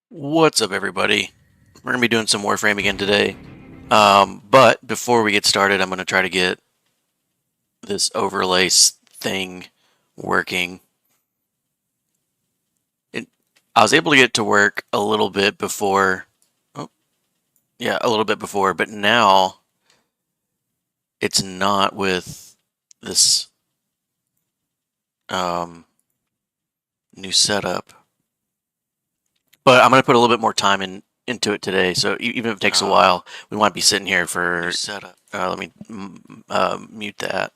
What's up, everybody? We're going to be doing some Warframe again today. But before we get started, I'm going to try to get this overlay thing working. I was able to get it to work a little bit before. Oh, yeah, a little bit before, but now it's not with this new setup. But I'm going to put a little bit more time into it today, so even if it takes a while, we won't be sitting here for setup. Let me mute that.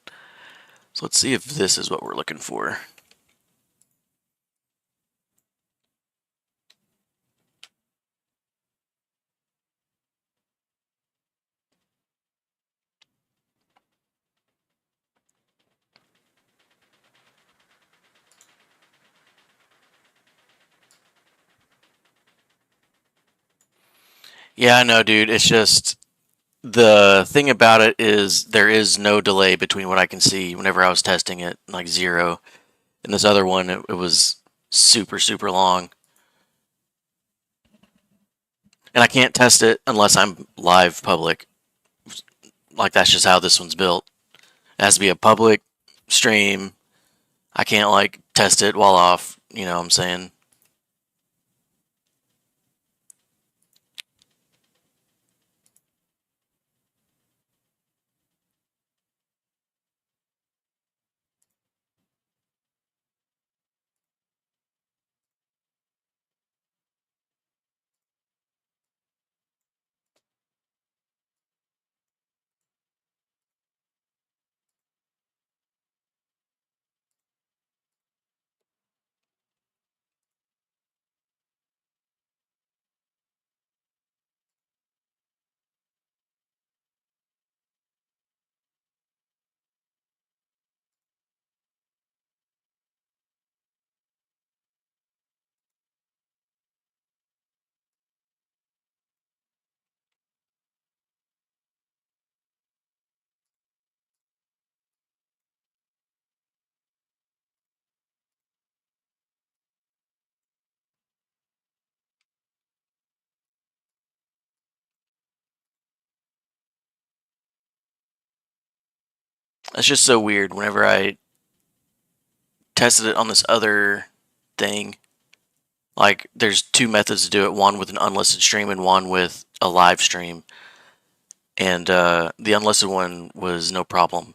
So let's see if this is what we're looking for. Yeah, I know, dude. It's just the thing about it is there is no delay between what I can see whenever I was testing it, like 0. And this other one, it was super, super long. And I can't test it unless I'm live public. Like, that's just how this one's built. It has to be a public stream. I can't, like, test it while off, you know what I'm saying? It's just so weird whenever I tested it on this other thing. Like, there's two methods to do it, one with an unlisted stream and one with a live stream. And the unlisted one was no problem.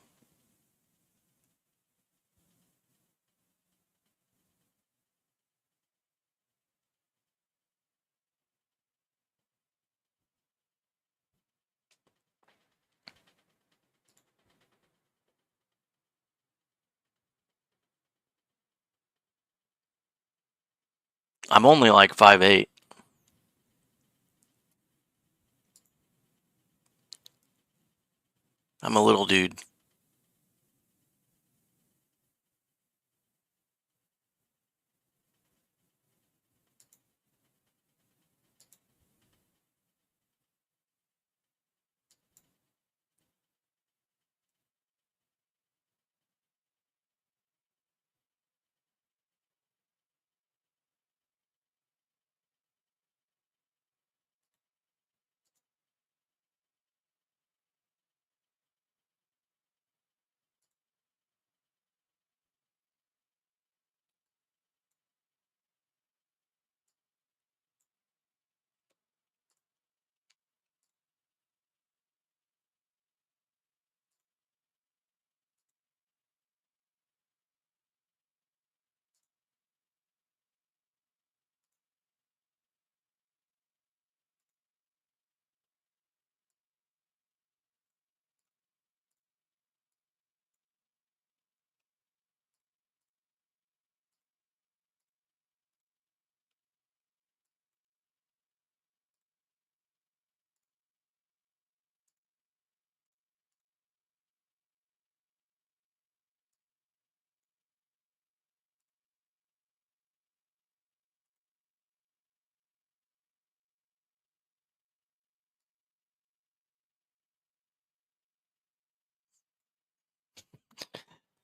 I'm only like 5'8". I'm a little dude.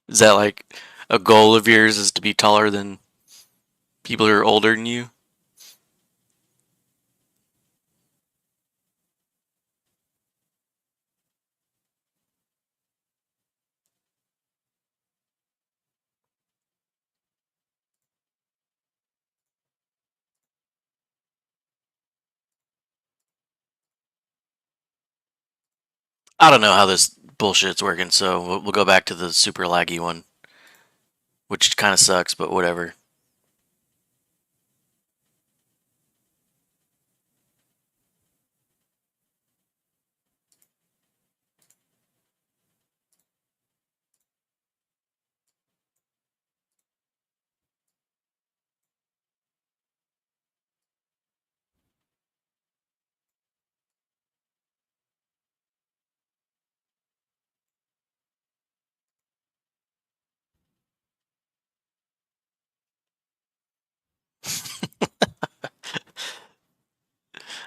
Is that like a goal of yours, is to be taller than people who are older than you? I don't know how this bullshit's working, so we'll go back to the super laggy one, which kind of sucks, but whatever.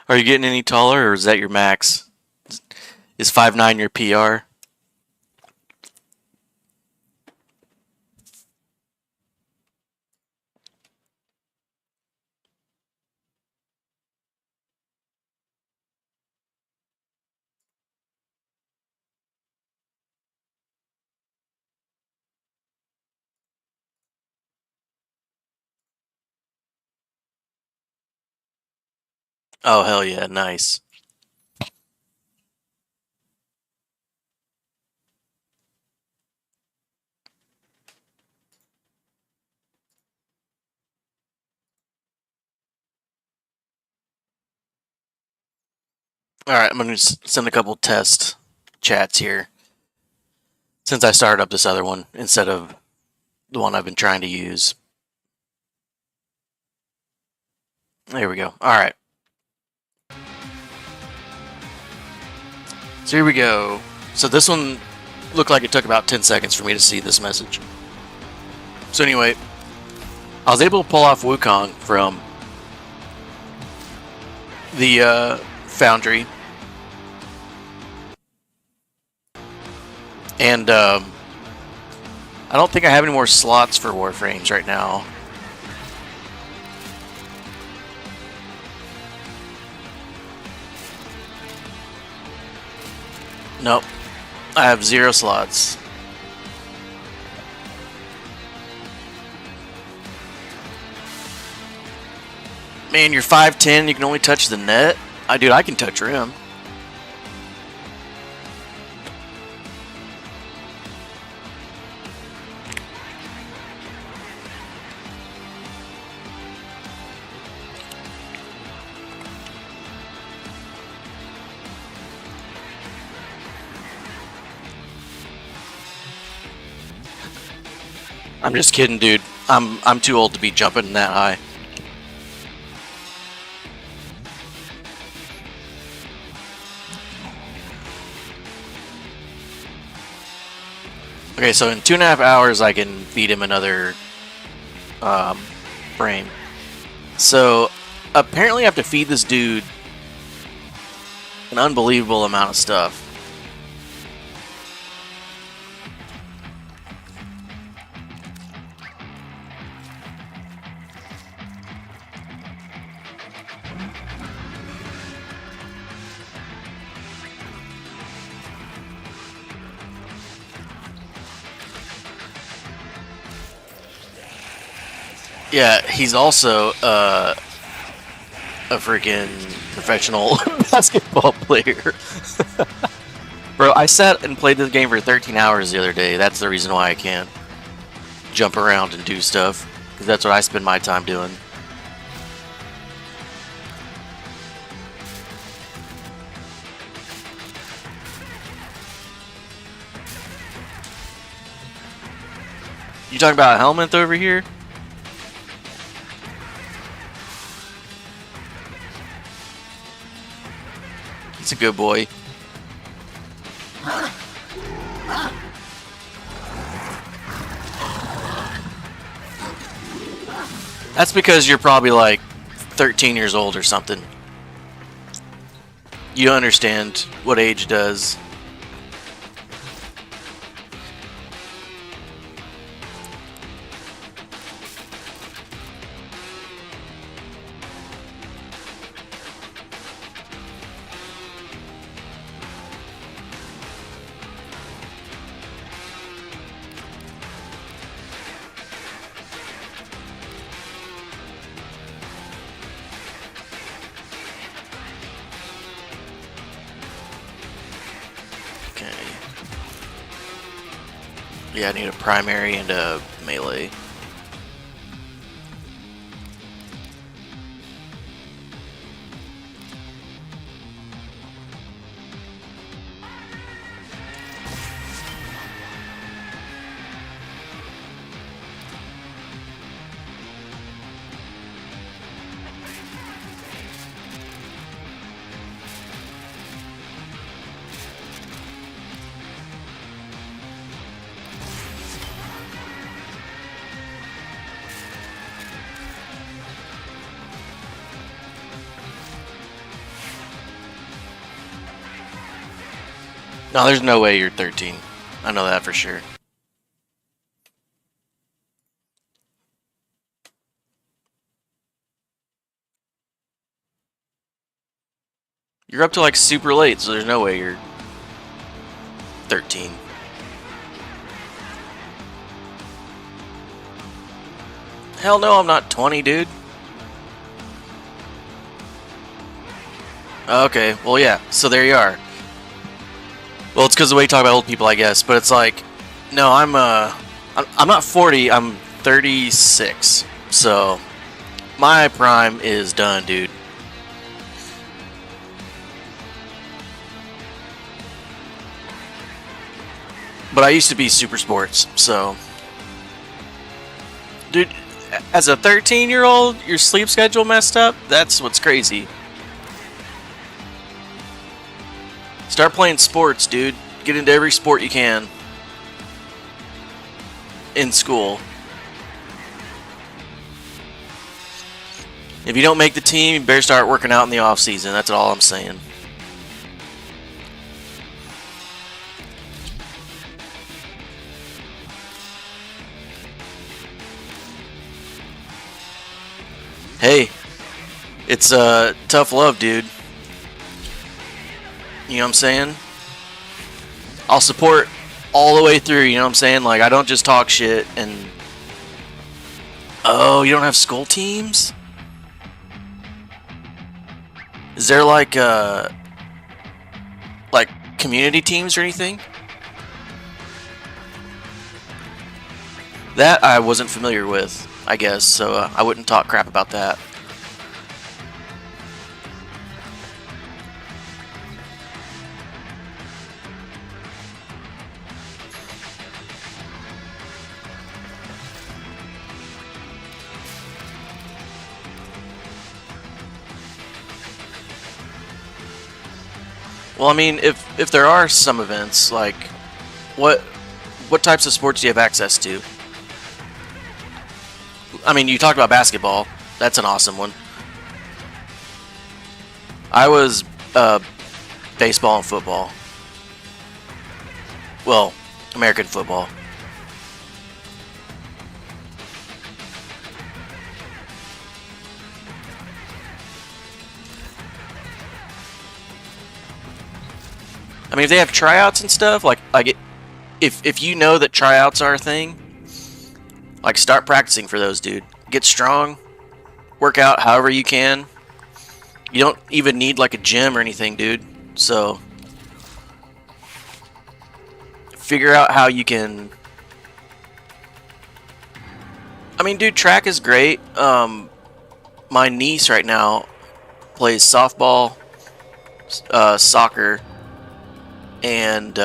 Are you getting any taller, or is that your max? Is 5'9" your PR? Oh, hell yeah, nice. Alright, I'm going to send a couple test chats here, since I started up this other one instead of the one I've been trying to use. There we go. Alright. So here we go. So this one looked like it took about 10 seconds for me to see this message. So anyway, I was able to pull off Wukong from the foundry. And I don't think I have any more slots for Warframes right now. Nope. I have 0 slots. Man, you're 5'10", you can only touch the net? Dude, I can touch rim. I'm just kidding, dude. I'm too old to be jumping that high. Okay, so in 2.5 hours I can feed him another frame. So apparently I have to feed this dude an unbelievable amount of stuff. Yeah, he's also a freaking professional basketball player. Bro, I sat and played this game for 13 hours the other day. That's the reason why I can't jump around and do stuff, because that's what I spend my time doing. You talking about helminth over here? He's a good boy. That's because you're probably like 13 years old or something. You understand what age does. Yeah, I need a primary and a melee. No, there's no way you're 13. I know that for sure. You're up to like super late, so there's no way you're 13. Hell no, I'm not 20, dude. Okay, well yeah, so there you are. Well, it's because the way you talk about old people, I guess, but it's like, no, I'm not 40, I'm 36. So, my prime is done, dude. But I used to be super sports, so... Dude, as a 13-year-old, your sleep schedule messed up? That's what's crazy. Start playing sports, dude. Get into every sport you can. In school. If you don't make the team, you better start working out in the off-season. That's all I'm saying. Hey, it's tough love, dude. You know what I'm saying? I'll support all the way through, you know what I'm saying? Like, I don't just talk shit and... Oh, you don't have school teams? Is there like community teams or anything? That I wasn't familiar with, I guess, so I wouldn't talk crap about that. Well, I mean, if there are some events, like, what types of sports do you have access to? I mean, you talked about basketball. That's an awesome one. I was baseball and football. Well, American football. I mean, if they have tryouts and stuff, if you know that tryouts are a thing, like, start practicing for those, dude. Get strong, work out however you can. You don't even need like a gym or anything, dude. So figure out how you can. I mean, dude, track is great. My niece right now plays softball, soccer, and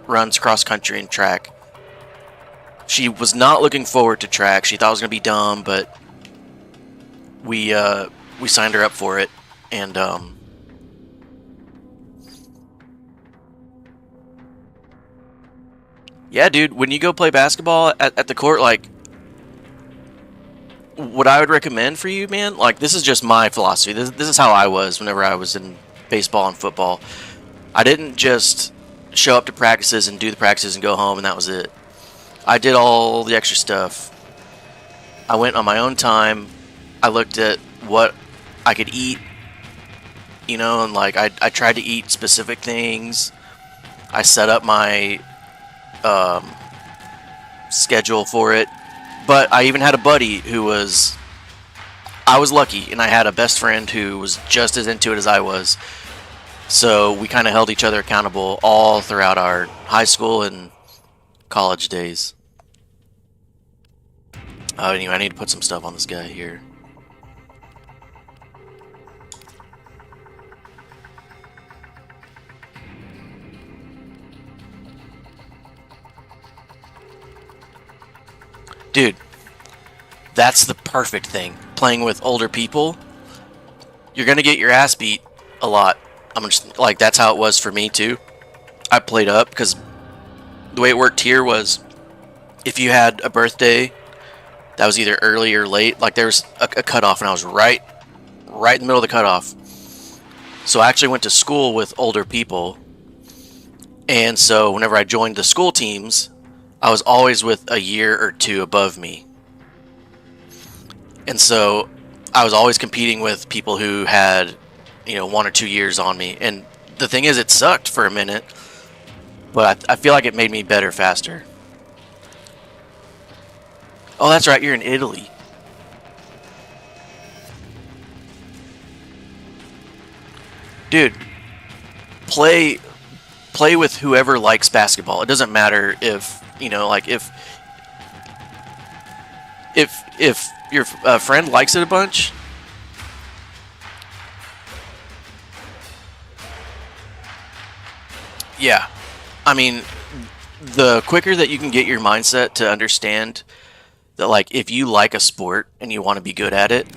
runs cross country and track. She was not looking forward to track. She thought it was gonna be dumb, but we signed her up for it, and yeah, dude. When you go play basketball at the court, like, what I would recommend for you, man, like, this is just my philosophy. This is how I was whenever I was in baseball and football. I didn't just show up to practices and do the practices and go home and that was it. I did all the extra stuff. I went on my own time. I looked at what I could eat, you know, and like I tried to eat specific things. I set up my schedule for it. But I even had a buddy who was... I was lucky, and I had a best friend who was just as into it as I was. So we kind of held each other accountable all throughout our high school and college days. Oh, anyway, I need to put some stuff on this guy here. Dude, that's the perfect thing. Playing with older people, you're gonna get your ass beat a lot. I'm just like, that's how it was for me too. I played up because the way it worked here was if you had a birthday that was either early or late, like there was a cutoff, and I was right in the middle of the cutoff. So I actually went to school with older people, and so whenever I joined the school teams, I was always with a year or two above me. And so I was always competing with people who had, 1 or 2 years on me. And the thing is, it sucked for a minute, but I feel like it made me better faster. Oh, that's right, you're in Italy. Dude, play with whoever likes basketball. It doesn't matter if, like if your friend likes it a bunch. Yeah. I mean, the quicker that you can get your mindset to understand that, like, if you like a sport and you want to be good at it,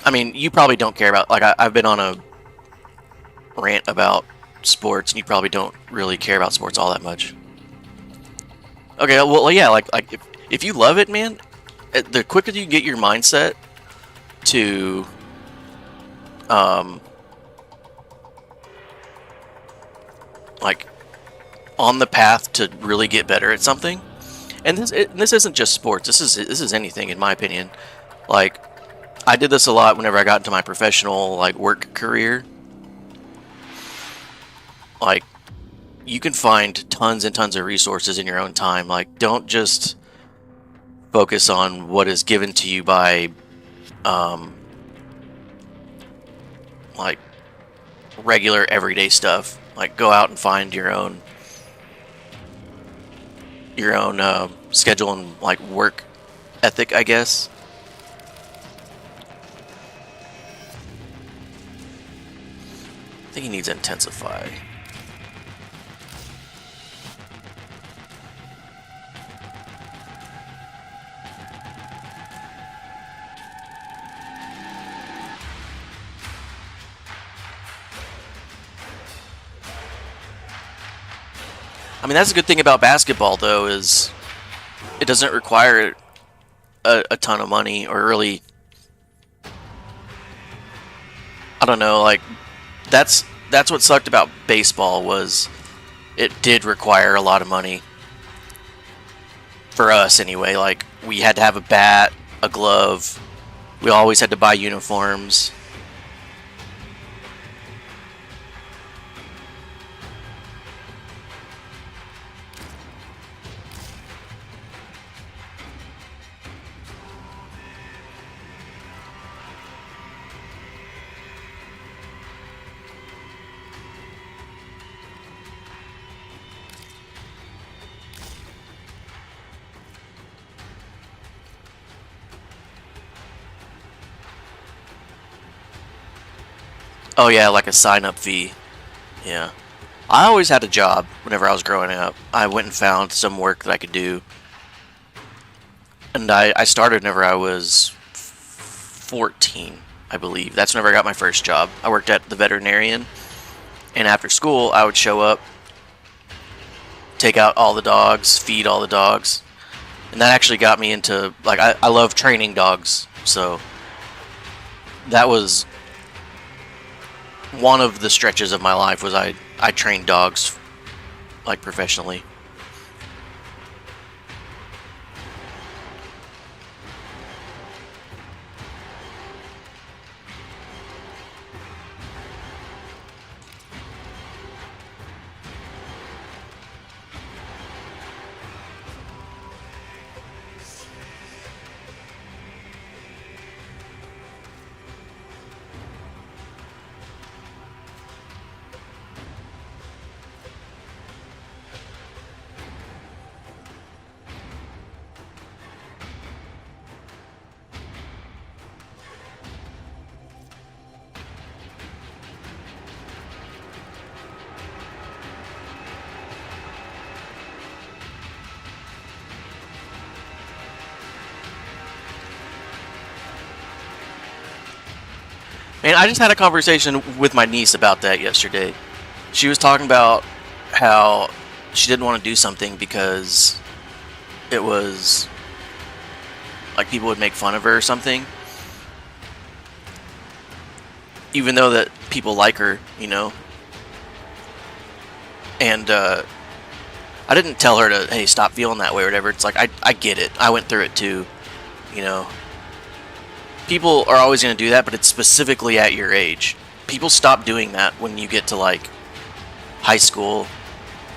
I mean, you probably don't care about, like, I've been on a rant about sports, and you probably don't really care about sports all that much. Okay, well, yeah, like if you love it, man, the quicker you get your mindset to, like, on the path to really get better at something, and this isn't just sports. This is anything, in my opinion. Like, I did this a lot whenever I got into my professional, like, work career. Like, you can find tons and tons of resources in your own time. Like, don't just focus on what is given to you by, like, regular everyday stuff. Like, go out and find your own schedule and, like, work ethic, I guess. I think he needs to intensify. I mean, that's a good thing about basketball, though, is it doesn't require a ton of money, or really, I don't know, like, that's what sucked about baseball, was it did require a lot of money. For us, anyway. Like, we had to have a bat, a glove, we always had to buy uniforms. Oh yeah, like a sign-up fee. Yeah. I always had a job whenever I was growing up. I went and found some work that I could do. And I started whenever I was 14, I believe. That's whenever I got my first job. I worked at the veterinarian. And after school, I would show up, take out all the dogs, feed all the dogs. And that actually got me into, like, I love training dogs. So that was one of the stretches of my life, was I trained dogs, like, professionally. And I just had a conversation with my niece about that yesterday. She was talking about how she didn't want to do something because it was like people would make fun of her or something. Even though that people like her, you know. And I didn't tell her to, hey, stop feeling that way or whatever. It's like, I get it. I went through it too, you know. People are always going to do that, but it's specifically at your age. People stop doing that when you get to, like, high school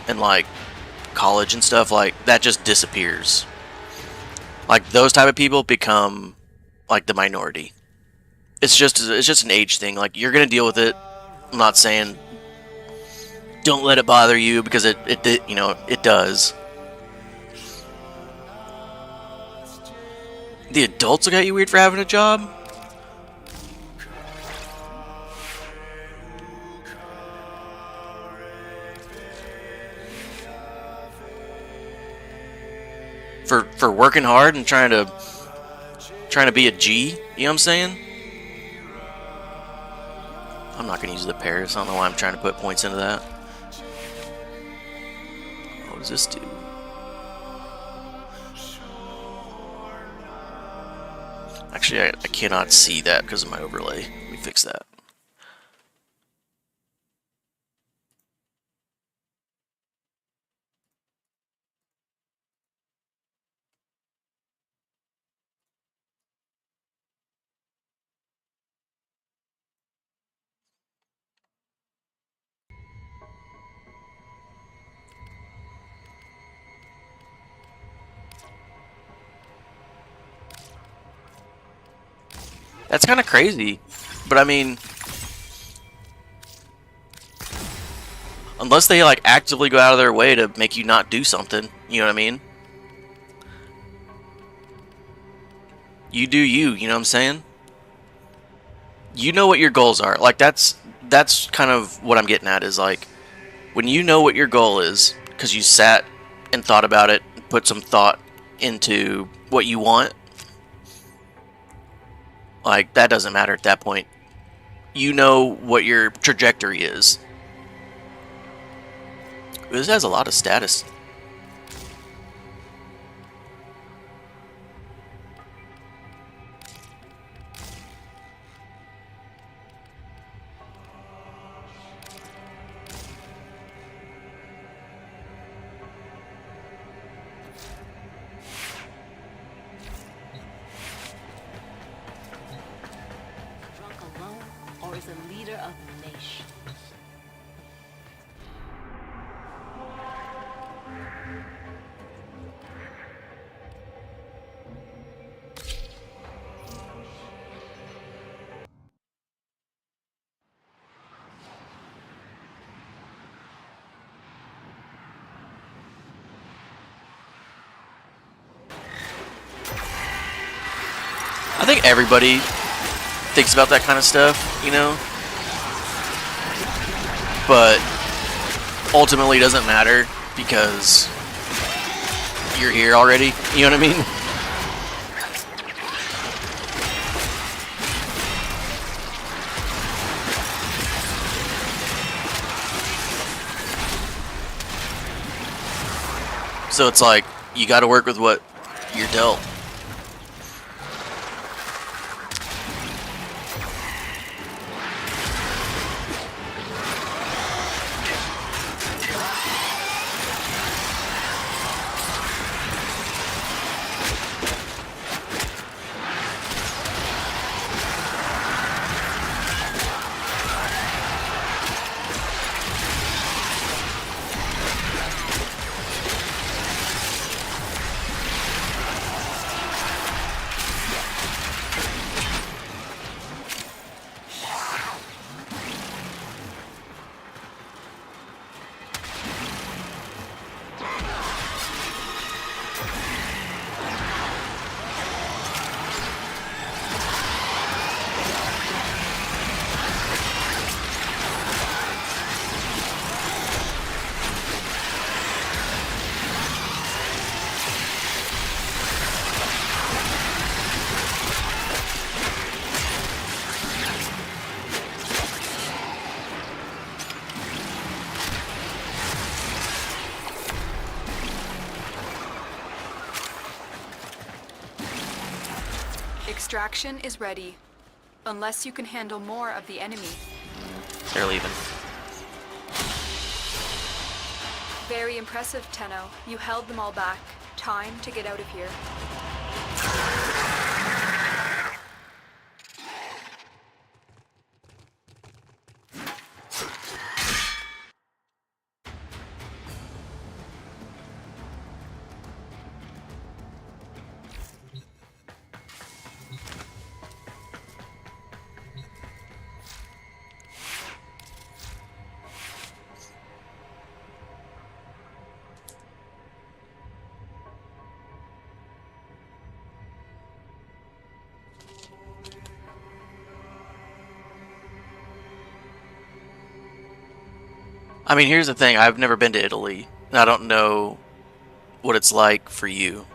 and, like, college and stuff. Like, that just disappears. Like, those type of people become, like, the minority. It's just an age thing. Like, you're going to deal with it. I'm not saying don't let it bother you, because it you know, it does. The adults look at you weird for having a job? For working hard and trying to be a G, you know what I'm saying? I'm not gonna use the Paris. I don't know why I'm trying to put points into that. What does this do? Actually, I cannot see that because of my overlay. Let me fix that. That's kind of crazy, but I mean, unless they like actively go out of their way to make you not do something, you know what I mean? You do you, you know what I'm saying? You know what your goals are. Like, that's kind of what I'm getting at, is like, when you know what your goal is, because you sat and thought about it, put some thought into what you want, like, that doesn't matter at that point. You know what your trajectory is. This has a lot of status. Or is a leader of nations. I think everybody thinks about that kind of stuff, you know? But ultimately it doesn't matter because you're here already, you know what I mean? So it's like, you gotta work with what you're dealt. Extraction is ready. Unless you can handle more of the enemy. They're leaving. Very impressive, Tenno. You held them all back. Time to get out of here. I mean, here's the thing. I've never been to Italy, and I don't know what it's like for you.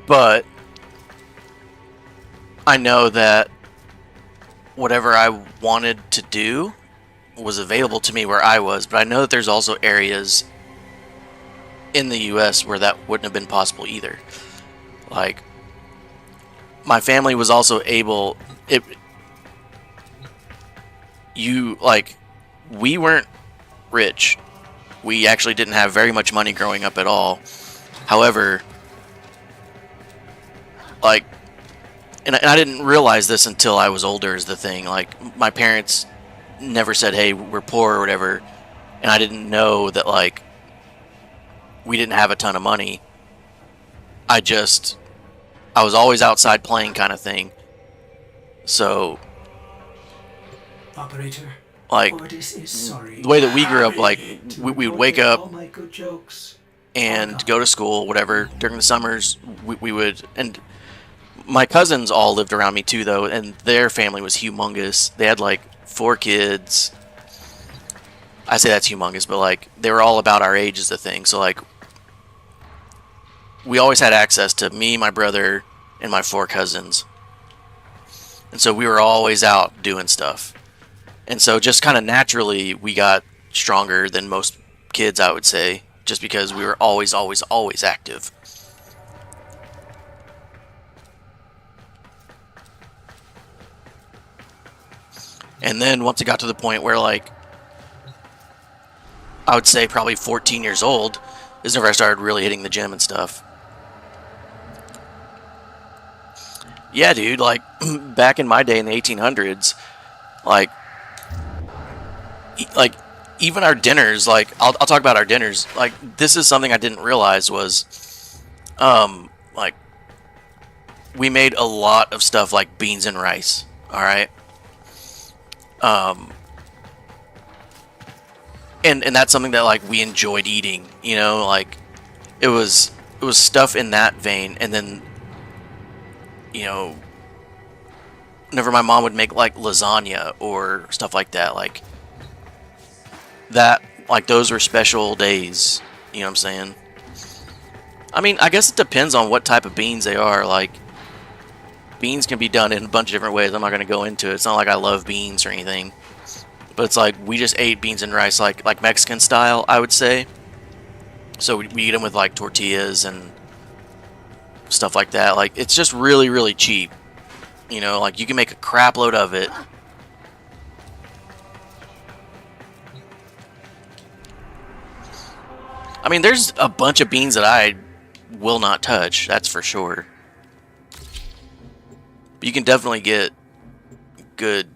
But I know that whatever I wanted to do was available to me where I was, but I know that there's also areas in the US where that wouldn't have been possible either. Like, my family was also able, we weren't rich. We actually didn't have very much money growing up at all. However, like, and I didn't realize this until I was older is the thing. Like, my parents never said, hey, we're poor or whatever. And I didn't know that, like, we didn't have a ton of money. I was always outside playing kind of thing. So, Operator, like, Ordis is sorry. the way that we grew up, like, we would wake up all my good jokes. and go to school, whatever. During the summers, we would, and my cousins all lived around me too, though, and their family was humongous. They had like 4 kids. I say that's humongous, but like they were all about our age is the thing. So like we always had access to me, my brother, and my 4 cousins. And so we were always out doing stuff. And so just kind of naturally we got stronger than most kids, I would say, just because we were always active. And then once it got to the point where, like, I would say probably 14 years old is whenever I started really hitting the gym and stuff. Yeah, dude, like, back in my day in the 1800s, like even our dinners, like, I'll talk about our dinners. Like, this is something I didn't realize was, like, we made a lot of stuff like beans and rice, all right? And that's something that like we enjoyed eating, you know, like it was stuff in that vein. And then, you know, whenever my mom would make like lasagna or stuff like that, like those were special days, you know what I'm saying? I mean, I guess it depends on what type of beans they are. Like, beans can be done in a bunch of different ways. I'm not going to go into it. It's not like I love beans or anything. But it's like, we just ate beans and rice, like Mexican style, I would say. So we eat them with, like, tortillas and stuff like that. Like, it's just really, really cheap. You know, like, you can make a crap load of it. I mean, there's a bunch of beans that I will not touch, that's for sure. But you can definitely get good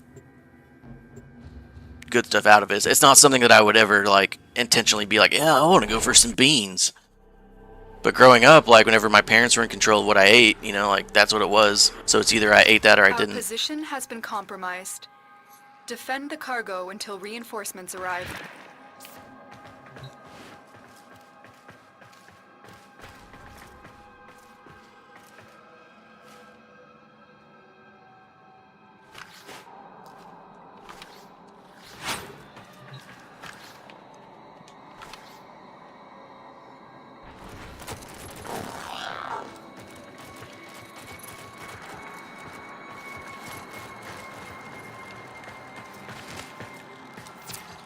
stuff out of it. It's not something that I would ever, like, intentionally be like, yeah, I want to go for some beans. But growing up, like, whenever my parents were in control of what I ate, you know, like, that's what it was. So it's either I ate that or I didn't. Our position has been compromised. Defend the cargo until reinforcements arrive.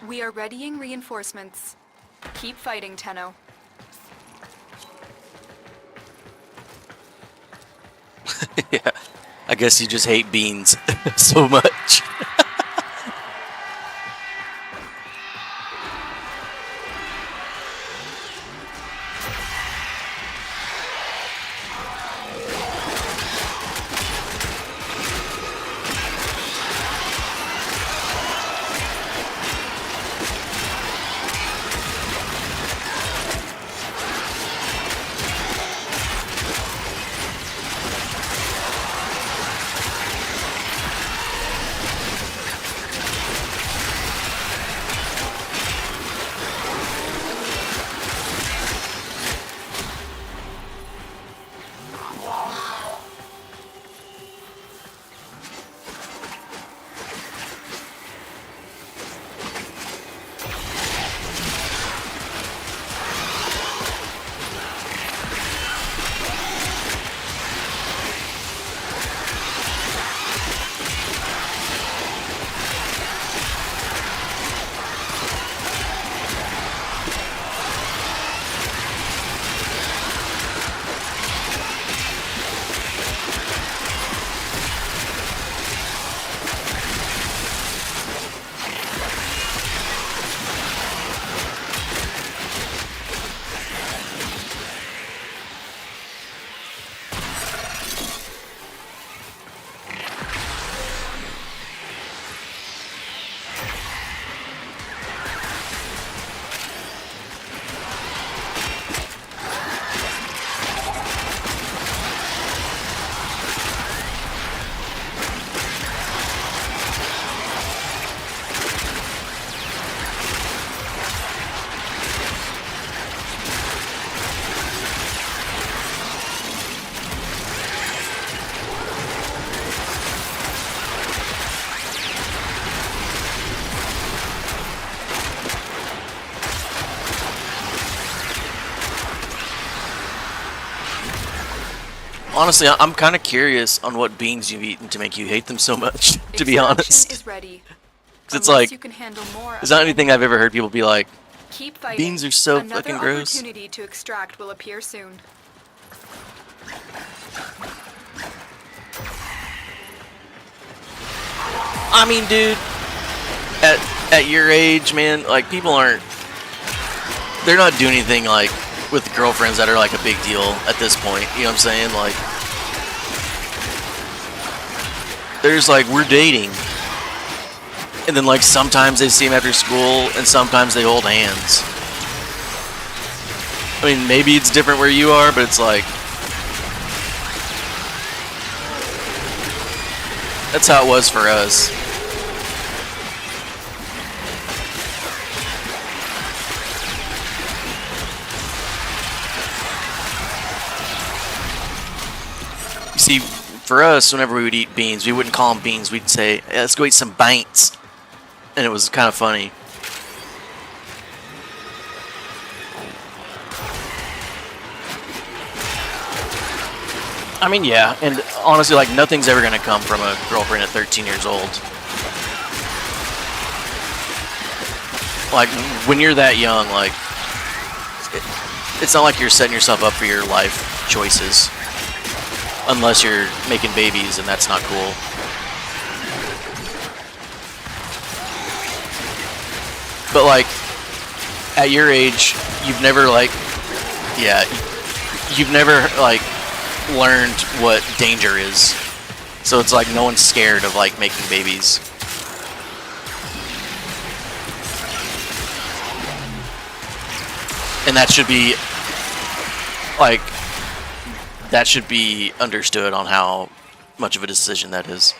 We are readying reinforcements. Keep fighting, Tenno. Yeah. I guess you just hate beans so much. Honestly, I'm kind of curious on what beans you've eaten to make you hate them so much, to be Extraction honest. is ready. 'Cause it's Unless like, you can handle more there's of not the anything I've ever heard people be like, Keep fighting. beans are so Another fucking gross. opportunity to extract will appear soon. I mean, dude, at your age, man, like, people aren't, they're not doing anything, like, with girlfriends that are, like, a big deal at this point, you know what I'm saying? Like, they're just like, we're dating. And then, like, sometimes they see him after school, and sometimes they hold hands. I mean, maybe it's different where you are, but it's like, that's how it was for us. You see, for us, whenever we would eat beans, we wouldn't call them beans. We'd say, hey, let's go eat some baints. And it was kind of funny. I mean, yeah, and honestly, like, nothing's ever going to come from a girlfriend at 13 years old. Like, when you're that young, like, it's not like you're setting yourself up for your life choices. Unless you're making babies, and that's not cool. But, like, at your age, you've never, like, yeah, you've never, like, learned what danger is. So it's like no one's scared of, like, making babies. And that should be, like, that should be understood on how much of a decision that is.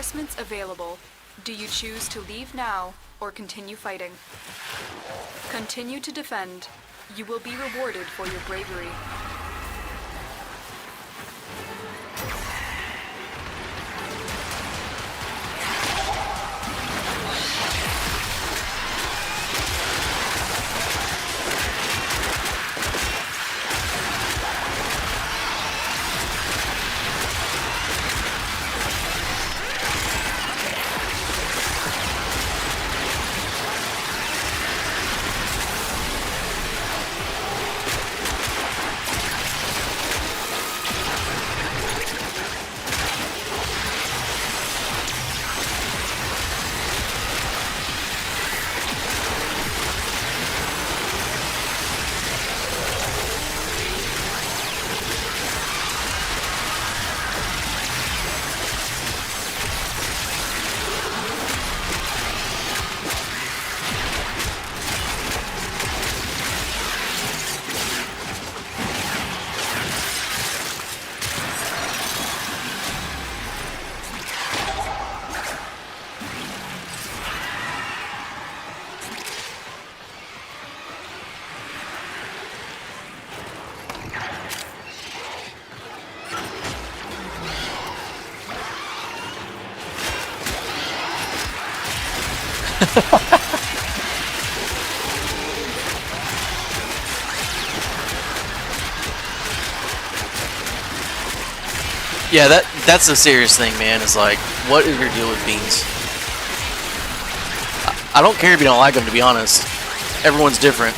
Reinforcements available. Do you choose to leave now or continue fighting? Continue to defend. You will be rewarded for your bravery. Yeah, that's the serious thing, man. Is like, what is your deal with beans? I don't care if you don't like them, to be honest. Everyone's different.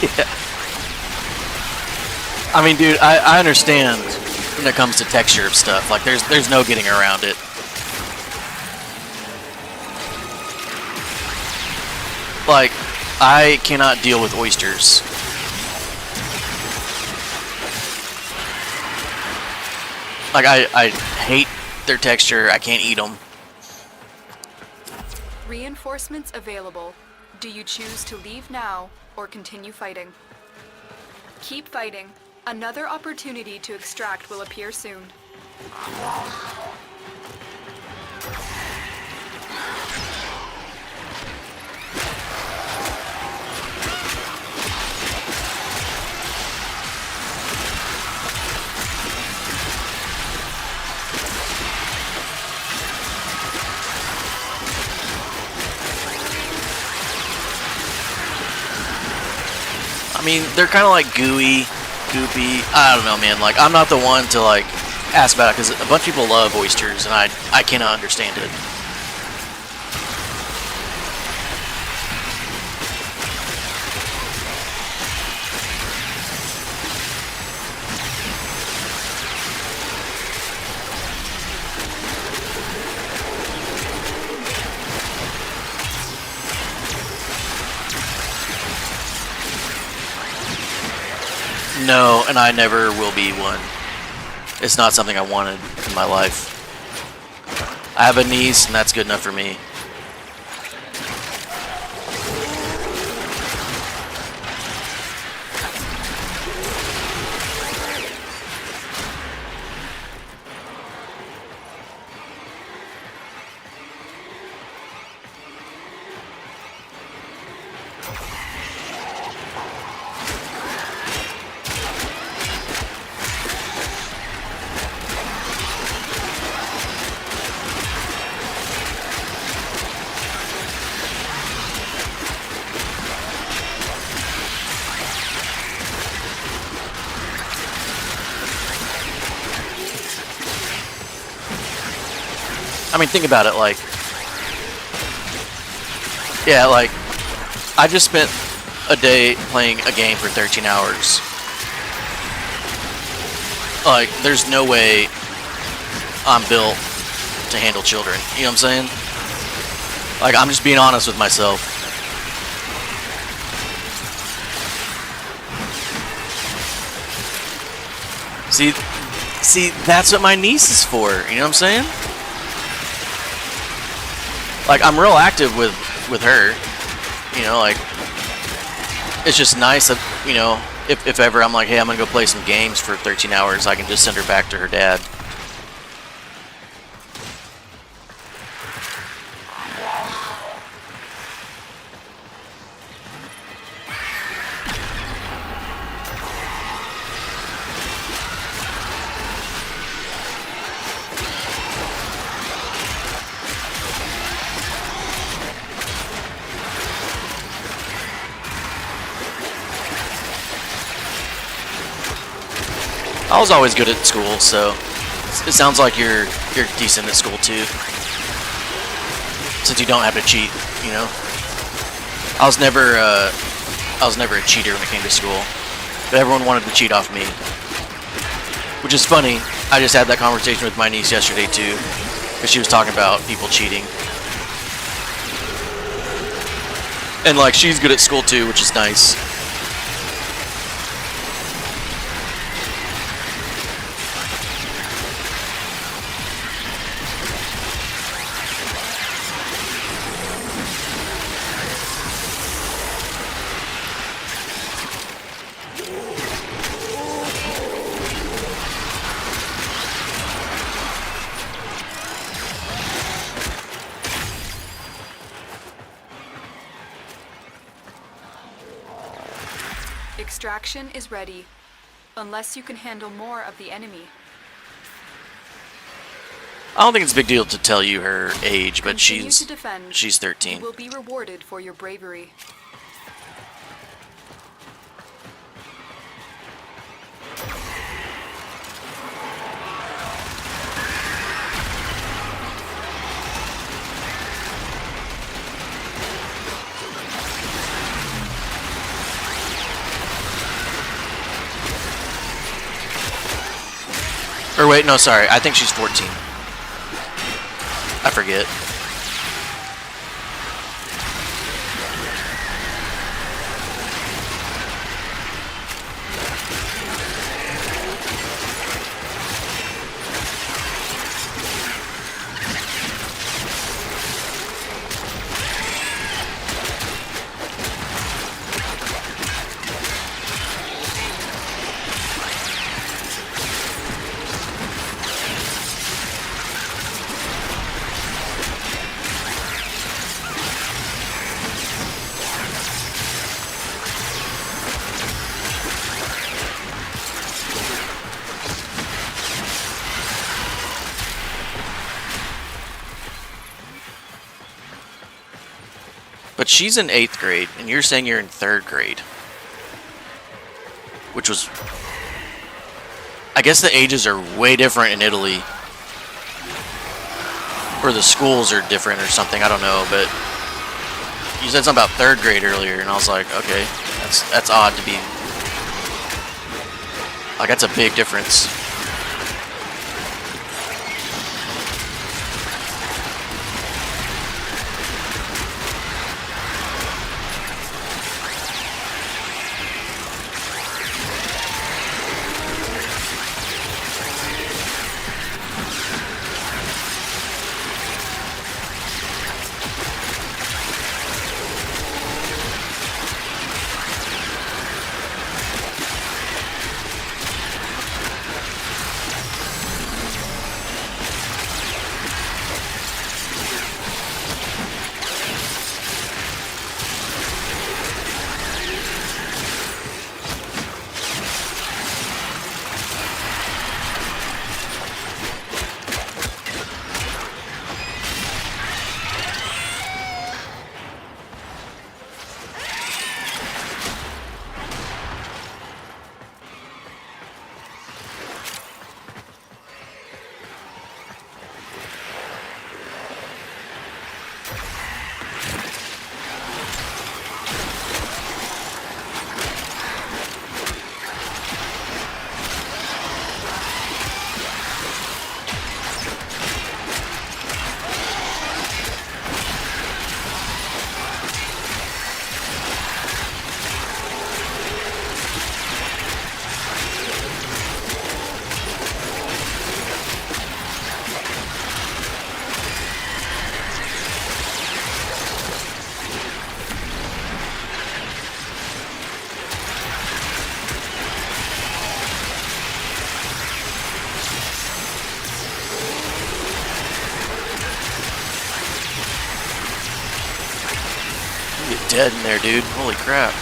Yeah. I mean, dude, I understand when it comes to texture of stuff. Like, there's no getting around it. Like, I cannot deal with oysters. Like, I hate their texture. I can't eat them. Reinforcements available. Do you choose to leave now or continue fighting? Keep fighting. Another opportunity to extract will appear soon. I mean, they're kind of like gooey, goopy. I don't know, man. Like, I'm not the one to, like, ask about it, because a bunch of people love oysters, and I cannot understand it. No, and I never will be one. It's not something I wanted in my life. I have a niece, and that's good enough for me. I mean, think about it, like... Yeah, like... I just spent a day playing a game for 13 hours. Like, there's no way I'm built to handle children. You know what I'm saying? Like, I'm just being honest with myself. See, that's what my niece is for. You know what I'm saying? Like, I'm real active with her. You know, like, it's just nice that, you know, if ever I'm like, hey, I'm gonna go play some games for 13 hours, I can just send her back to her dad. I was always good at school, so it sounds like you're decent at school too. Since you don't have to cheat, you know. I was never a cheater when it came to school, but everyone wanted to cheat off me, which is funny. I just had that conversation with my niece yesterday too, because she was talking about people cheating, and like she's good at school too, which is nice. Extraction is ready, unless you can handle more of the enemy. I don't think it's a big deal to tell you her age, but Continue to defend. she's 13. You will be rewarded for your bravery. Or wait, no, sorry. I think she's 14. I forget. But she's in 8th grade, and you're saying you're in 3rd grade. Which was... I guess the ages are way different in Italy. Or the schools are different or something, I don't know, but... You said something about 3rd grade earlier, and I was like, okay, that's odd to be... Like, that's a big difference. dead in there, dude. Holy crap.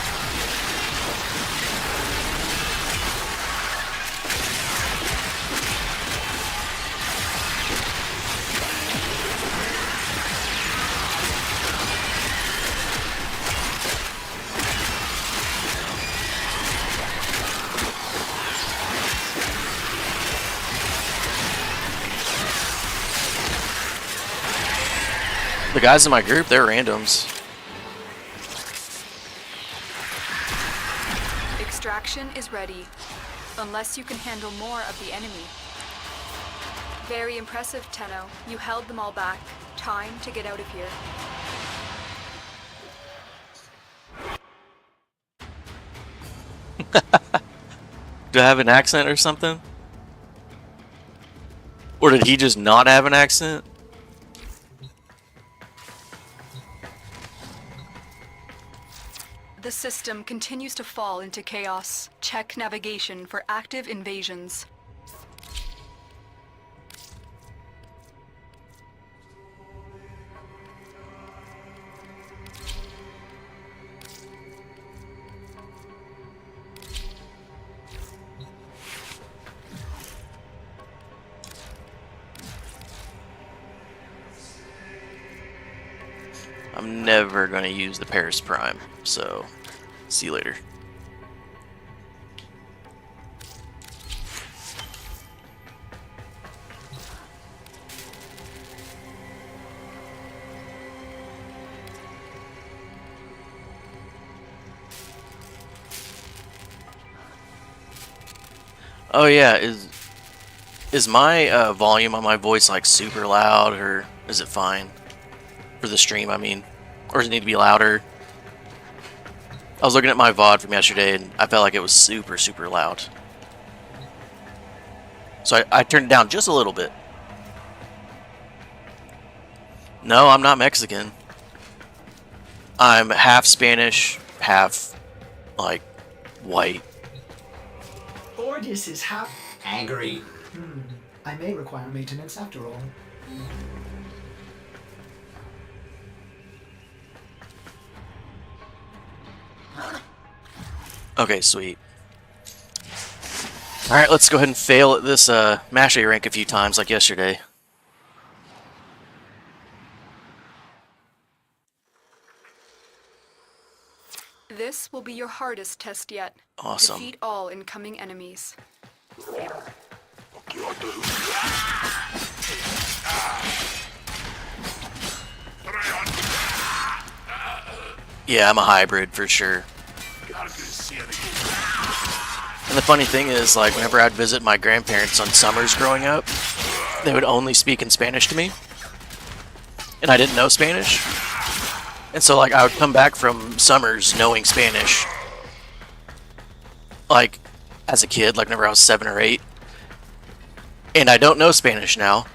The guys in my group, they're randoms. Extraction is ready, unless you can handle more of the enemy. Very impressive, Tenno. You held them all back. Time to get out of here. Do I have an accent or something? Or did he just not have an accent? The system continues to fall into chaos. Check navigation for active invasions. I'm never going to use the Paris Prime, so see you later. Oh yeah, is my volume on my voice like super loud, or is it fine? For the stream, I mean. Or does it need to be louder? I was looking at my VOD from yesterday and I felt like it was super, super loud. So I turned it down just a little bit. No, I'm not Mexican. I'm half Spanish, half, like, white. Ordis is angry. I may require maintenance after all. Okay, sweet. Alright, let's go ahead and fail at this Mash rank a few times like yesterday. This will be your hardest test yet. Awesome. Defeat all incoming enemies. Yeah, I'm a hybrid for sure. And the funny thing is, like, whenever I'd visit my grandparents on summers growing up, they would only speak in Spanish to me. And I didn't know Spanish. And so, like, I would come back from summers knowing Spanish. Like, as a kid, like, whenever I was 7 or 8. And I don't know Spanish now.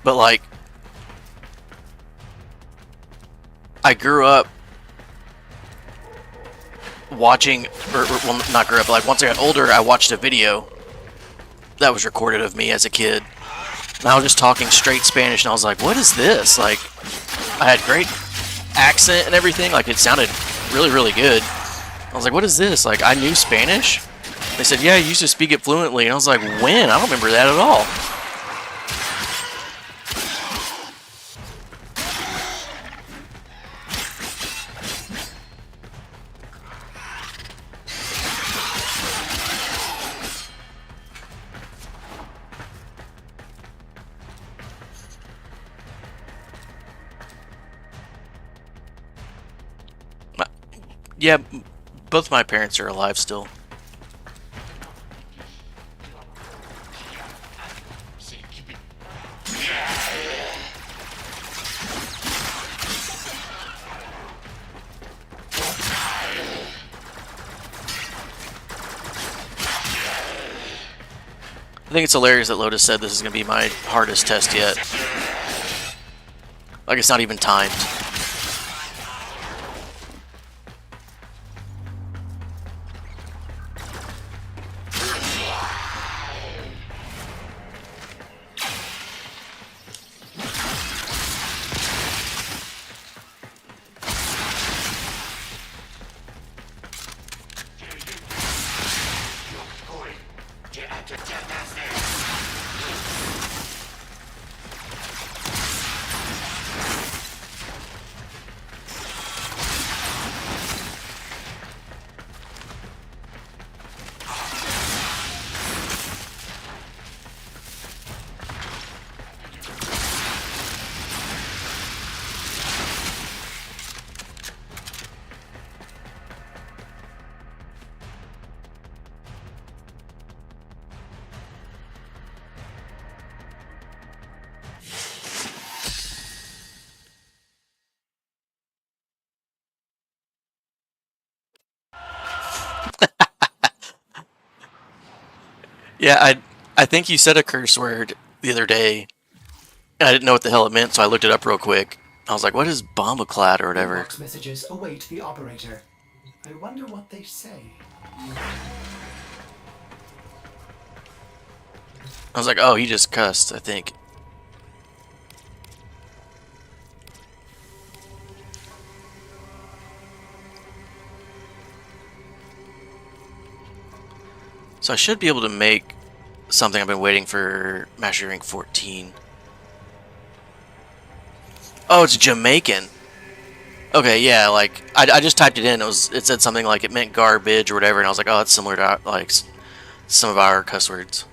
But, like, I grew up watching, or well, not grew up, but like once I got older, I watched a video that was recorded of me as a kid. And I was just talking straight Spanish, and I was like, what is this? Like, I had great accent and everything. Like, it sounded really, really good. I was like, what is this? Like, I knew Spanish? They said, yeah, you used to speak it fluently. And I was like, when? I don't remember that at all. Yeah, both my parents are alive still. I think it's hilarious that Lotus said this is going to be my hardest test yet. Like, it's not even timed. Yeah, I think you said a curse word the other day, and I didn't know what the hell it meant, so I looked it up real quick. I was like, what is bombaclad or whatever? Inbox messages await the operator. I wonder what they say. I was like, oh, he just cussed, I think. So I should be able to make something I've been waiting for Mastery Rank 14. Oh, it's Jamaican. Okay, yeah, like I just typed it in. It said something like it meant garbage or whatever, and I was like, oh, that's similar to like some of our cuss words.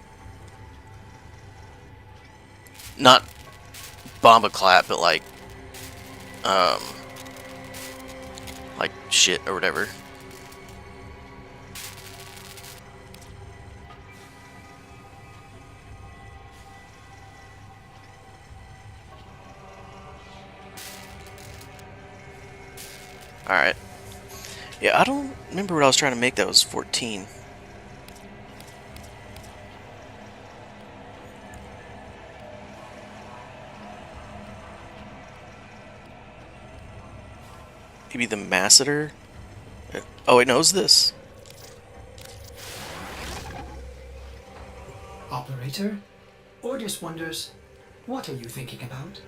Not bomba clap, but um like shit or whatever. Alright. Yeah, I don't remember what I was trying to make that was 14. Maybe the masseter? Oh, it knows this. Operator? Ordis wonders, what are you thinking about?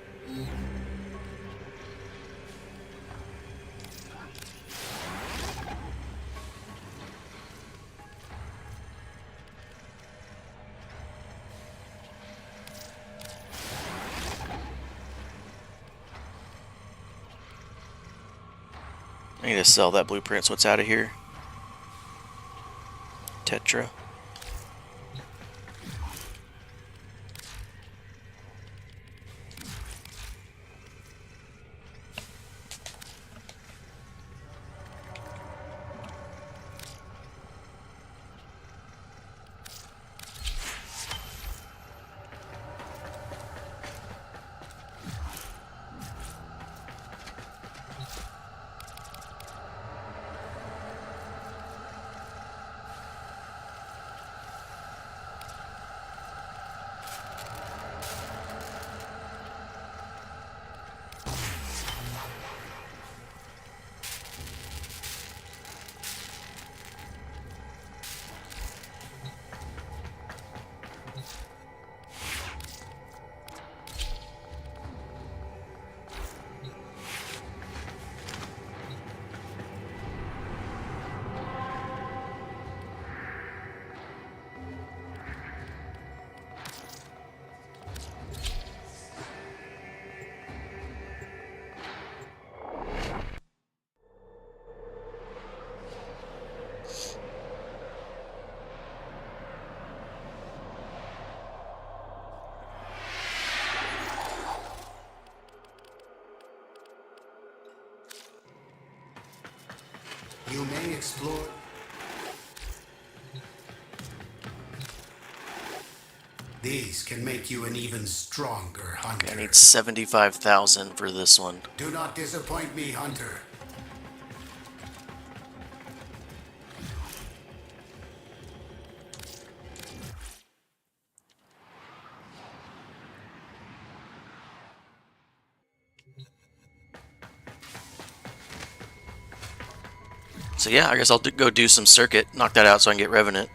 I need to sell that blueprint so it's out of here. Tetra. You may explore. These can make you an even stronger hunter. I need 75,000 for this one. Do not disappoint me, hunter. So yeah, I guess I'll go do some circuit, knock that out so I can get revenant.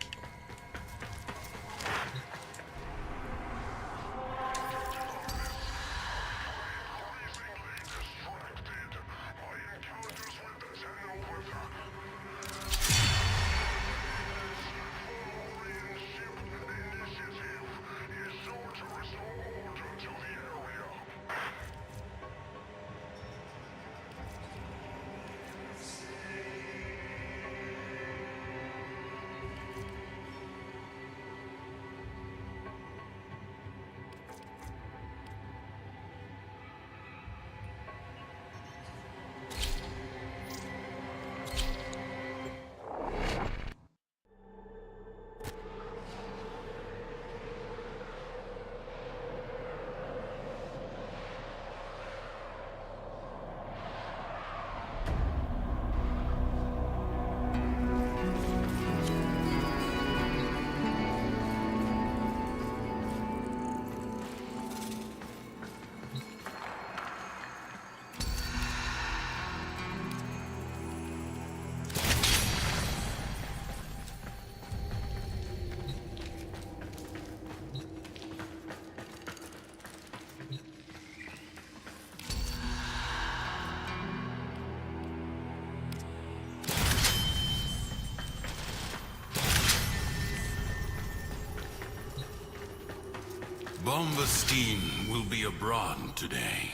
Bombastine will be abroad today.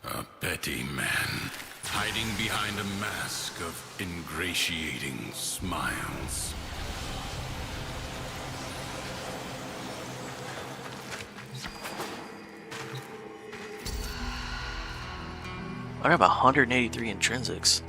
A petty man, hiding behind a mask of ingratiating smiles. I have 183 intrinsics.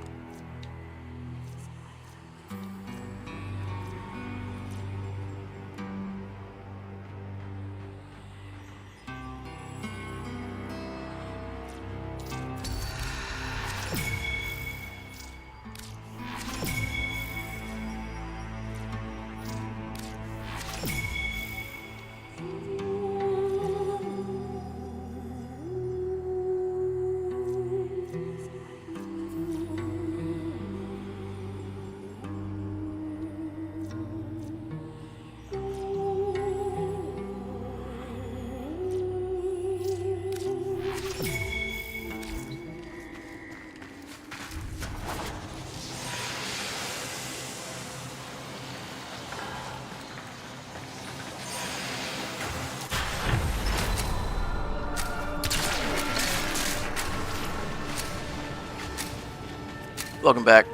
Welcome back.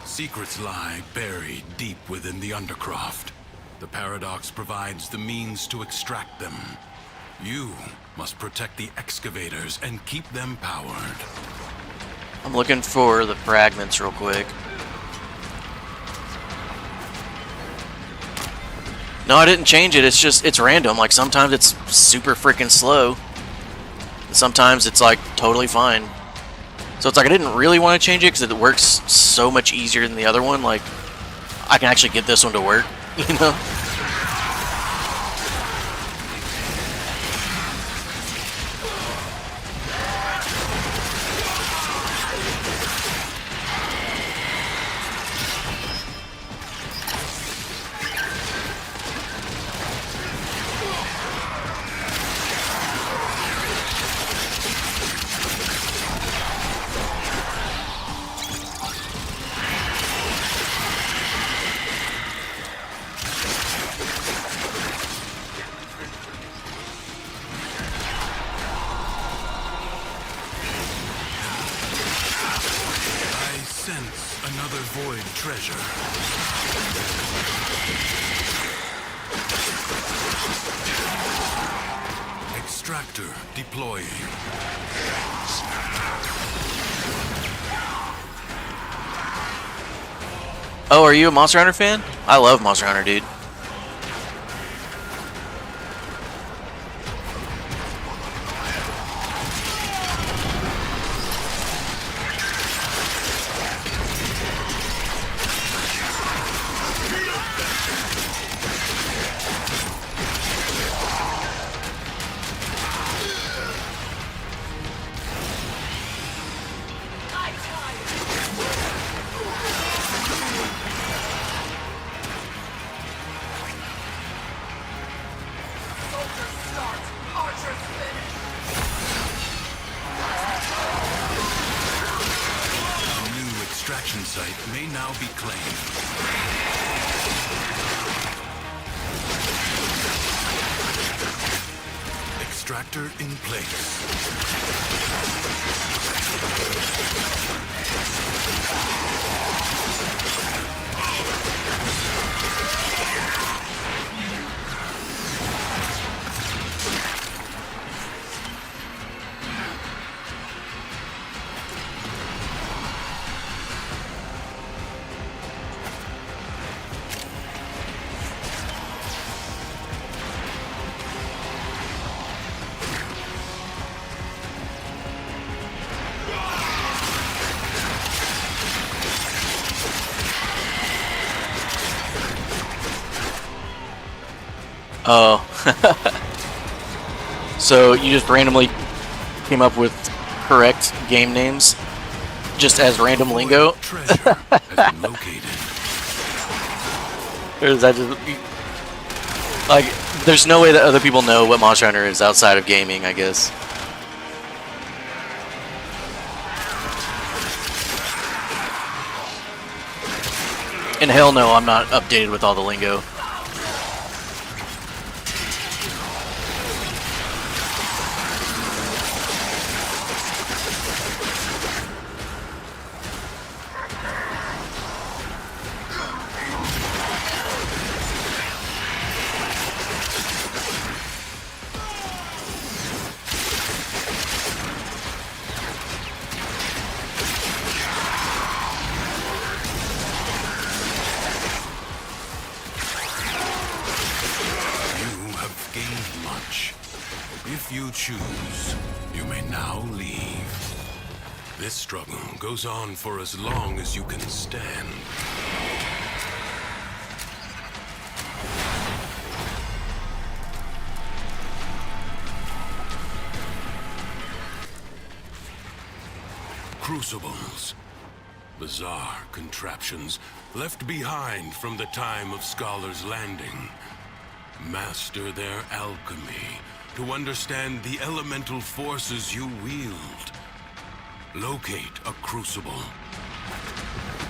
Secrets lie buried deep within the Undercroft. The Paradox provides the means to extract them. You must protect the excavators and keep them powered. I'm looking for the fragments real quick. No, I didn't change it. It's random. Like sometimes it's super freaking slow. And sometimes it's like totally fine. So it's like I didn't really want to change it because it works so much easier than the other one. Like I can actually get this one to work, you know? Another void treasure. Extractor deploying. Oh, are you a Monster Hunter fan? I love Monster Hunter, dude. Extraction site may now be claimed. Extractor in place. Oh. So you just randomly came up with correct game names just as random lingo. Treasure has been located. Or is that just like there's no way that other people know what Monster Hunter is outside of gaming, I guess. And hell no, I'm not updated with all the lingo. If you choose, you may now leave. This struggle goes on for as long as you can stand. Crucibles. Bizarre contraptions left behind from the time of Scholar's Landing. Master their alchemy to understand the elemental forces you wield. Locate a crucible.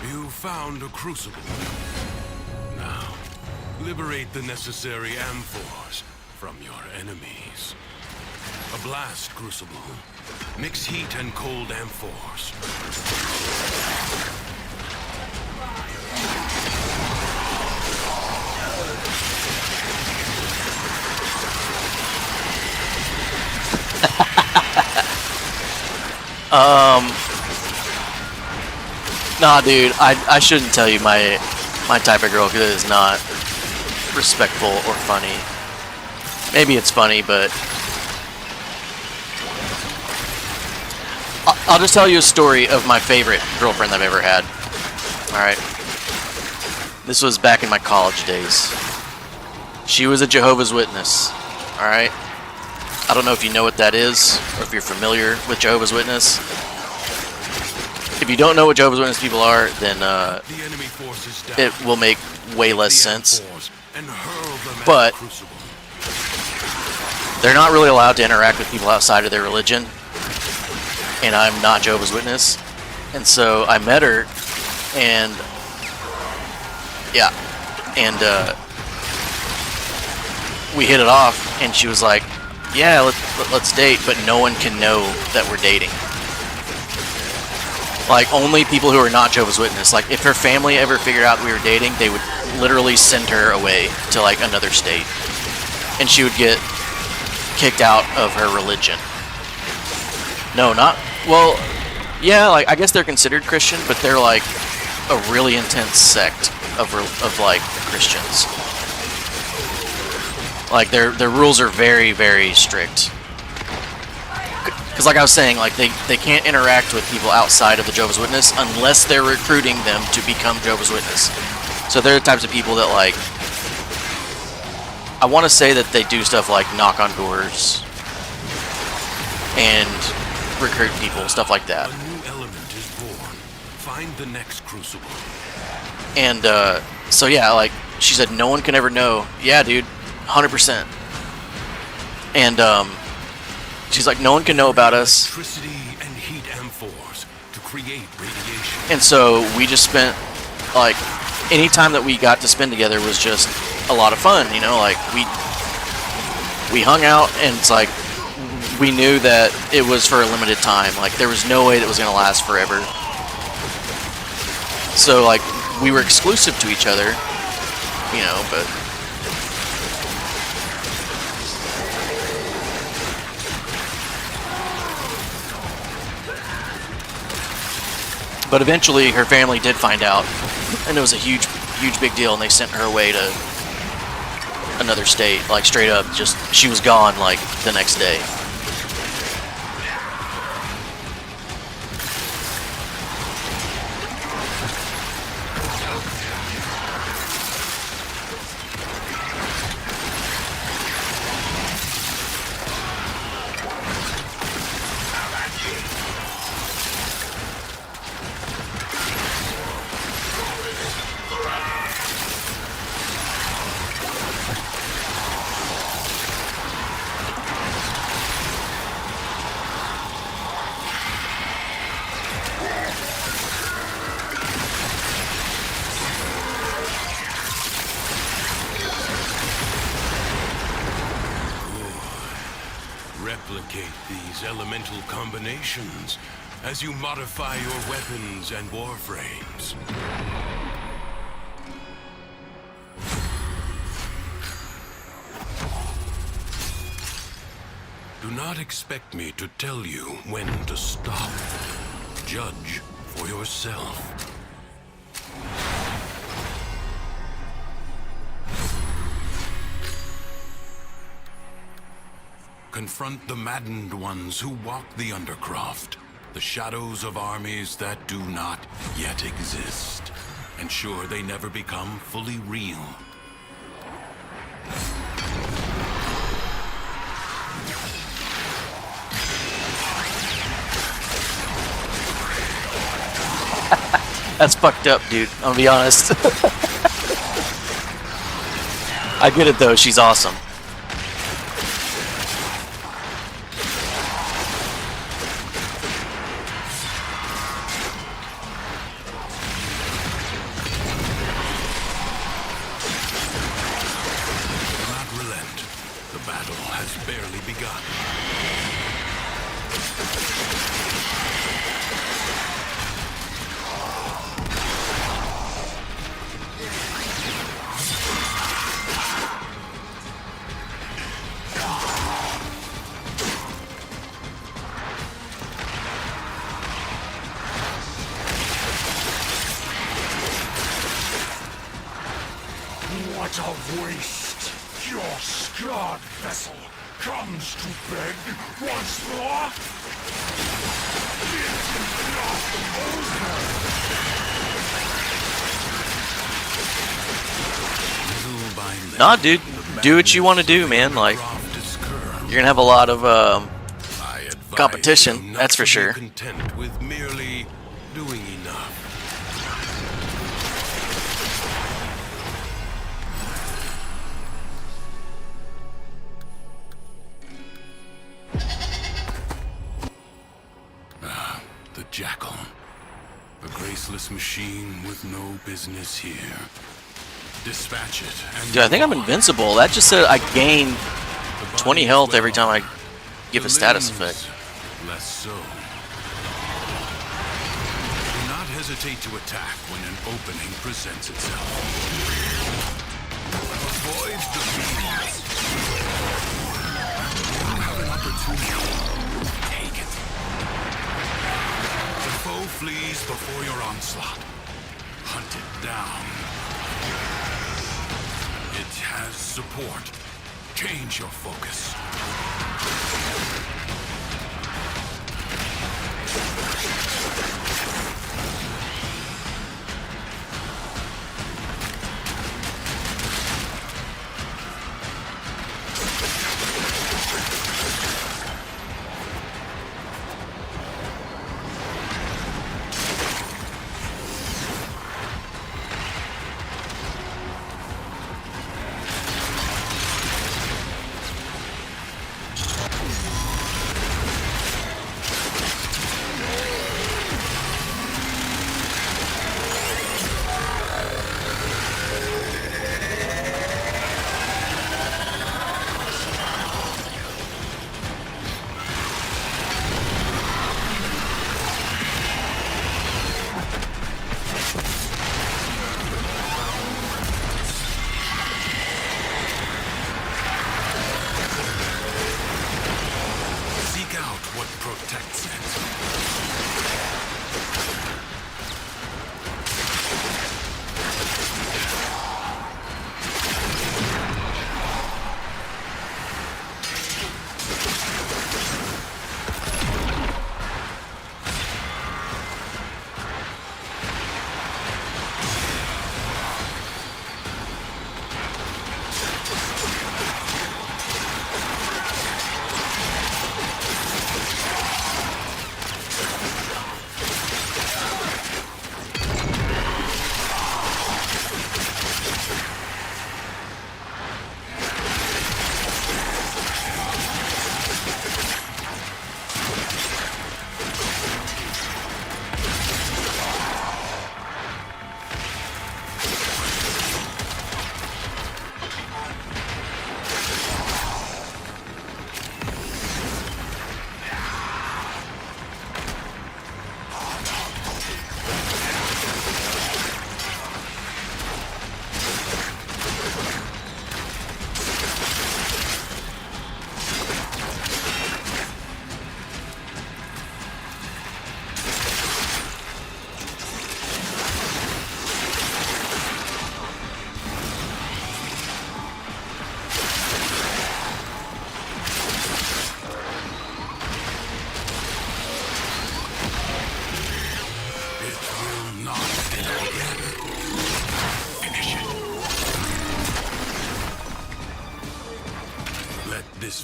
You found a crucible. Now, liberate the necessary amphors from your enemies. A blast crucible. Mix heat and cold amphors. Nah, dude, I shouldn't tell you my type of girl because it is not respectful or funny. Maybe it's funny, but I'll just tell you a story of my favorite girlfriend I've ever had. Alright. This was back in my college days. She was a Jehovah's Witness. Alright? I don't know if you know what that is, or if you're familiar with Jehovah's Witness. If you don't know what Jehovah's Witness people are, then it will make way less sense. But they're not really allowed to interact with people outside of their religion. And I'm not Jehovah's Witness. And so I met her, and yeah, and we hit it off, and she was like, yeah, let's date, but no one can know that we're dating. Like, only people who are not Jehovah's Witness. Like, if her family ever figured out we were dating, they would literally send her away to, like, another state. And she would get kicked out of her religion. No, not... Well, yeah, like, I guess they're considered Christian, but they're, like, a really intense sect of like, Christians. Like, their rules are very, very strict. Because like I was saying, like, they can't interact with people outside of the Jehovah's Witness unless they're recruiting them to become Jehovah's Witness. So they're the types of people that, like, I want to say that they do stuff like knock on doors and recruit people, stuff like that. A new element is born. Find the next crucible. And so yeah, like, she said no one can ever know. Yeah, dude, 100%. And she's like, no one can know about us. Electricity and heat amphors to create radiation. And so we just spent, like, any time that we got to spend together was just a lot of fun, you know? Like, we hung out, and it's like, we knew that it was for a limited time. Like, there was no way that it was going to last forever. So, like, we were exclusive to each other, you know, but... But eventually, her family did find out, and it was a huge, huge big deal, and they sent her away to another state, like, straight up, just, she was gone, like, the next day. Replicate these elemental combinations as you modify your weapons and warframes. Do not expect me to tell you when to stop. Judge for yourself. Confront the maddened ones who walk the Undercroft, the shadows of armies that do not yet exist. Ensure they never become fully real. That's fucked up, dude. I'll be honest. I get it though. She's awesome. Do not relent. The battle has barely begun. What a waste! Your scarred vessel comes to beg once more? It is not over! Little by little, Nah, dude. the Do what you want to madness do, of man. the Like, Undercroft is curbed. you're gonna have a lot of I advise competition, you not that's for to be sure. Content with merely doing enough. The Jackal. A graceless machine with no business here. Dispatch it and Dude, I think I'm move on. invincible. That just said I gain The body 20 is health every well, time I give the a status limbs effect. less so. Do not hesitate to attack when an opening presents itself. Avoid the beams. You have an opportunity. Take it. The foe flees before your onslaught. Hunt it down. It has support. Change your focus.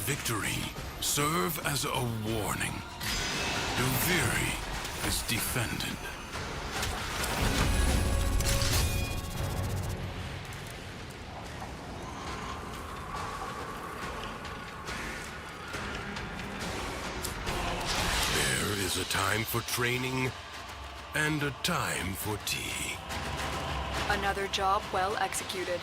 victory serve as a warning. Duviri is defended. There is a time for training and a time for tea. Another job well executed.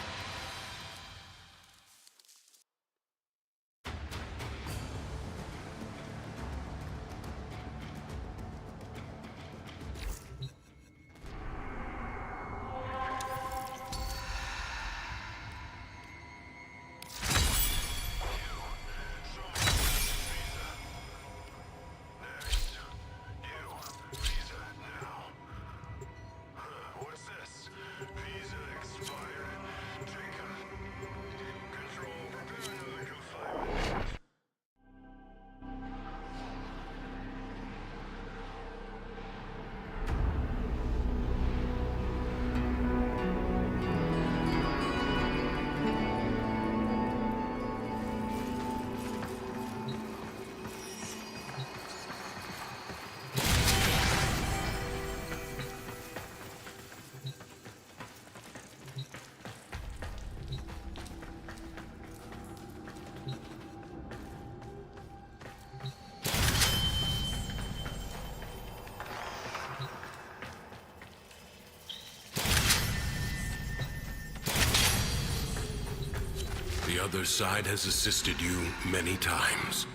The other side has assisted you many times.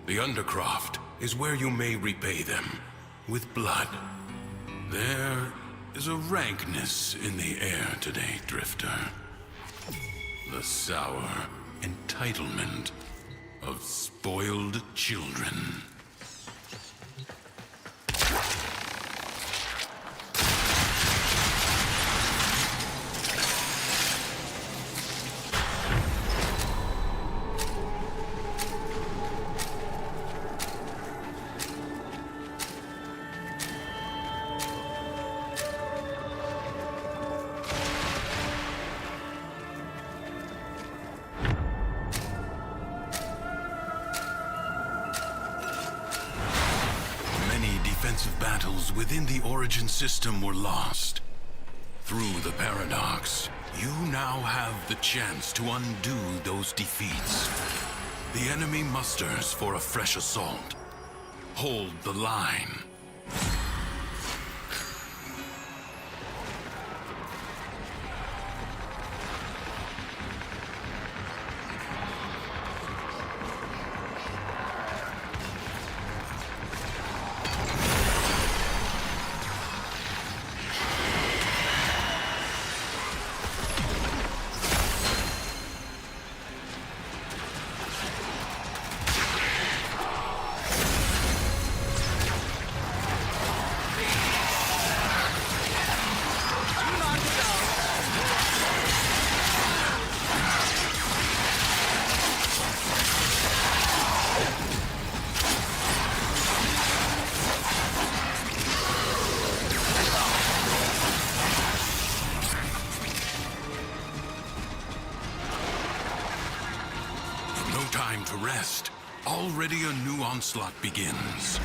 The Undercroft is where you may repay them with blood. There is a rankness in the air today, Drifter. The sour entitlement of spoiled children. Defensive battles within the Origin system were lost. Through the Paradox, you now have the chance to undo those defeats. The enemy musters for a fresh assault. Hold the line. Time to rest. Already a new onslaught begins.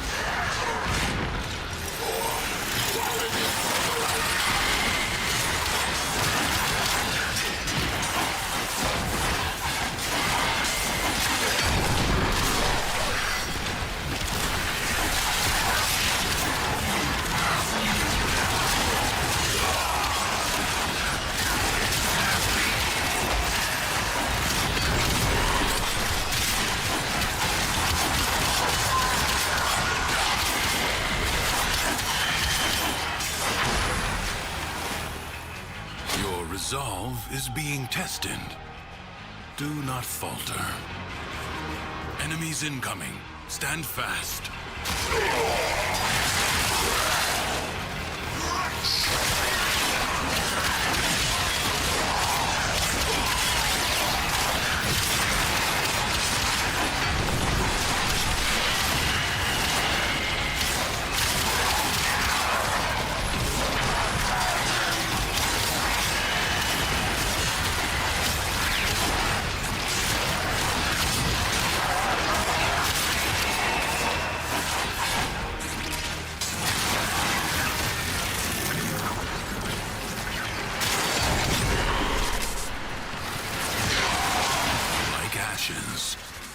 Resolve is being tested. Do not falter. Enemies incoming. Stand fast.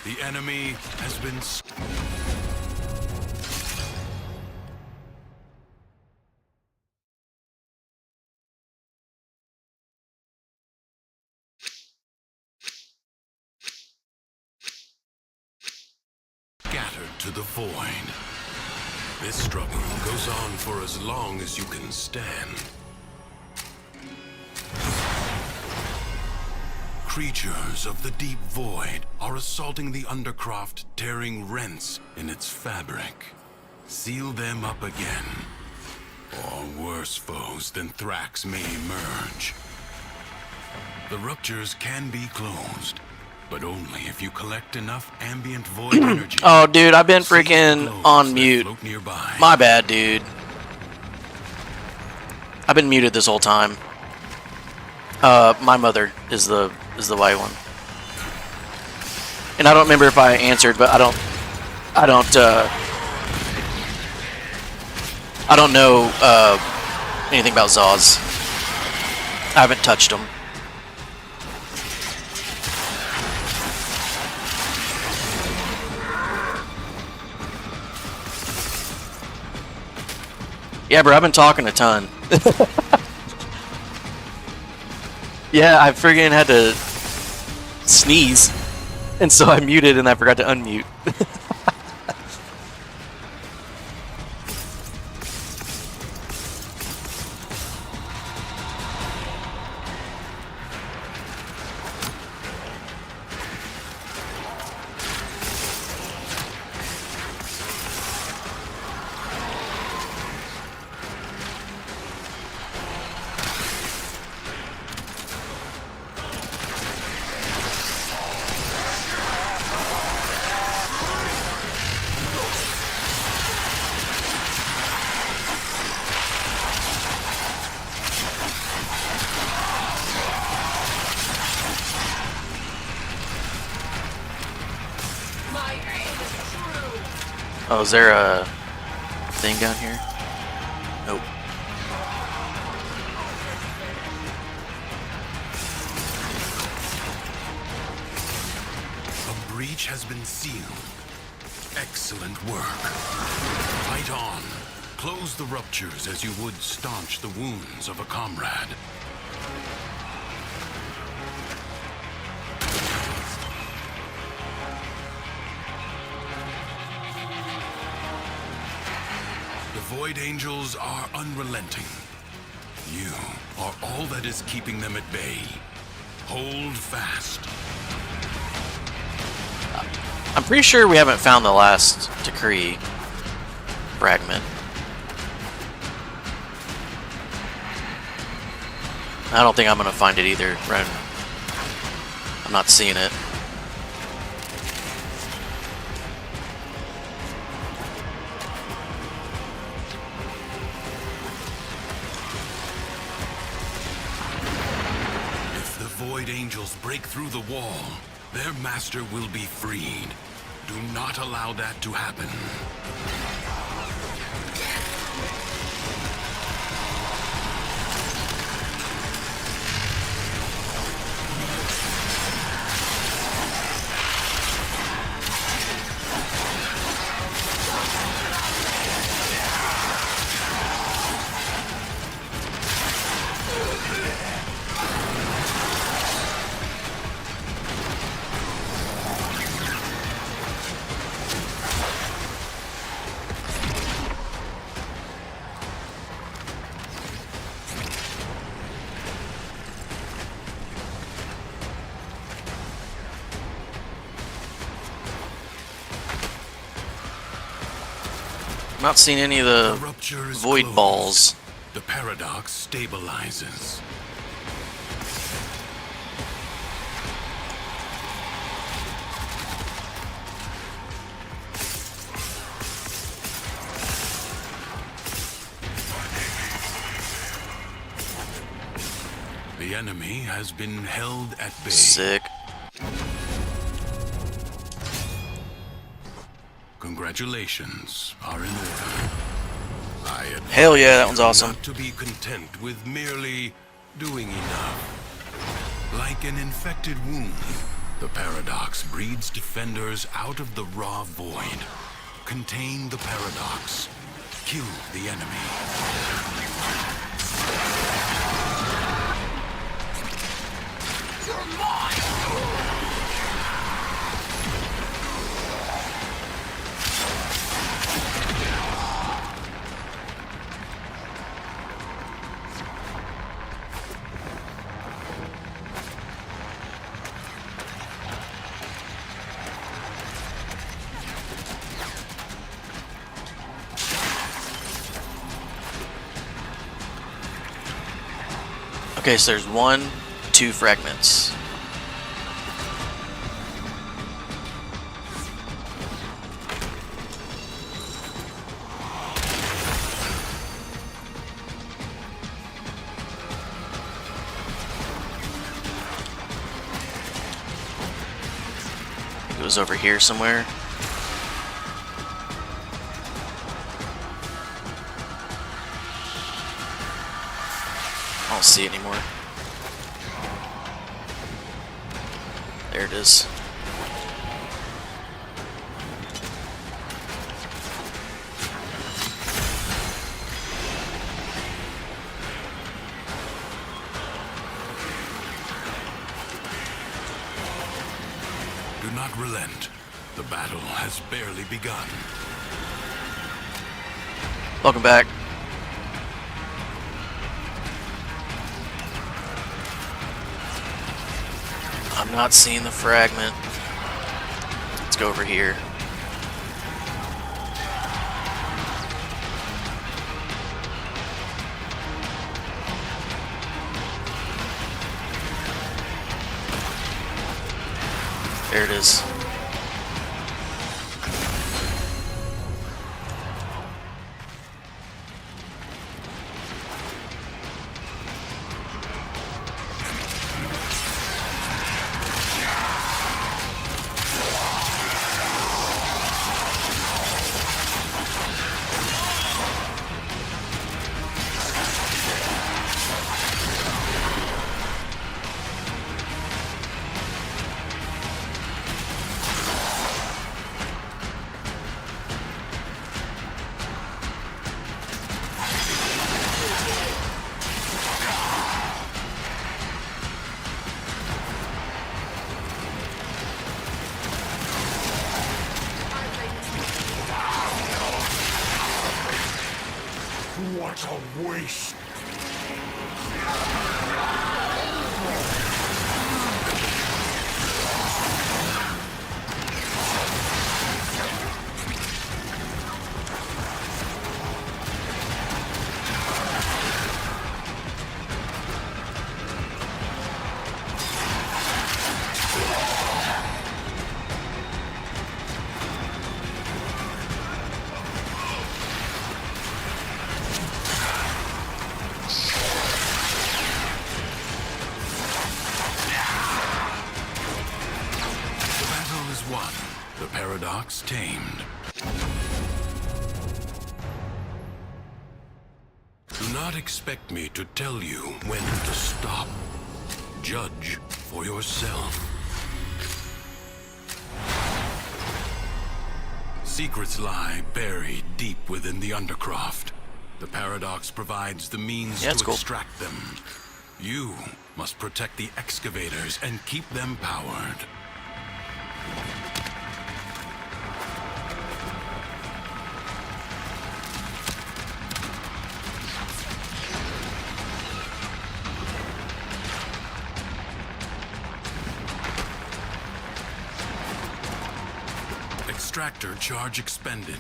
The enemy has been scattered to the void. This struggle goes on for as long as you can stand. Creatures of the deep void are assaulting the Undercroft, tearing rents in its fabric. Seal them up again, or worse foes than Thrax may emerge. The ruptures can be closed, but only if you collect enough ambient void energy. Oh, dude, I've been freaking on mute. Nearby. My bad, dude. I've been muted this whole time. My mother is the white one, and I don't remember if I answered, but I don't know anything about Zaws. I haven't touched them. Yeah, bro, I've been talking a ton. Yeah, I friggin' had to sneeze, and so I muted and I forgot to unmute. Oh, is there a thing down here? Nope. A breach has been sealed. Excellent work. Fight on. Close the ruptures as you would staunch the wounds of a comrade. The Void Angels are unrelenting. You are all that is keeping them at bay. Hold fast. I'm pretty sure we haven't found the last decree fragment. I don't think I'm gonna find it either, right? I'm not seeing it. If the Void Angels break through the wall, their master will be freed. Do not allow that to happen. I'm not seeing any of the Rupture is void closed. balls. The paradox stabilizes. The enemy has been held at bay. Sick. Congratulations are in order. I advise Hell yeah, that one's you awesome. not to be content with merely doing enough. Like an infected wound, The paradox breeds defenders out of the raw void. Contain the paradox. Kill the enemy. You're mine! Okay, so there's 1, 2 fragments. It was over here somewhere. I don't see it anymore. There it is. Do not relent. The battle has barely begun. Welcome back. I'm not seeing the fragment. Let's go over here. There it is. What a waste! Won. The paradox tamed. Do not expect me to tell you when to stop. Judge for yourself. Secrets lie buried deep within the Undercroft. The paradox provides the means to extract them. You must protect the excavators and keep them powered. Extractor charge expended.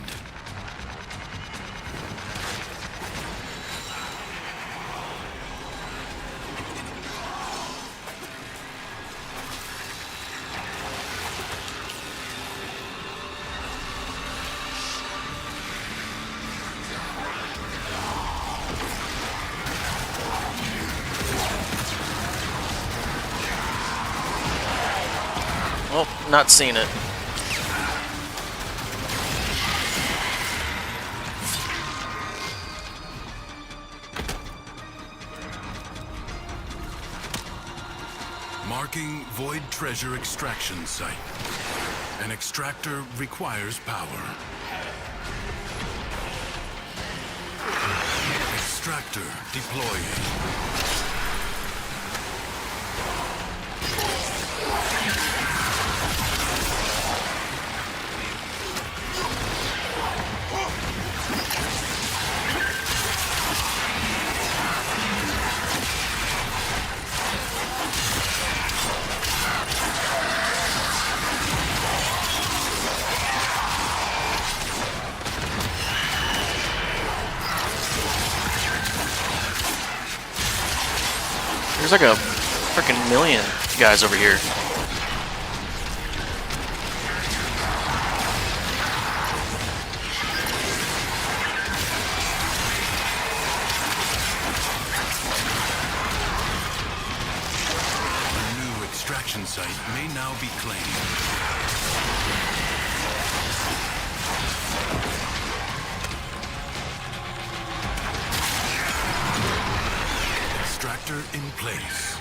Oh, not seeing it. Marking Void Treasure Extraction Site. An extractor requires power. Extractor deploying. There's like a freaking million guys over here. A new extraction site may now be claimed. Extractor in place.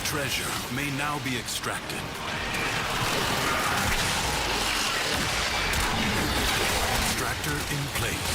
Treasure may now be extracted. Extractor in place.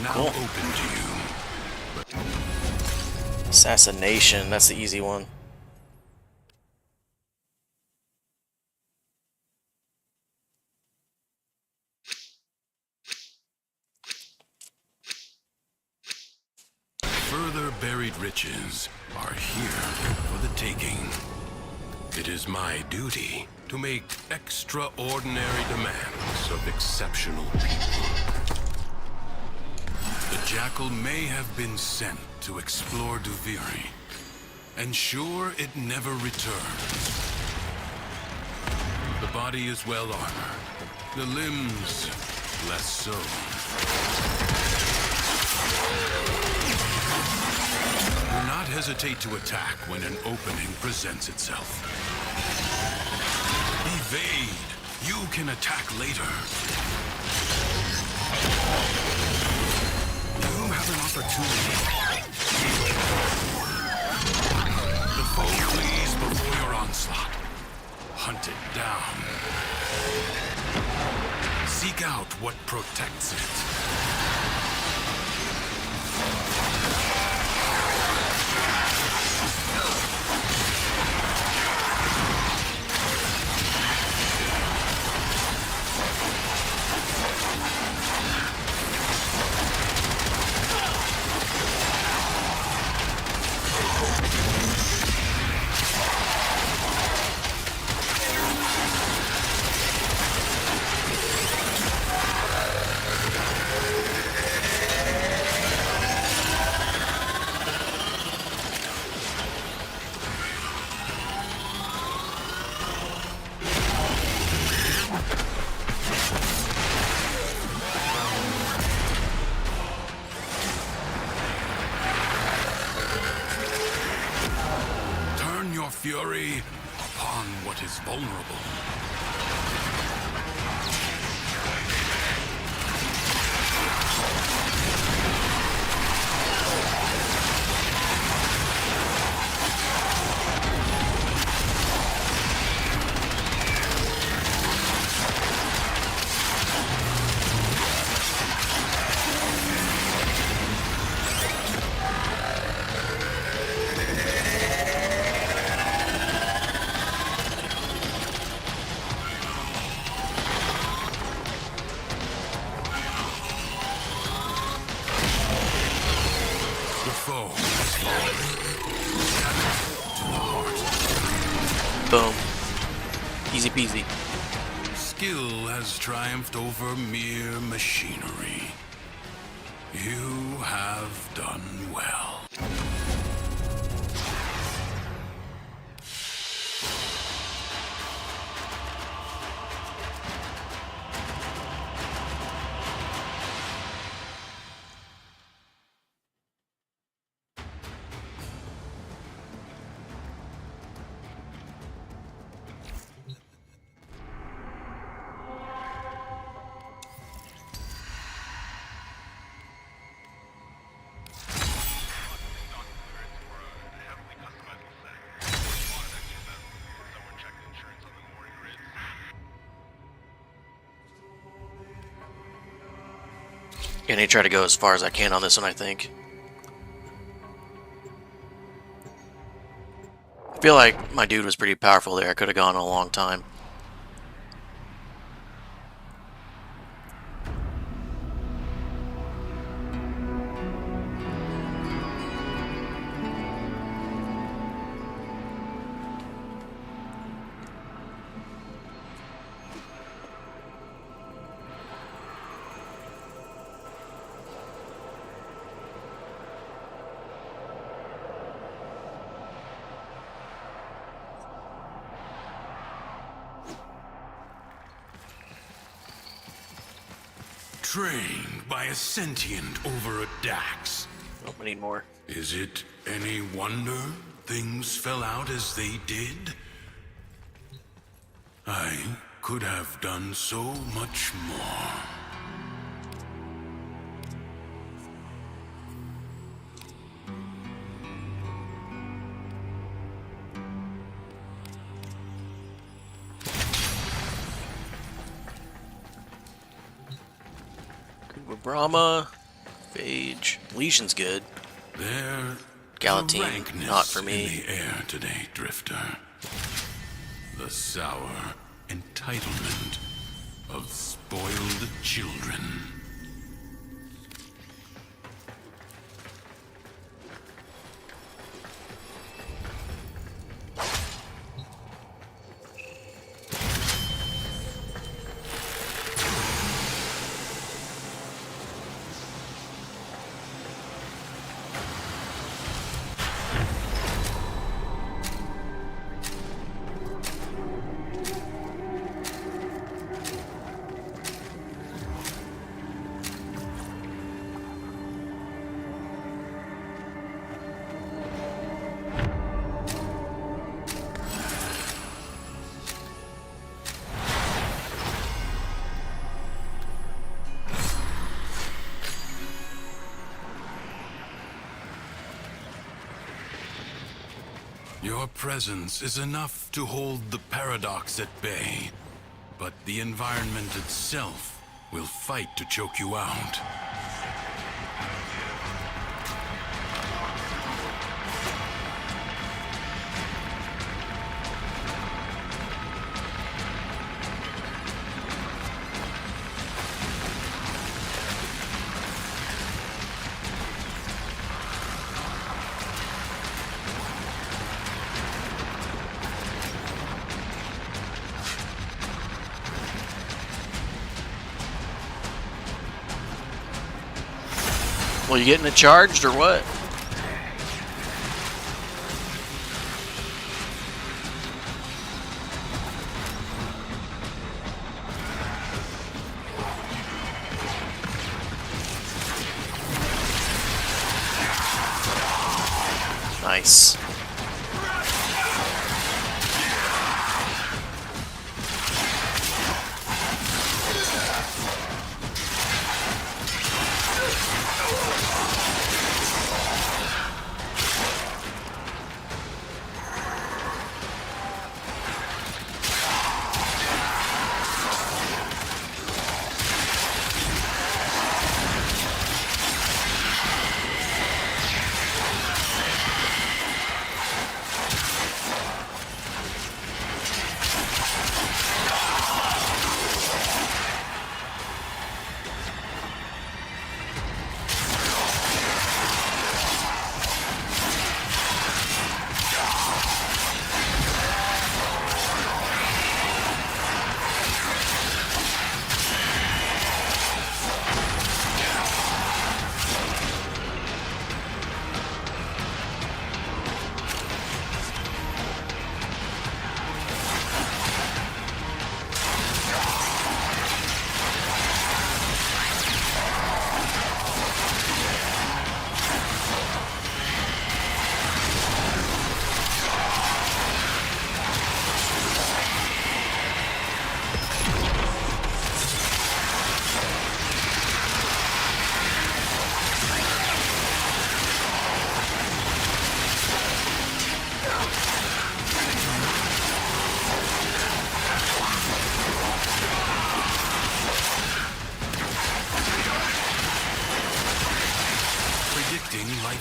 Now cool. Open to you. Assassination, that's the easy one. Further buried riches are here for the taking. It is my duty to make extraordinary demands of exceptional people. The Jackal may have been sent to explore Duviri. Ensure it never returns. The body is well armored. The limbs, less so. Do not hesitate to attack when an opening presents itself. Evade. You can attack later. You have an opportunity. The foe flees before your onslaught. Hunt it down. Seek out what protects it. Fury on what is vulnerable. The foe has fallen. Boom. Easy peasy. Skill has triumphed over mere machinery. You have done well. And I try to go as far as I can on this one, I think. I feel like my dude was pretty powerful there. I could have gone a long time. Trained by a sentient over a Dax. Oh, I need more. Is it any wonder things fell out as they did? I could have done so much more. Brahma, Phage, Lesion's good. There, Galatine, rankness not for me. in the air today, Drifter. The sour entitlement of spoiled children. Your presence is enough to hold the paradox at bay, but the environment itself will fight to choke you out. Well, you getting it charged or what? Nice.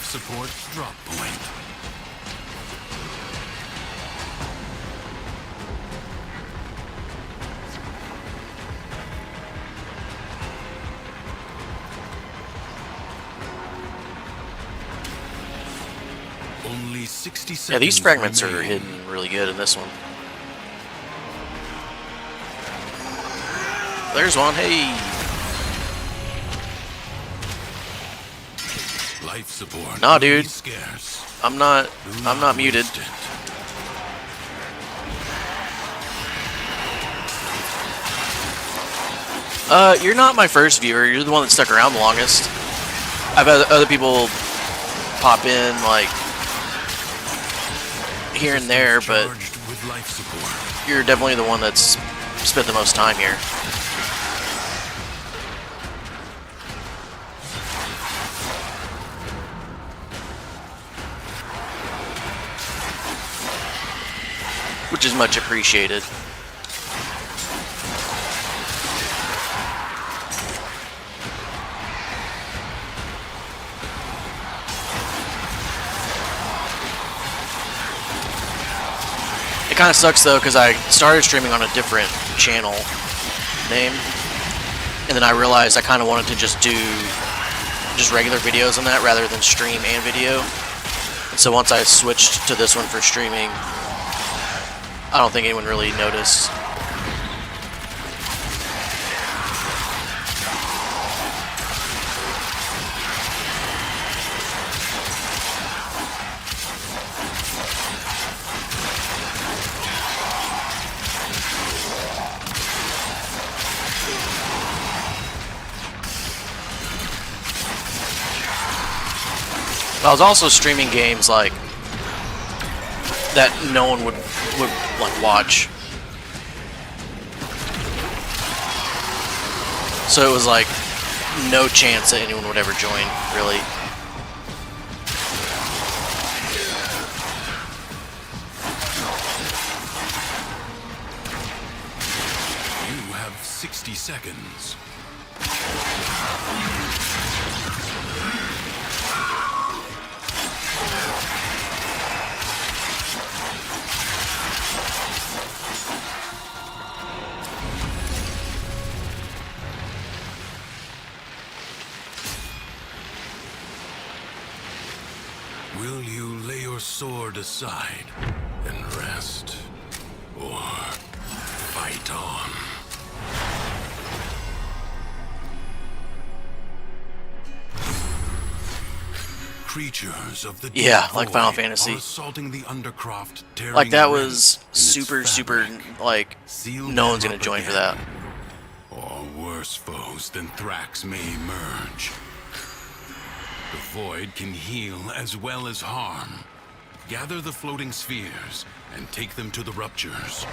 support drop point. Only 60 seconds. Yeah, these fragments are remain. hidden really good in this one. There's one. Hey. Life support. Nah, will be dude. Scarce. I'm not Do muted. waste it. You're not my first viewer. You're the one that stuck around the longest. I've had other people pop in like here and there, but Charged with life support. you're definitely the one that's spent the most time here. Which is much appreciated. It kind of sucks though, because I started streaming on a different channel name, and then I realized I kind of wanted to just do just regular videos on that rather than stream and video. And so once I switched to this one for streaming, I don't think anyone really noticed. I was also streaming games like that no one would like watch. So it was like no chance that anyone would ever join, really. You have 60 seconds. Will you lay your sword aside and rest, or fight on? Creatures of the Yeah, deep like Final void Fantasy. are assaulting the Undercroft, tearing Like that rent was in its super fabric. like Seal no one's them gonna up join for again, that. or worse foes than Thrax may emerge. The void can heal as well as harm. Gather the floating spheres and take them to the ruptures.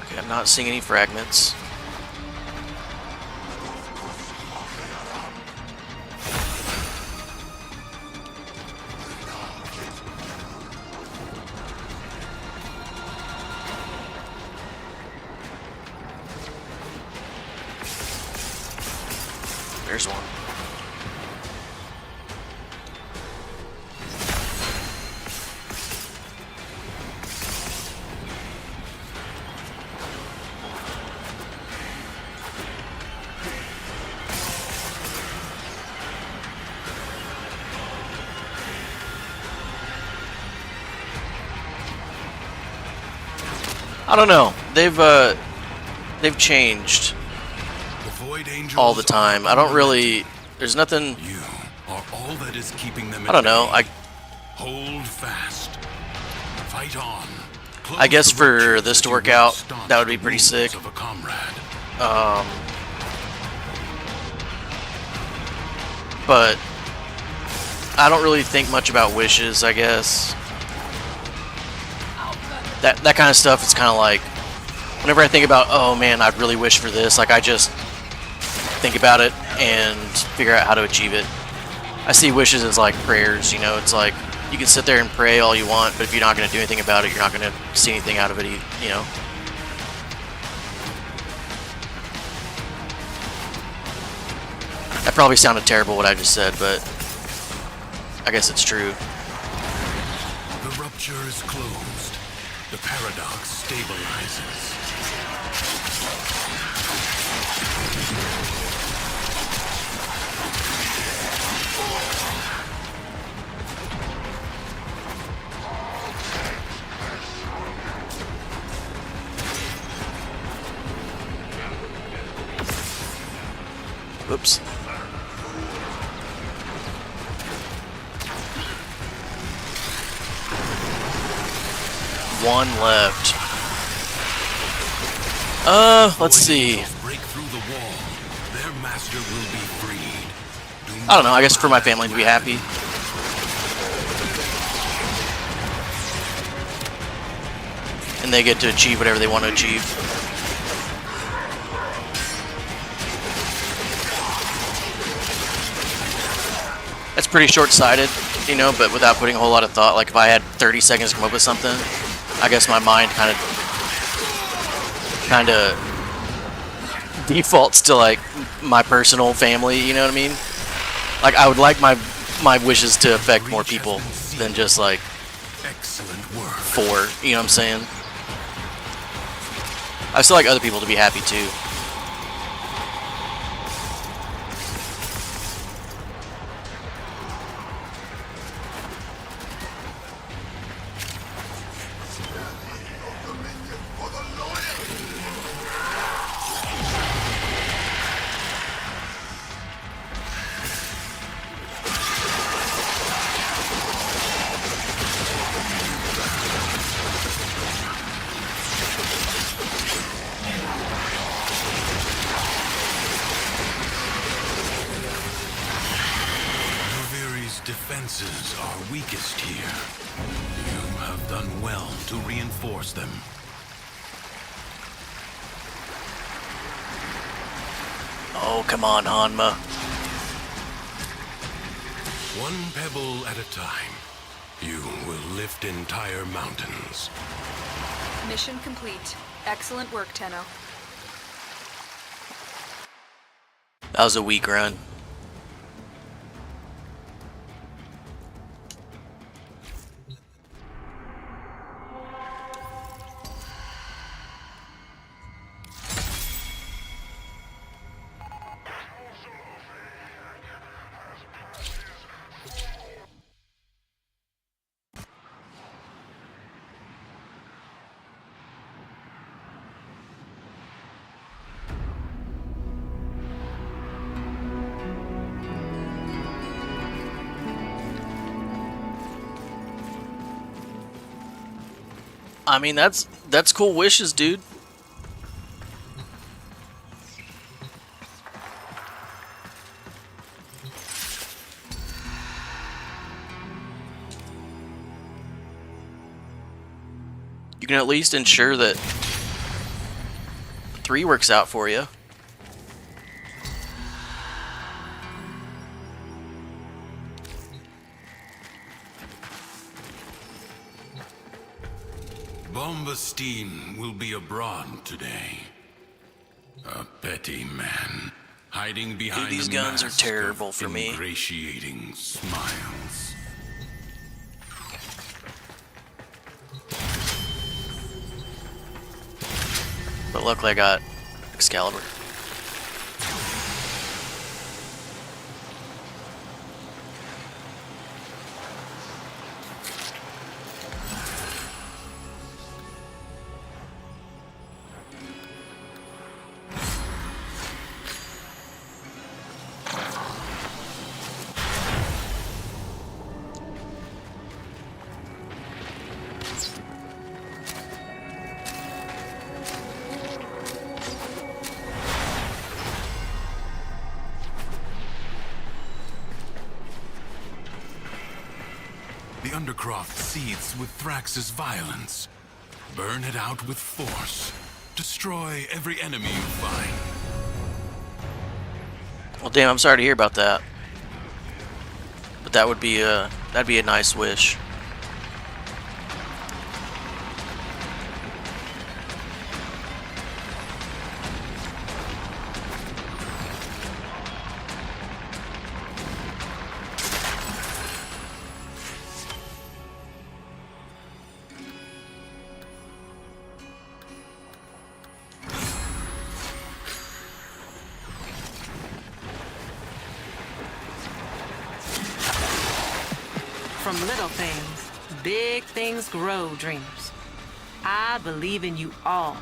Okay, I'm not seeing any fragments. There's one. I don't know. They've changed The void angels all the time. are I don't really. unlimited. There's nothing. You are all that is keeping them. I don't know. at bay. Hold fast. Fight on. Close I guess the for ruptures this as to you work work out, staunch that would be the pretty wounds sick. Of a comrade. but I don't really think much about wishes, I guess. That kind of stuff is kind of like, whenever I think about, oh man, I'd really wish for this, like I just think about it and figure out how to achieve it. I see wishes as like prayers, you know, it's like you can sit there and pray all you want, but if you're not going to do anything about it, you're not going to see anything out of it, you know. That probably sounded terrible what I just said, but I guess it's true. The rupture is closed. The paradox stabilizes. Oops. One left. Let's see. Break through the wall. Their master will be freed. I don't know, I guess for my family to be happy. And they get to achieve whatever they want to achieve. That's pretty short-sighted, you know, but without putting a whole lot of thought. Like if I had 30 seconds to come up with something, I guess my mind kind of defaults to like my personal family, you know what I mean? Like I would like my wishes to affect more people than just like Excellent work. 4, you know what I'm saying? I still like other people to be happy too. Defenses are weakest here. You have done well to reinforce them. Oh, come on, Hanma. One pebble at a time, you will lift entire mountains. Mission complete. Excellent work, Tenno. That was a weak run. I mean, that's cool wishes, dude. You can at least ensure that 3 works out for you. Bombastine will be abroad today. A petty man, hiding behind These a guns are mask terrible of for me. ingratiating smiles. But luckily I got Excalibur. Undercroft seethes with Thrax's violence. Burn it out with force. Destroy every enemy you find. Well, damn, I'm sorry to hear about that. But that'd be a nice wish. From little things, big things grow, dreamers. I believe in you all.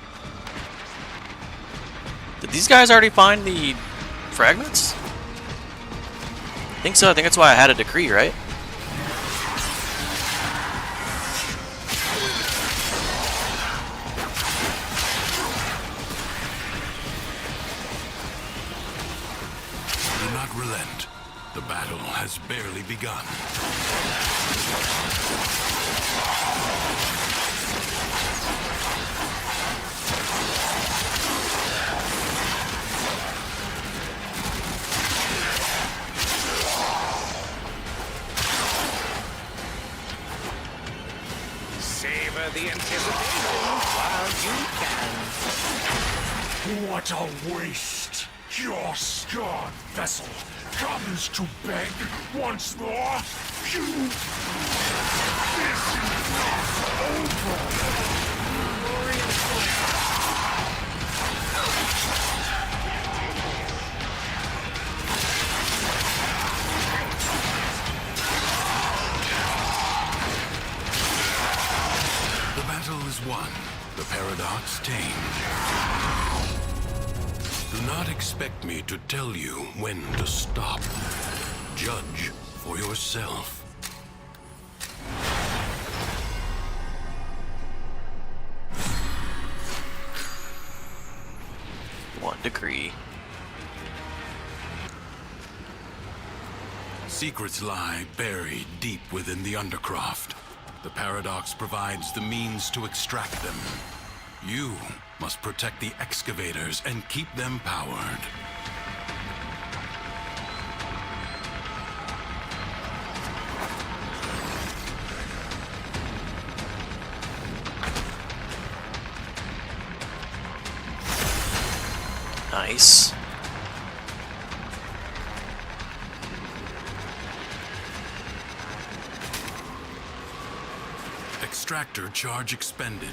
Did these guys already find the fragments? I think so. I think that's why I had a decree, right? Do not relent. The battle has barely begun. Savor the anticipation while you can. What a waste! Your scarred vessel comes to beg once more. You. This is not over. The battle is won. The paradox tamed. Do not expect me to tell you when to stop. Judge for yourself. One decree. Secrets lie buried deep within the Undercroft. The paradox provides the means to extract them. You must protect the excavators and keep them powered. Nice. Extractor charge expended.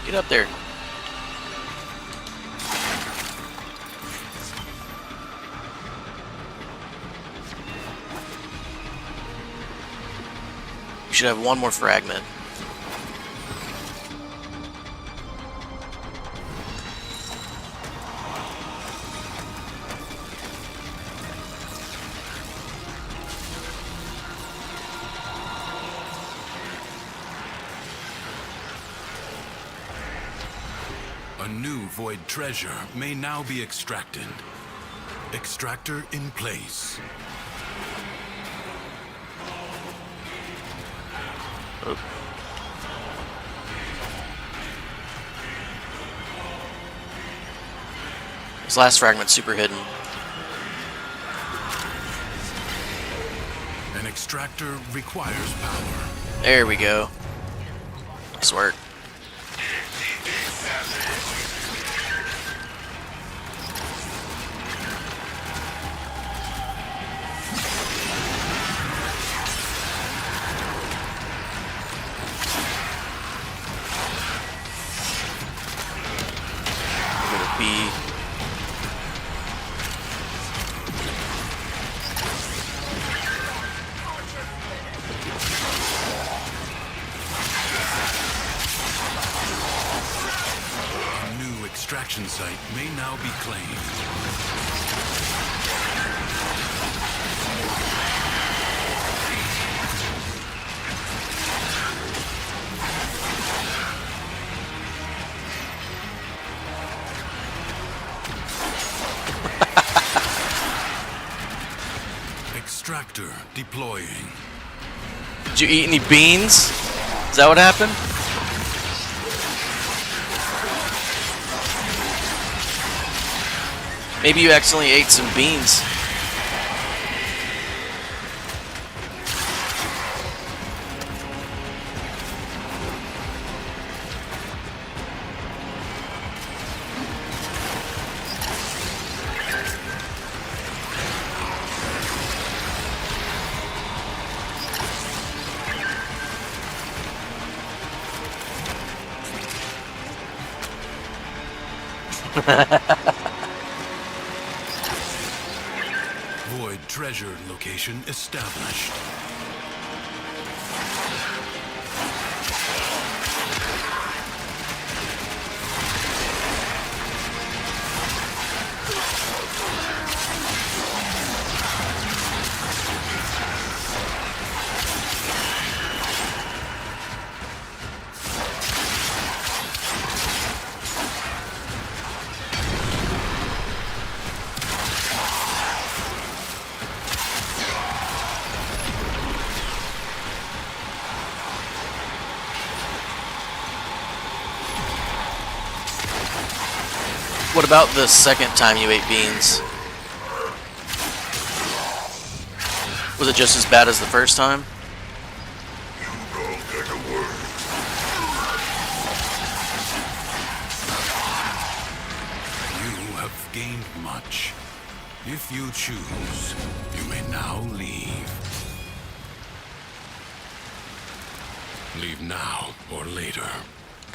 Get up there. We should have one more fragment. A new void treasure may now be extracted. Extractor in place. Oh. This last fragment's super hidden. An extractor requires power. There we go. Nice work. B. A new extraction site may now be claimed. deploying. Did you eat any beans? Is that what happened? Maybe you accidentally ate some beans. Void treasure location established. What about the second time you ate beans? Was it just as bad as the first time? You have gained much. If you choose, you may now leave. Leave now or later.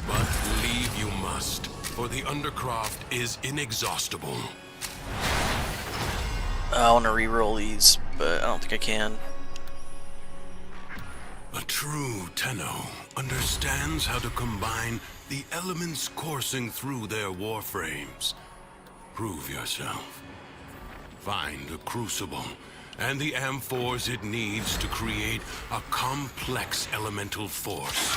But leave you must, for the Undercroft is inexhaustible. I want to reroll these, but I don't think I can. A true Tenno understands how to combine the elements coursing through their warframes. Prove yourself. Find a crucible and the amphors it needs to create a complex elemental force.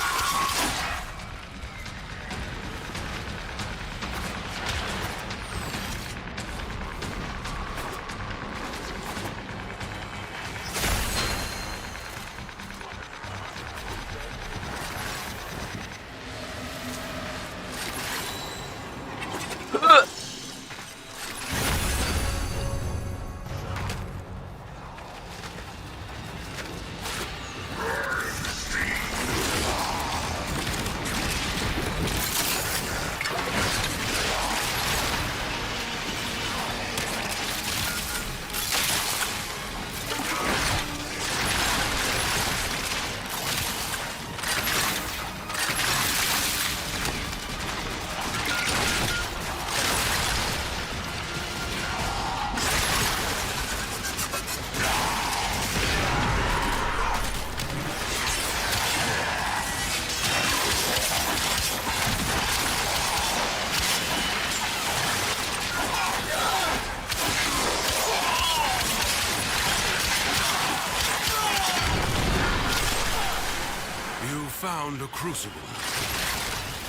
Found a crucible.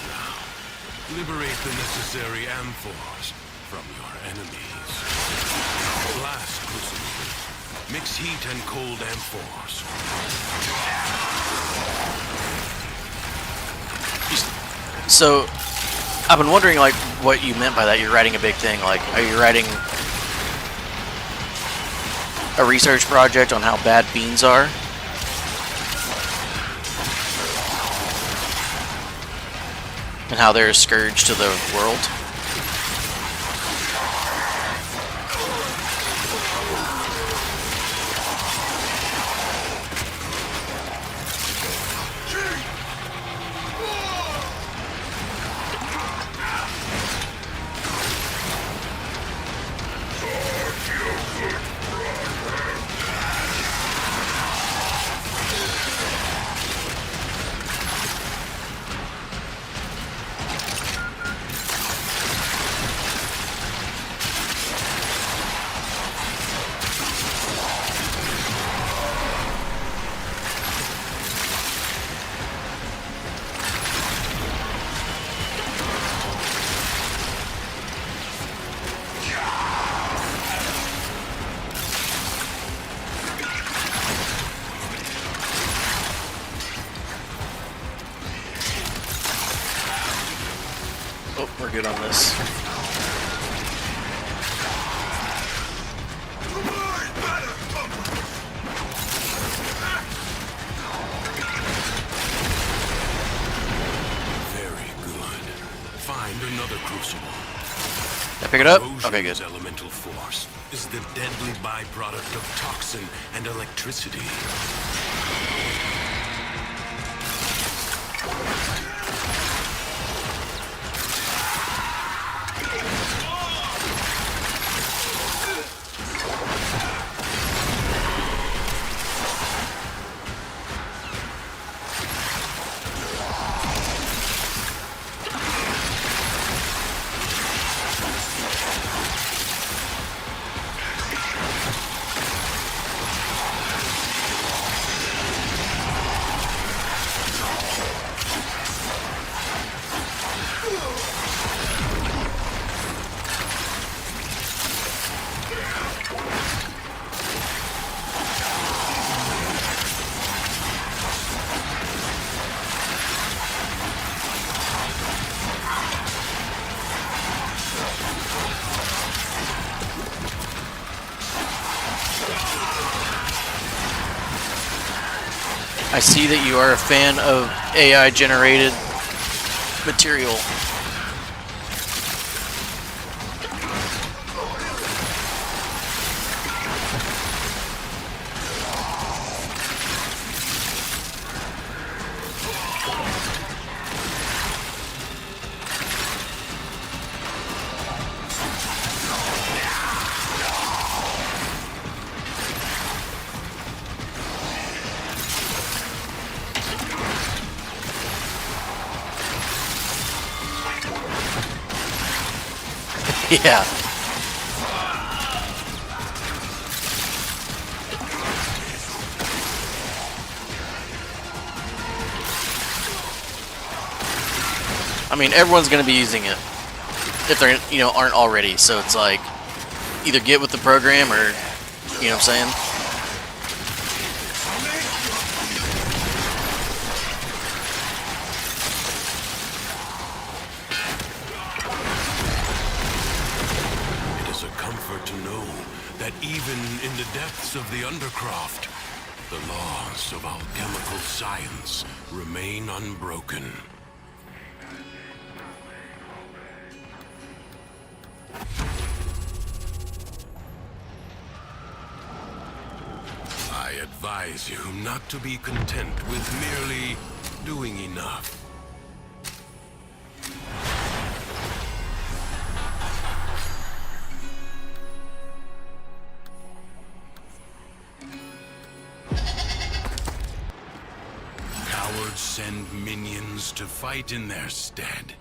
Now, liberate the necessary amphors from your enemies. Blast crucible. Mix heat and cold amphors. So, I've been wondering, like, what you meant by that. You're writing a big thing. Like, are you writing a research project on how bad beans are? And how they're a scourge to the world? good on this. Very good. Find another crucible. Did I pick it up? Okay, Corrosion's good. elemental force is the deadly byproduct of toxin and electricity. I see that you are a fan of AI generated material. Yeah. I mean, everyone's going to be using it if they're, aren't already. So it's like, either get with the program or, you know what I'm saying? Even in the depths of the Undercroft, the laws of alchemical science remain unbroken. I advise you not to be content with merely doing enough. Send minions to fight in their stead.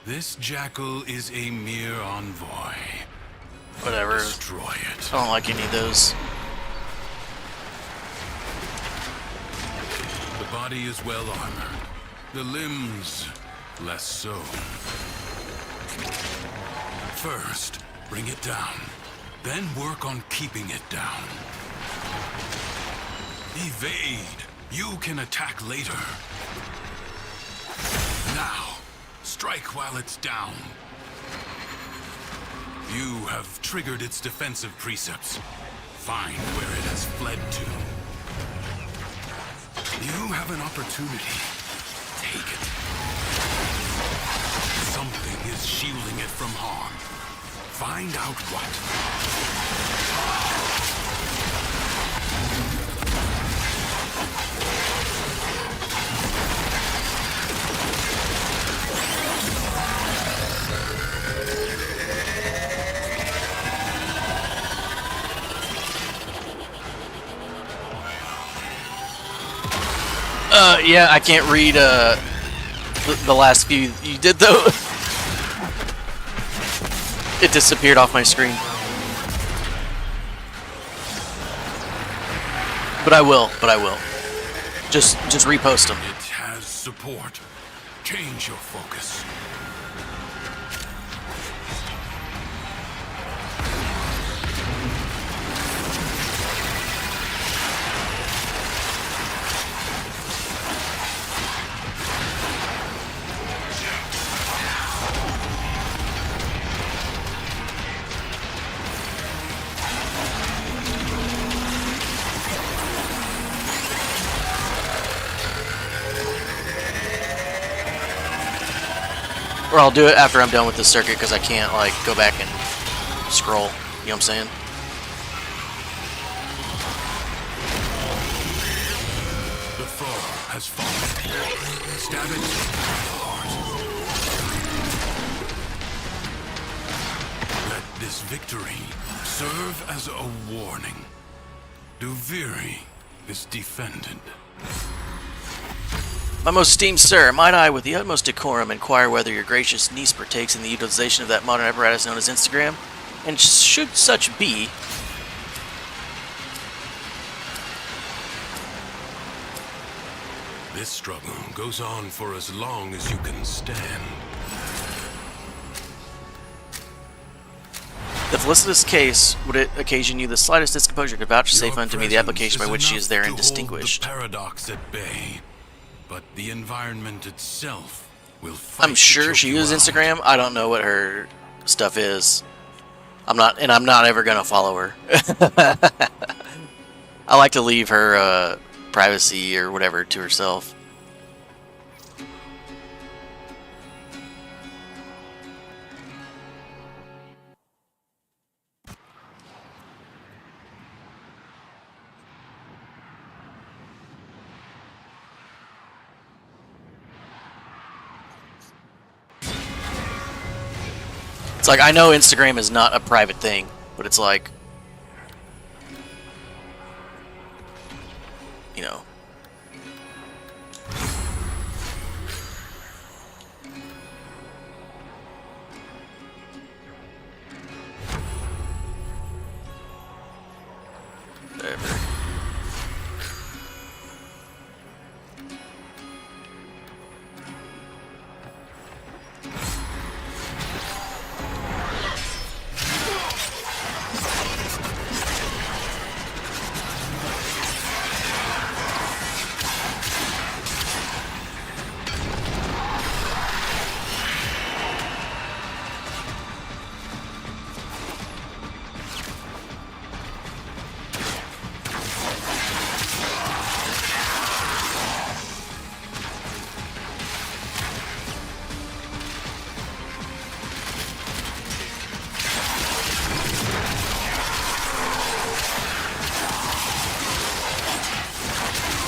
This jackal is a mere envoy. Whatever. Destroy it. I don't like any of those. The body is well armored. The limbs, less so. First, bring it down. Then work on keeping it down. Evade. You can attack later. Now, strike while it's down. You have triggered its defensive precepts. Find where it has fled to. You have an opportunity. Take it. Something is shielding it from harm. Find out what. Yeah, I can't read the last few you did though. It disappeared off my screen. But I will. Just repost them. It has support. Change your focus. Or I'll do it after I'm done with this circuit because I can't like go back and scroll. You know what I'm saying? The foe has fallen. Stab it. Let this victory serve as a warning. Duviri is defended. My most esteemed sir, might I, with the utmost decorum, inquire whether your gracious niece partakes in the utilization of that modern apparatus known as Instagram? And should such be, This struggle goes on for as long as you can stand. the felicitous case, would it occasion you the slightest discomposure to vouchsafe Your unto me the application by presence which she enough is therein to hold distinguished? the paradox at bay, but the environment itself will fight I'm to sure choke she you uses out. Instagram. I don't know what her stuff is. I'm not ever gonna follow her. I like to leave her privacy or whatever to herself. It's like, I know Instagram is not a private thing, but it's like, you know. Whatever.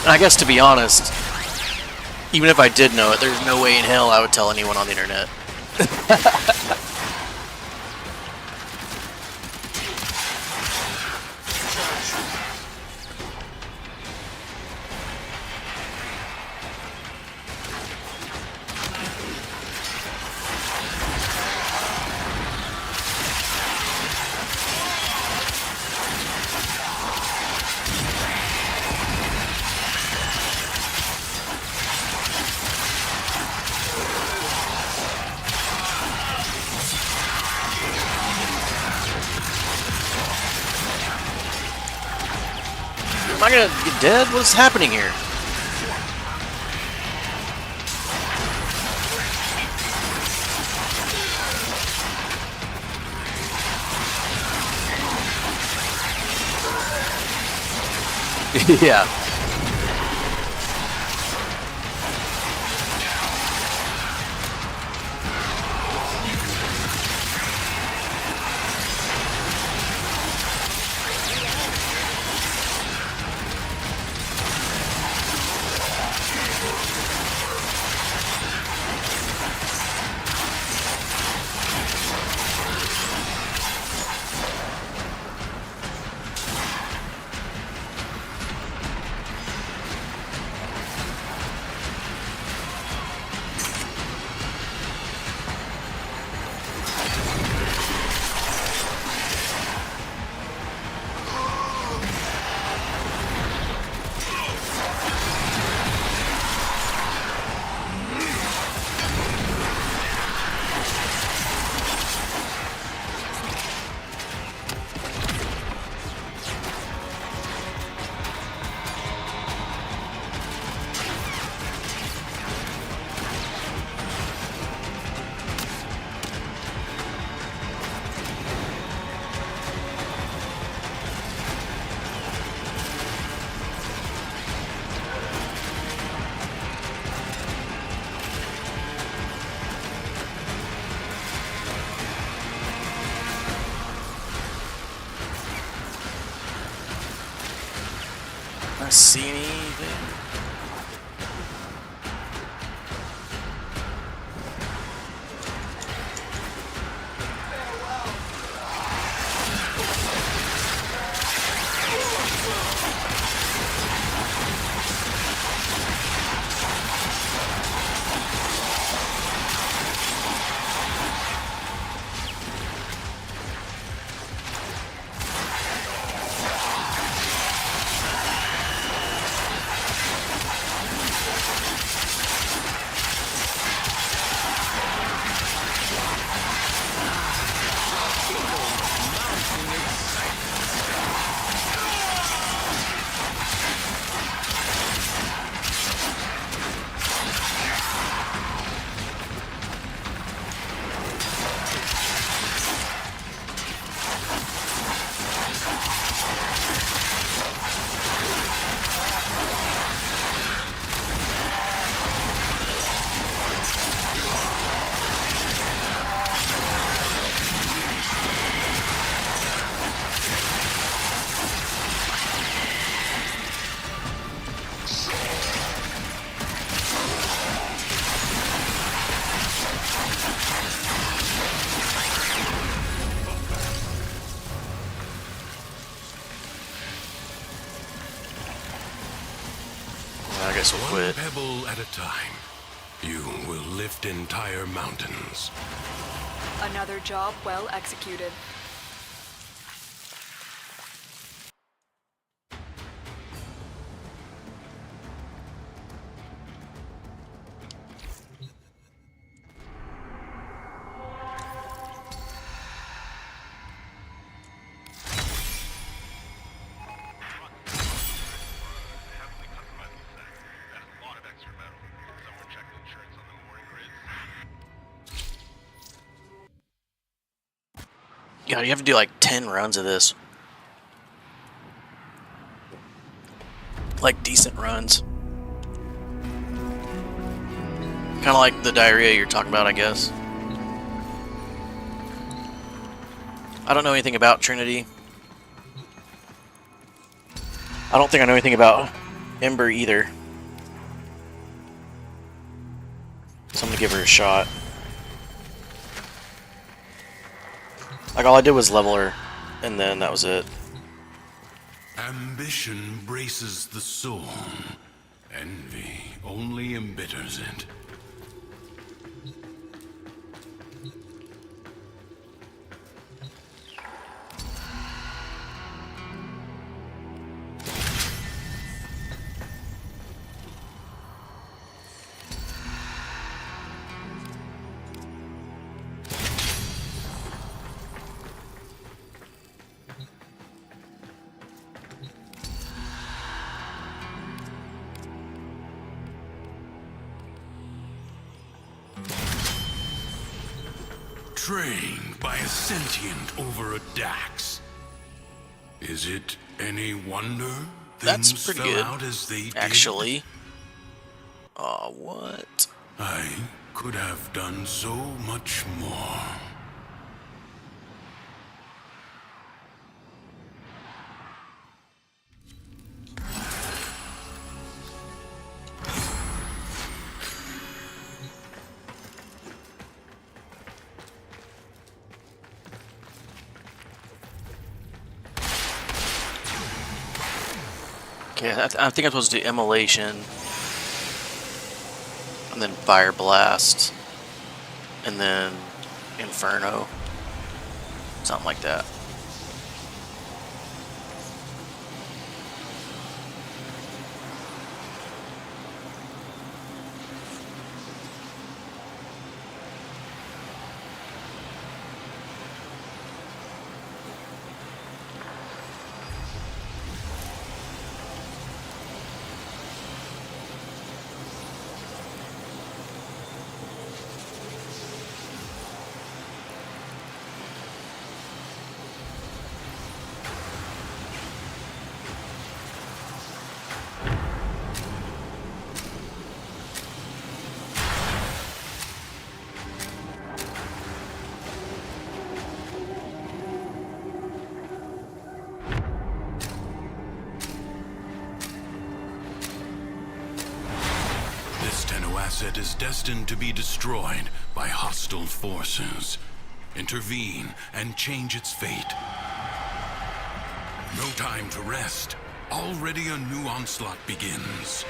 And I guess, to be honest, even if I did know it, there's no way in hell I would tell anyone on the internet. Am I gonna get dead? What's happening here? Yeah. see anything? I guess we'll One quit. pebble at a time, you will lift entire mountains. Another job well executed. God, you have to do like 10 runs of this. Like decent runs. Kind of like the diarrhea you're talking about, I guess. I don't know anything about Trinity. I don't think I know anything about Ember either. So I'm gonna give her a shot. Like, all I did was level her, and then that was it. Ambition braces the soul. Envy only embitters it. Trained by a sentient over a Dax. Is it any wonder That's things pretty fell good, out as they did? actually. Aw, what? I could have done so much more. Okay, I think I'm supposed to do Immolation, and then Fire Blast, and then Inferno. Something like that. asset is destined to be destroyed by hostile forces. Intervene and change its fate. No time to rest. Already a new onslaught begins.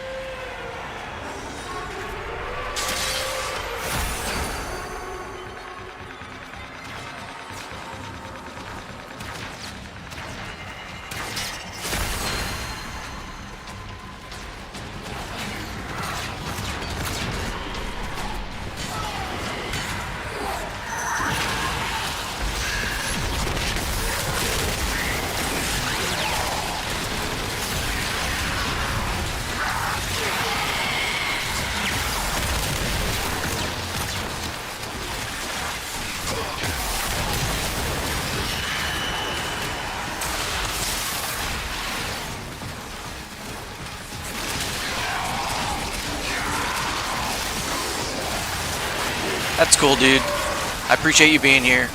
That's cool, dude. I appreciate you being here.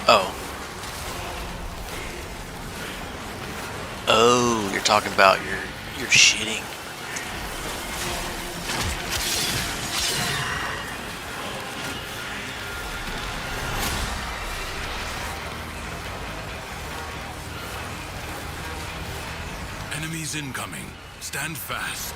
Oh. Oh, you're talking about your shitting. Enemies incoming. Stand fast.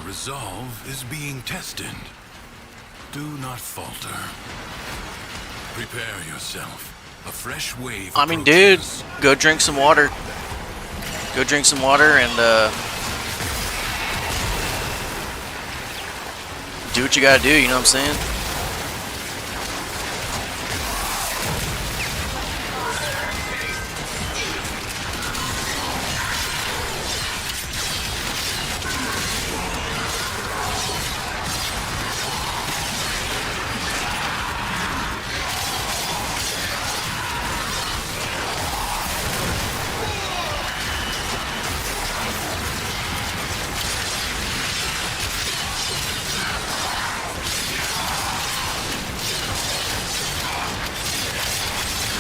Resolve is being tested. Do not falter. Prepare yourself. A fresh wave. I mean, dude, go drink some water. Go drink some water and do what you gotta do, you know what I'm saying?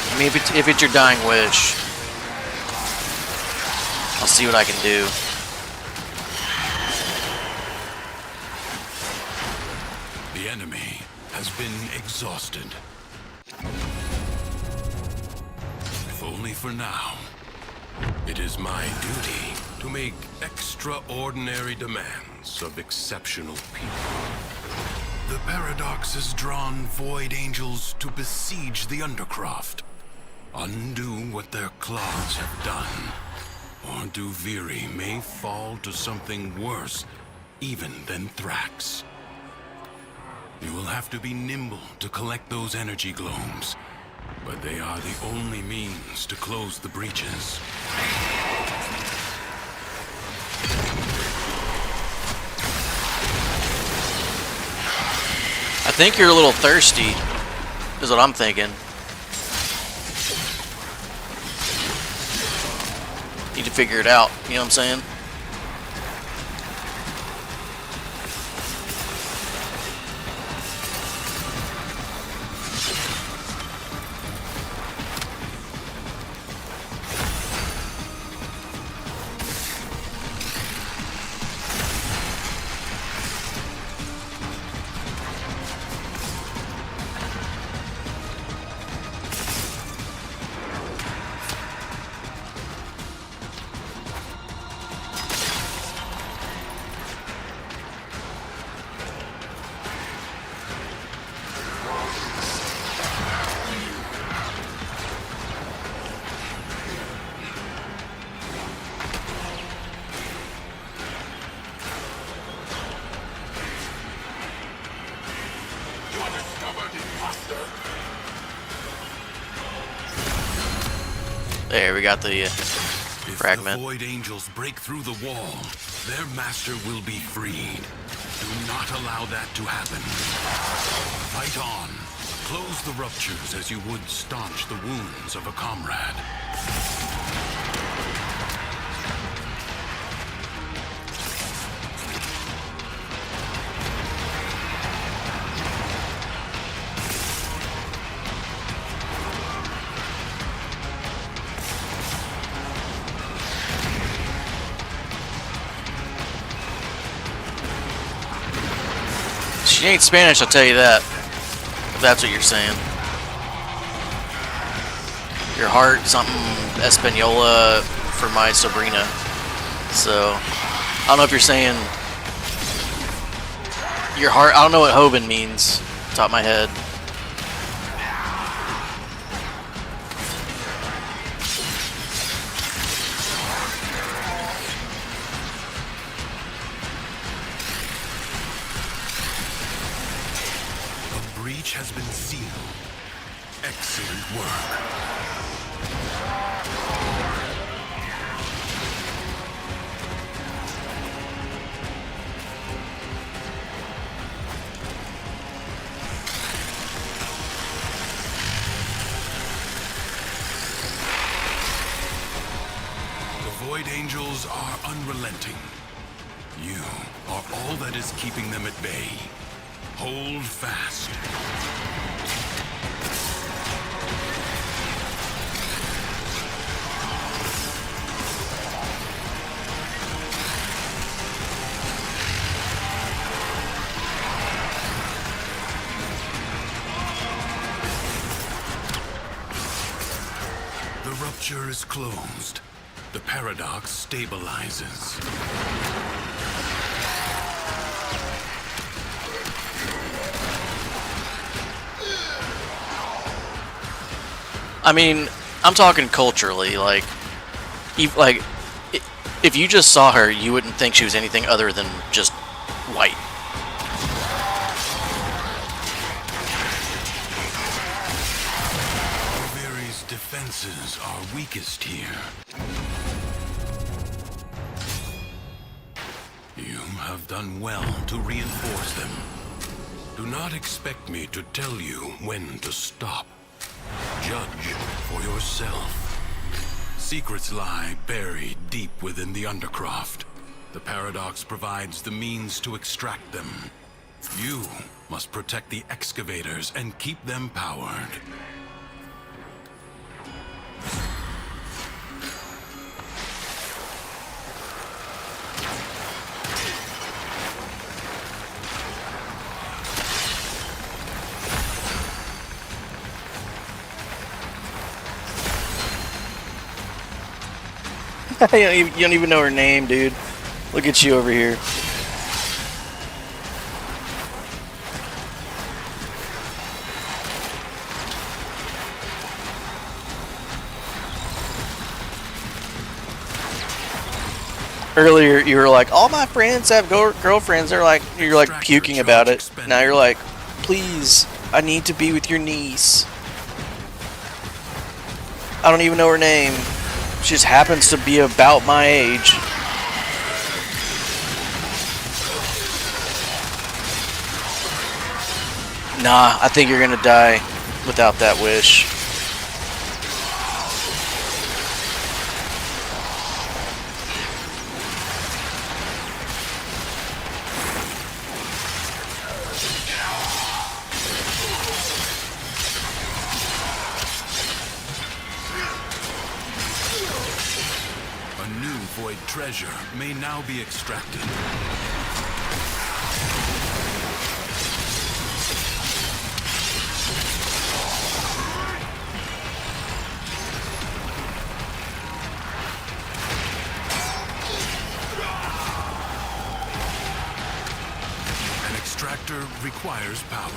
I mean, if it's your dying wish, I'll see what I can do. The enemy has been exhausted. If only for now. It is my duty to make extraordinary demands of exceptional people. The Paradox has drawn Void Angels to besiege the Undercroft. Undo what their claws have done, or Duviri may fall to something worse even than Thrax. You will have to be nimble to collect those energy globes, but they are the only means to close the breaches. I think you're a little thirsty, is what I'm thinking. Need to figure it out, you know what I'm saying? There, we got the If fragment. the Void Angels break through the wall, their master will be freed. Do not allow that to happen. Fight on. Close the ruptures as you would staunch the wounds of a comrade. She ain't Spanish, I'll tell you that. If that's what you're saying. Your heart, something Española for my sobrina. So, I don't know if you're saying your heart. I don't know what Hoban means, top of my head. The breach has been sealed. Excellent work. The Void Angels are unrelenting. You are all that is keeping them at bay. Hold fast. The rupture is closed. The paradox stabilizes. I mean, I'm talking culturally. Like, if you just saw her, you wouldn't think she was anything other than just white. Various defenses are weakest here. You have done well to reinforce them. Do not expect me to tell you when to stop. Judge for yourself. Secrets lie buried deep within the Undercroft. The paradox provides the means to extract them. You must protect the excavators and keep them powered. You don't even know her name, dude. Look at you over here. Earlier, you were like, all my friends have girlfriends. You're like puking about it. Now you're like, please, I need to be with your niece. I don't even know her name. She just happens to be about my age. Nah, I think you're gonna die without that wish. Void treasure may now be extracted. An extractor requires power.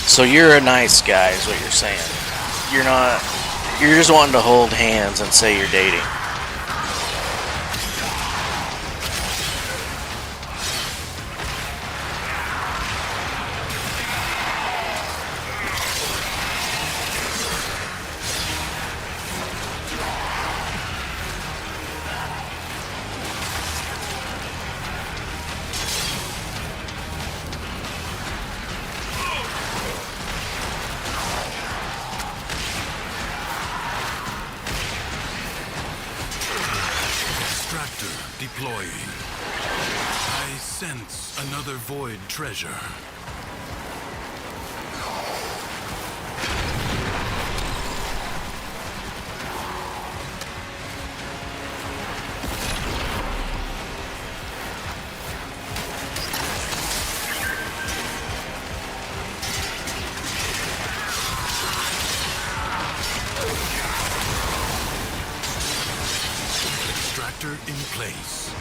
So you're a nice guy, is what you're saying. You're not. You're just wanting to hold hands and say you're dating. deploying. I sense another void treasure. Extractor in place.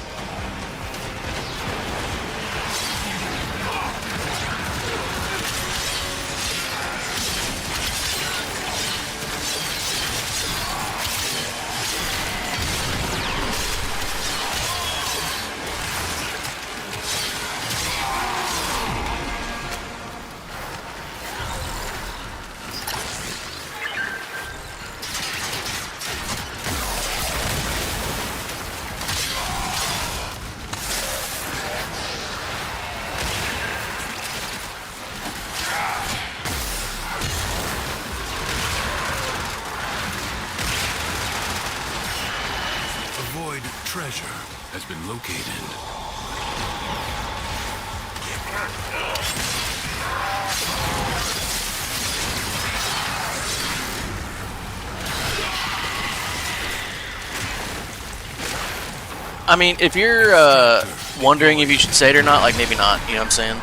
Void treasure has been located. I mean, if you're wondering if you should say it or not, like maybe not, you know what I'm saying?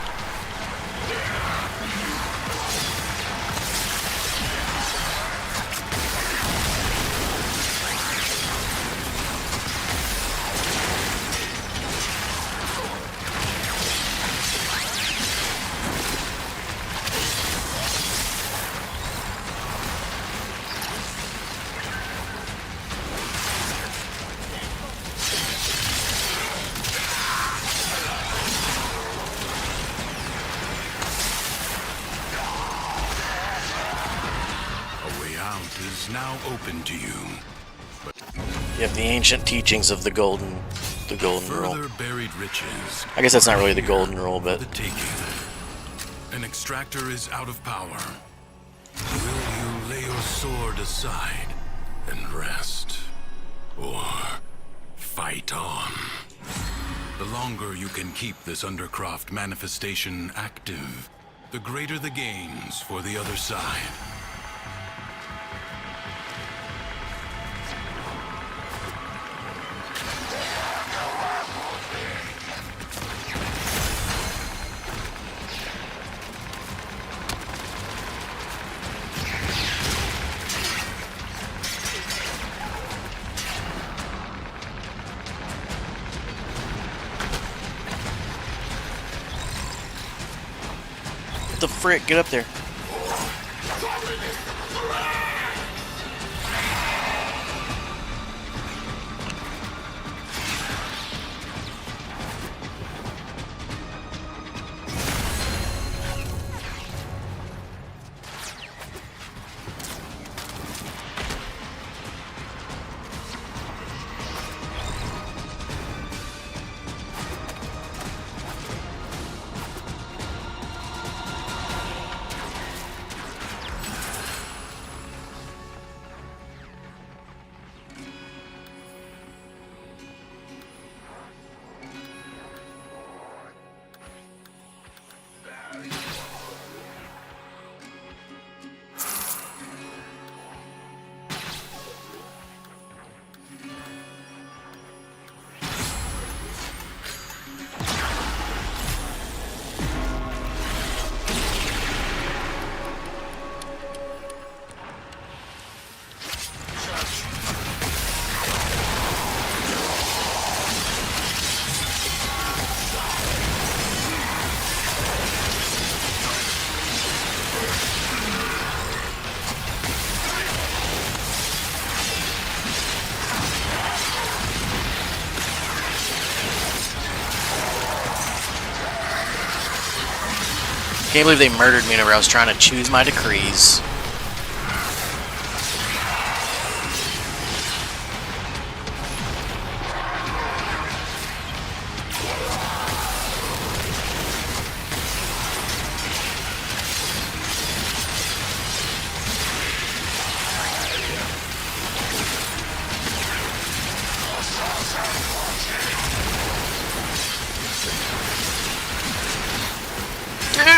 Is now open to you. You have the ancient teachings of the golden rule. Further buried riches. I guess that's not really the golden rule, but The taking. An extractor is out of power. Will you lay your sword aside and rest, or fight on? The longer you can keep this Undercroft manifestation active, the greater the gains for the other side. what the frick? Get up there. Can't believe they murdered me whenever I was trying to choose my decrees.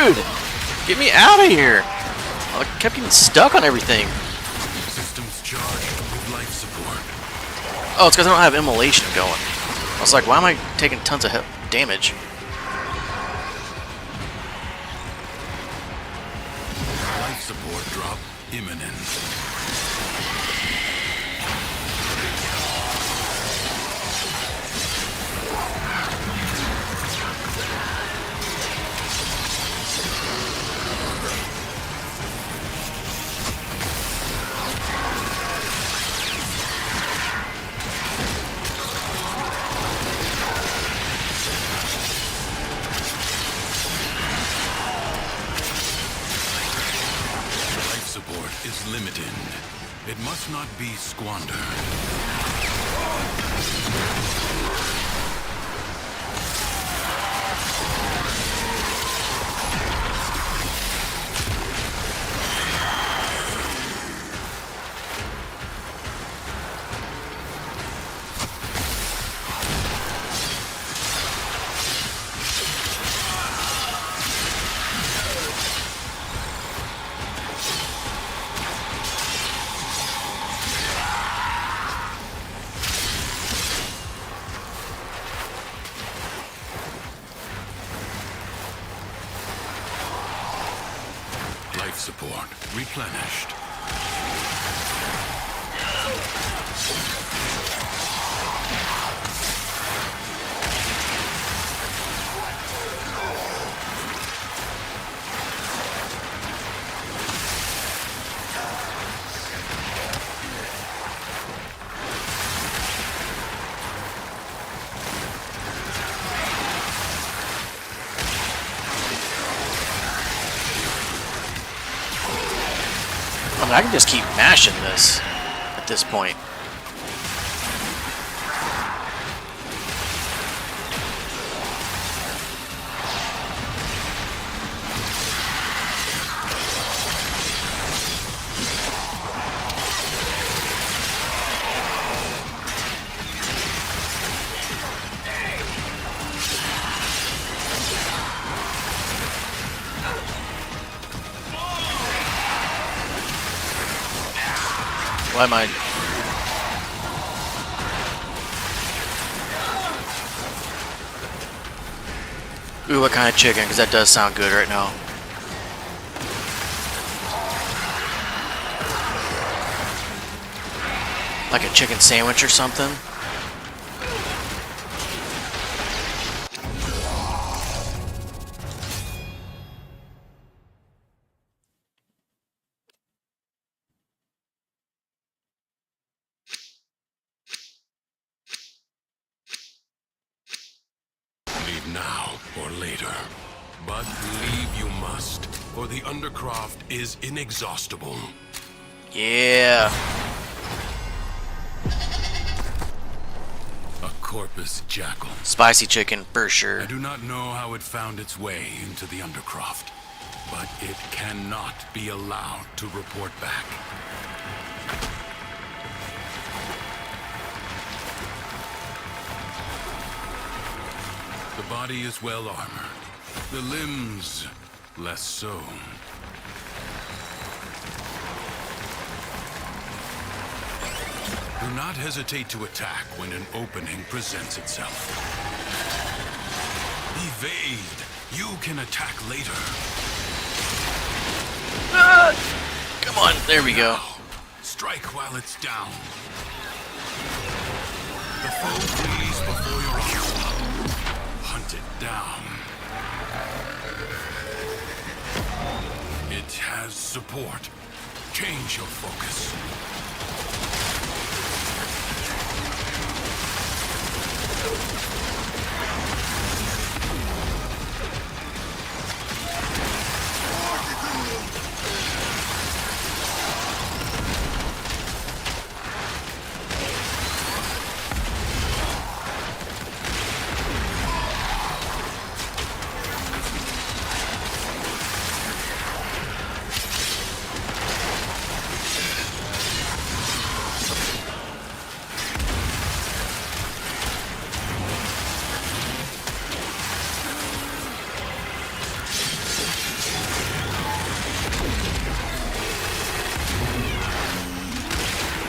Dude! Get me out of here! I kept getting stuck on everything. Systems charged with life support. Oh, it's because I don't have immolation going. I was like, why am I taking tons of damage? Life support drop imminent. Life support is limited. It must not be squandered. Life support replenished. I mean, I can just keep mashing this at this point. Why am I... Ooh, what kind of chicken? Because that does sound good right now. Like a chicken sandwich or something? Leave now or later. But leave you must, for the Undercroft is inexhaustible. Yeah. A corpus jackal. Spicy chicken, for I sure. do not know how it found its way into the Undercroft, but it cannot be allowed to report back. The body is well armored. The limbs, less so. Do not hesitate to attack when an opening presents itself. Evade. You can attack later. Come on, there we go. Now, strike while it's down. The foe flees before your onslaught. Hunt it down. It has support. Change your focus.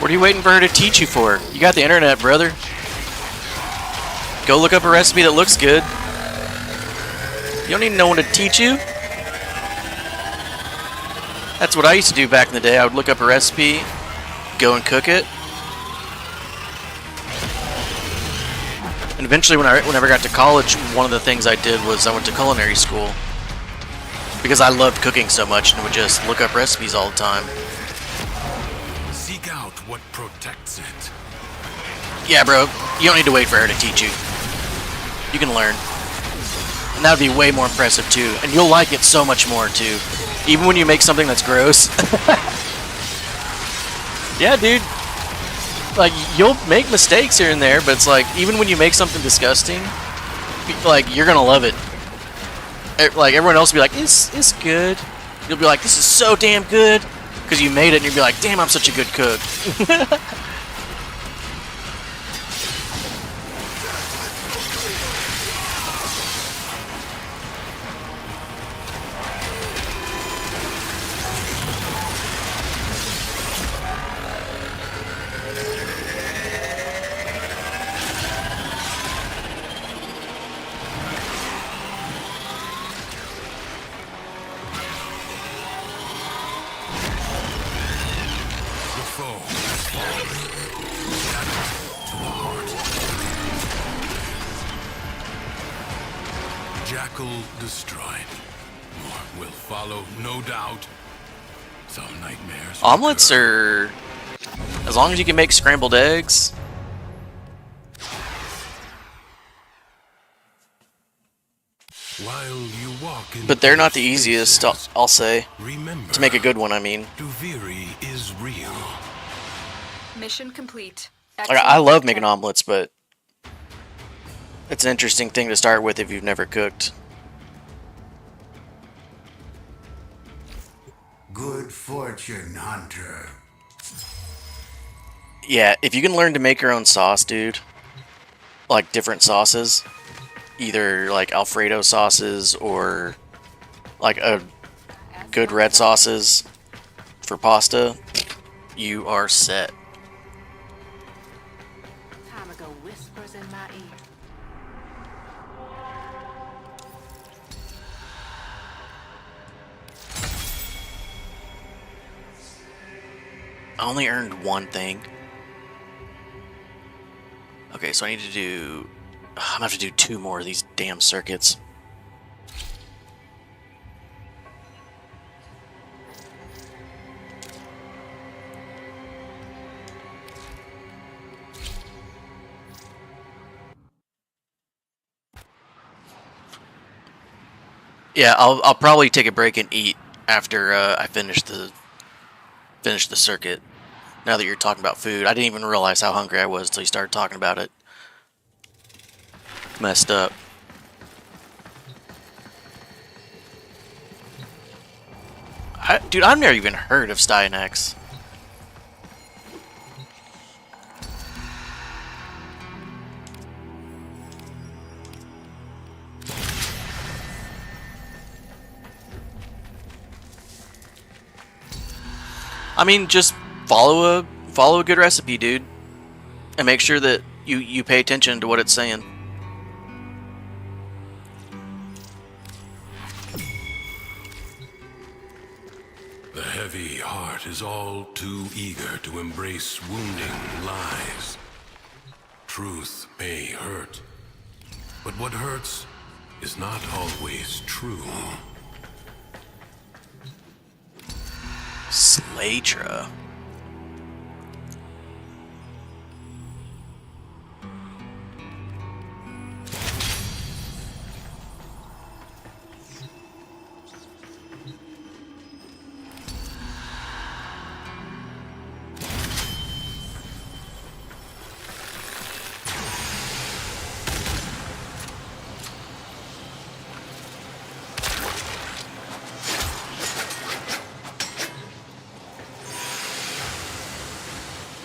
What are you waiting for her to teach you for? You got the internet, brother. Go look up a recipe that looks good. You don't need no one to teach you. That's what I used to do back in the day. I would look up a recipe, go and cook it. And eventually, whenever I got to college, one of the things I did was I went to culinary school. Because I loved cooking so much and would just look up recipes all the time. Seek out what protects it. Yeah, bro. You don't need to wait for her to teach you. You can learn. And that would be way more impressive, too. And you'll like it so much more, too. Even when you make something that's gross. Yeah, dude. Like, you'll make mistakes here and there, but it's like, even when you make something disgusting, like, you're gonna love it. Like, everyone else will be like, it's good. You'll be like, this is so damn good. Because you made it, and you'll be like, damn, I'm such a good cook. Jackal destroyed. More will follow, no doubt. Some nightmares. Omelets are... As long as you can make scrambled eggs. While you walk in, But they're not the easiest, I'll say. remember, To make a good one, I mean. Duviri is real. Mission complete. Like, I love making omelets, but... It's an interesting thing to start with if you've never cooked. Good fortune, Hunter. Yeah, if you can learn to make your own sauce, dude. Like, different sauces. Either, like, Alfredo sauces or... Like, a good red sauces for pasta. You are set. Time ago whispers in my ear. I only earned one thing. Okay, so I need to do... I'm gonna have to do 2 more of these damn circuits. Yeah, I'll probably take a break and eat after I finish the circuit. Now that you're talking about food, I didn't even realize how hungry I was until you started talking about it. Messed up. Dude, I've never even heard of Stynex. I mean, just follow a good recipe, dude, and make sure that you pay attention to what it's saying. The heavy heart is all too eager to embrace wounding lies. Truth may hurt, but what hurts is not always true. Slaytra.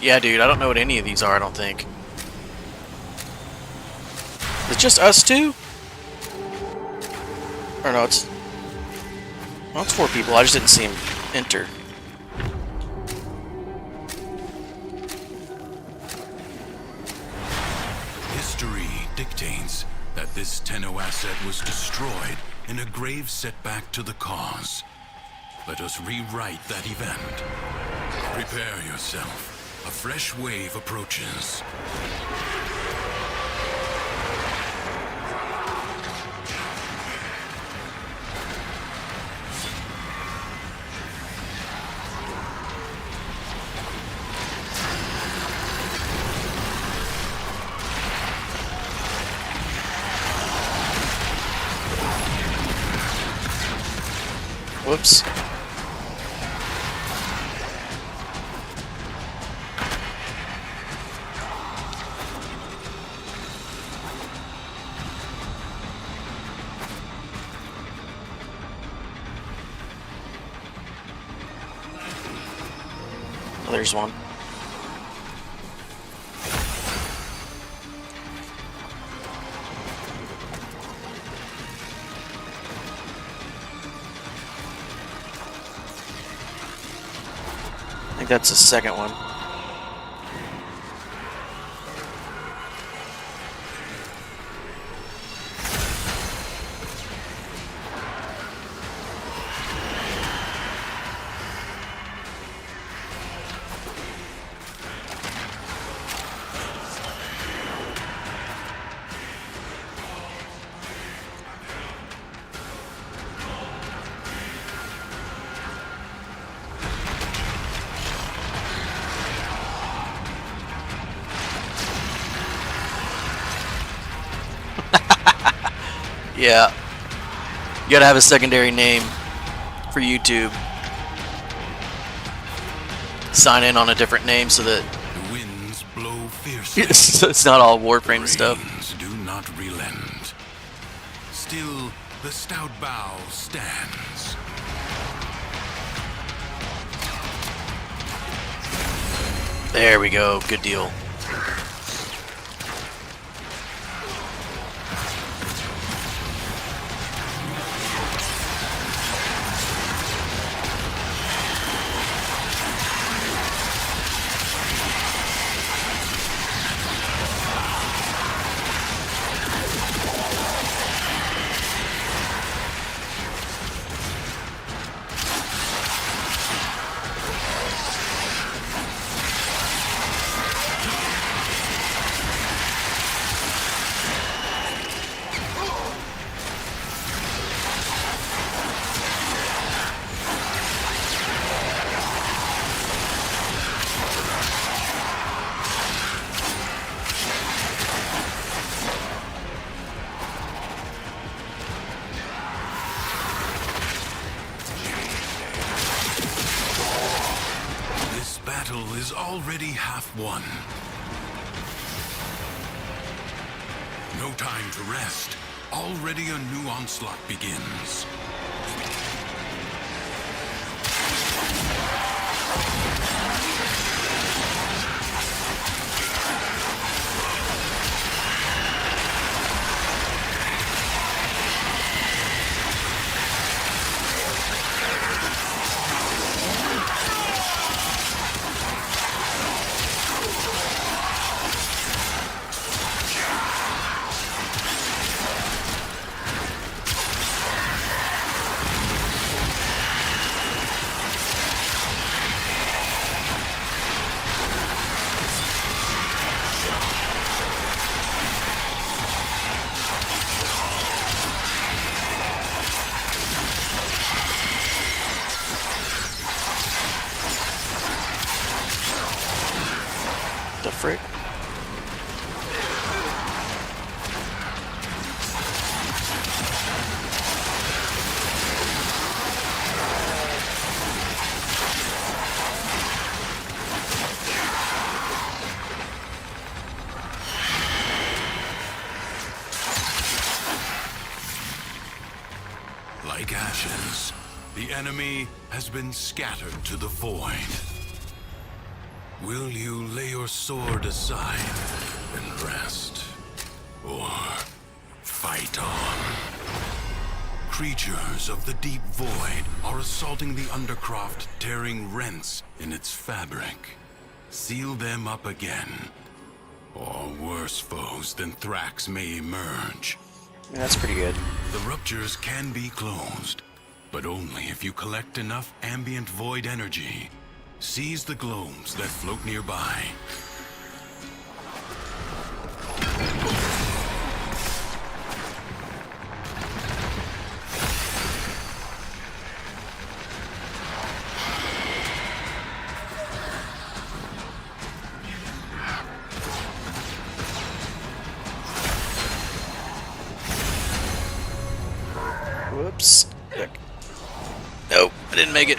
Yeah, dude, I don't know what any of these are, I don't think. Is it just us two? Or no, it's... No, it's 4 people, I just didn't see him enter. that this Tenno asset was destroyed in a grave setback to the cause. Let us rewrite that event. Prepare yourself. A fresh wave approaches. Whoops. Oh, there's one. I think that's the second one. Yeah. You gotta have a secondary name for YouTube. Sign in on a different name so that The winds blow fiercely. it's not all Warframe stuff. Rains do not relent. Still, the stout bow stands. There we go. Good deal. Battle is already half won. No time to rest. Already a new onslaught begins. The frick? Like ashes, the enemy has been scattered to the void. Will you lay your sword aside and rest? Or fight on? Creatures of the deep void are assaulting the Undercroft, tearing rents in its fabric. Seal them up again, or worse foes than Thrax may emerge. That's pretty good. The ruptures can be closed, but only if you collect enough ambient void energy. Seize the globes that float nearby. Whoops. Look. Nope, I didn't make it.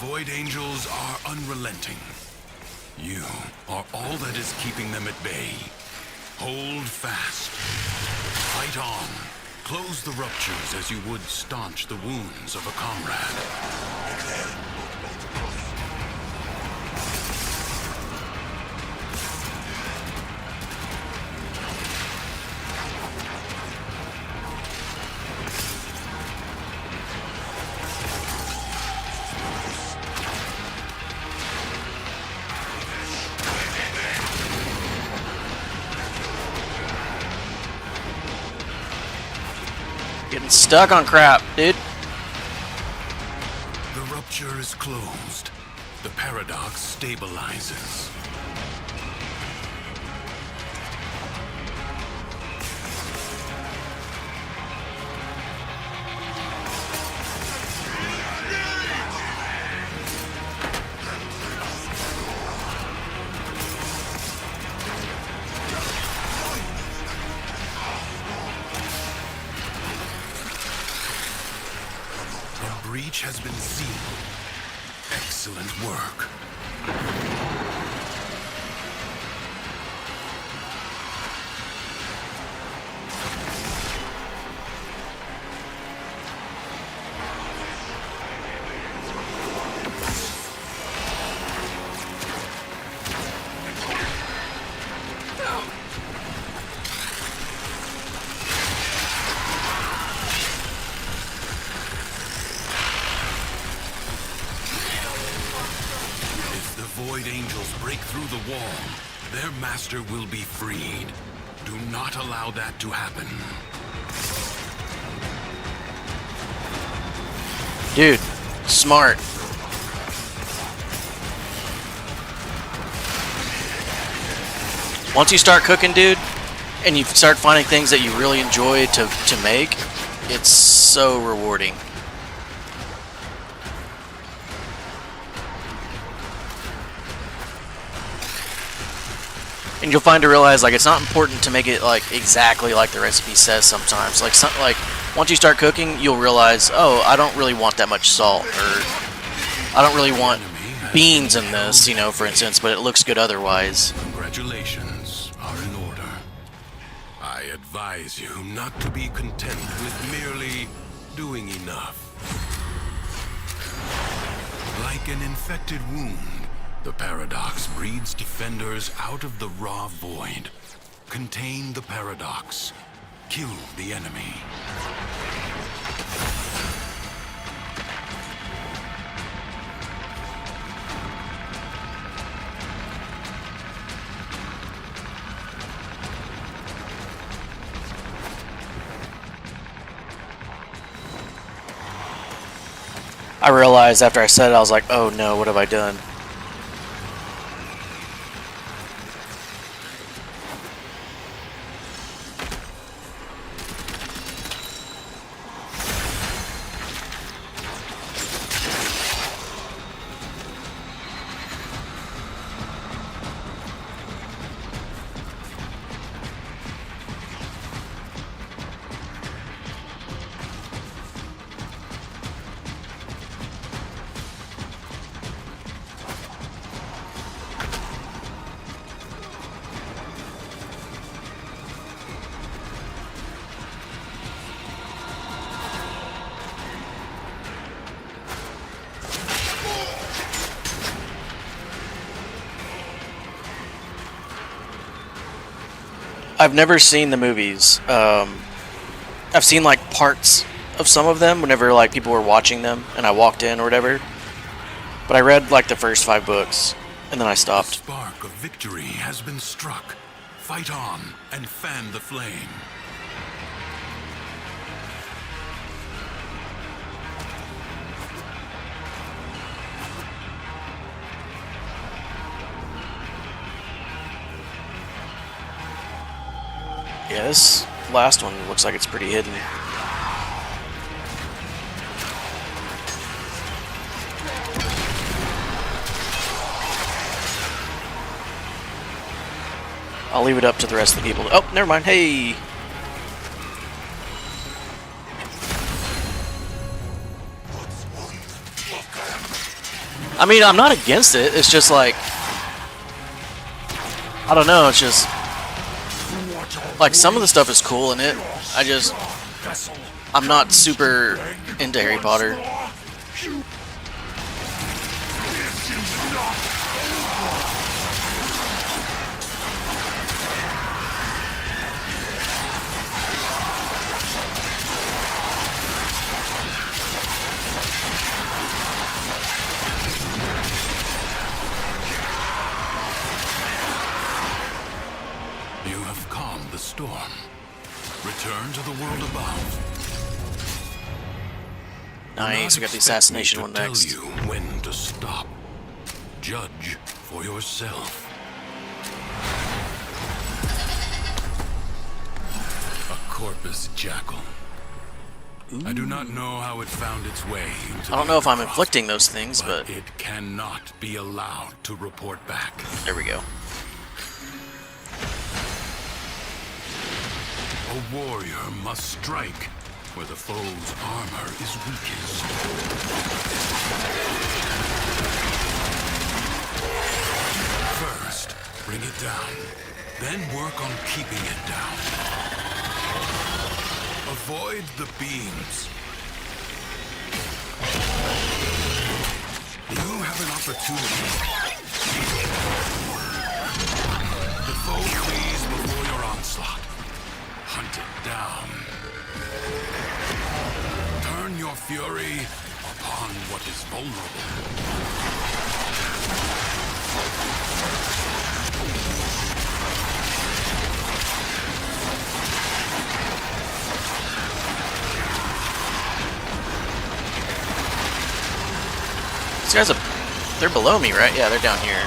Void Angels are unrelenting. You are all that is keeping them at bay. Hold fast. Fight on. Close the ruptures as you would staunch the wounds of a comrade. Getting stuck on crap, dude. The rupture is closed. The paradox stabilizes. The breach has been sealed. Excellent work. Void Angels break through the wall, their master will be freed. Do not allow that to happen. Dude, smart. Once you start cooking, dude, and you start finding things that you really enjoy to make, it's so rewarding. And you'll find to realize, like, it's not important to make it like exactly like the recipe says sometimes. Like once you start cooking, you'll realize, oh, I don't really want that much salt, or I don't really want beans in this, you know, for instance, but it looks good otherwise. Congratulations are in order. I advise you not to be content with merely doing enough. Like an infected wound, the paradox breeds defenders out of the raw void. Contain the paradox. Kill the enemy. I realized after I said it, I was like, oh no, what have I done? I've never seen the movies. I've seen like parts of some of them whenever like people were watching them, and I walked in or whatever. But I read like the first 5 books, and then I The stopped. spark of victory has been struck. Fight on and fan the flame. Yeah, this last one looks like it's pretty hidden. I'll leave it up to the rest of the people. Oh, never mind. Hey! I mean, I'm not against it. It's just like, I don't know. It's just like some of the stuff is cool in it. I'm not super into Harry Potter. You have calmed the storm. Return to the world above. Nice, we got the assassination one next. Tell you when to stop. Judge for yourself. A corpus jackal. I do not know how it found its way into I don't the know if I'm Undercroft, inflicting those things, but it cannot be allowed to report back. there we go. A warrior must strike where the foe's armor is weakest. First, bring it down. Then work on keeping it down. Avoid the beams. You have an opportunity. The foe flees before your onslaught. Hunt it down. Turn your fury upon what is vulnerable. These guys are, they're below me, right? Yeah, they're down here.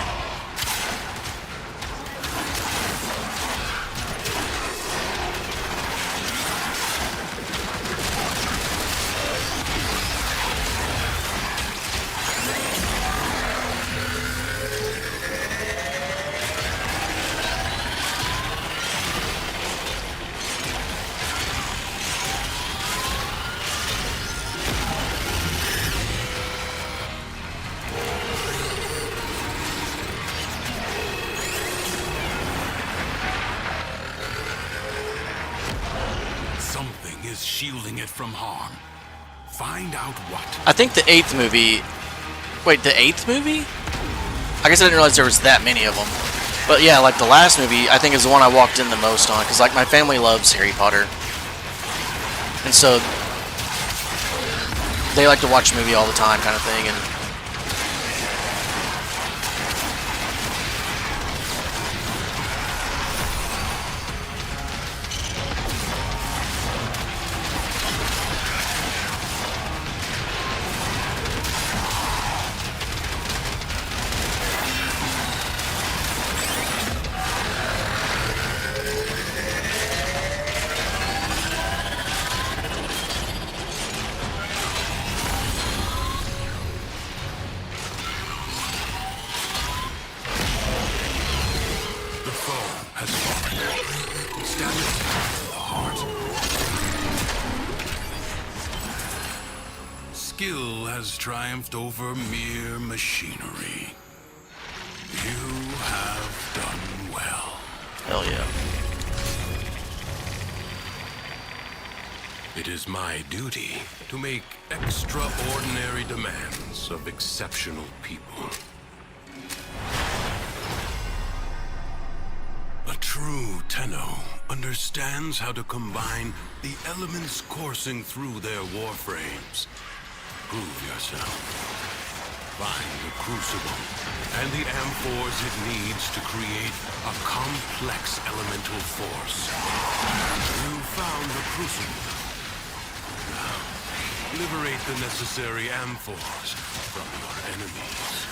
Something is shielding it from harm. Find out what. I think the 8th movie... Wait, the 8th movie? I guess I didn't realize there was that many of them. But yeah, like the last movie, I think is the one I walked in the most on. Because like my family loves Harry Potter. And so... they like to watch the movie all the time kind of thing. And The foe has fallen. Stab it to the heart. Skill has triumphed over mere machinery. You have done well. hell yeah. It is my duty to make extraordinary demands of exceptional people. A true Tenno understands how to combine the elements coursing through their warframes. Prove yourself. Find the crucible and the amphors it needs to create a complex elemental force. You found the crucible. Now, liberate the necessary amphors from your enemies.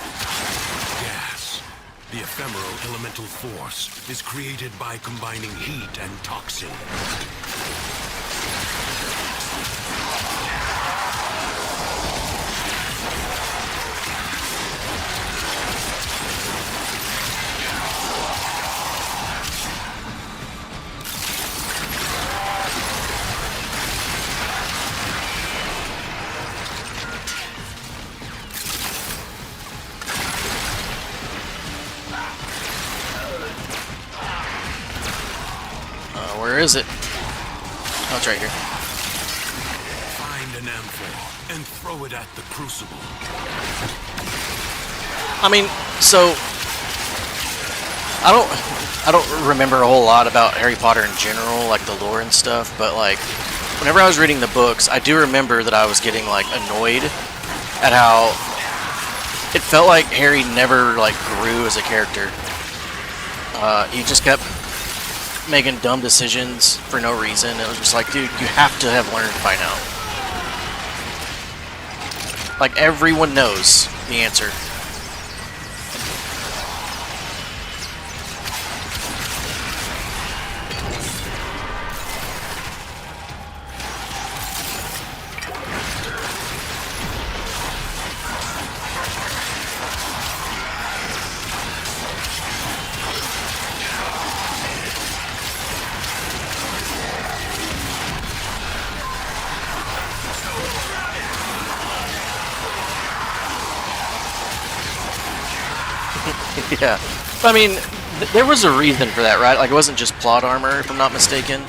Gas, the ephemeral elemental force, is created by combining heat and toxin. Where is it? Oh, it's right here. Find an amphor and throw it at the crucible. I mean, so I don't remember a whole lot about Harry Potter in general, like the lore and stuff, but like whenever I was reading the books, I do remember that I was getting like annoyed at how it felt like Harry never like grew as a character. He just kept making dumb decisions for no reason. It was just like, dude, you have to have learned by now. Like, everyone knows the answer. Yeah. I mean, there was a reason for that, right? Like, it wasn't just plot armor, if I'm not mistaken.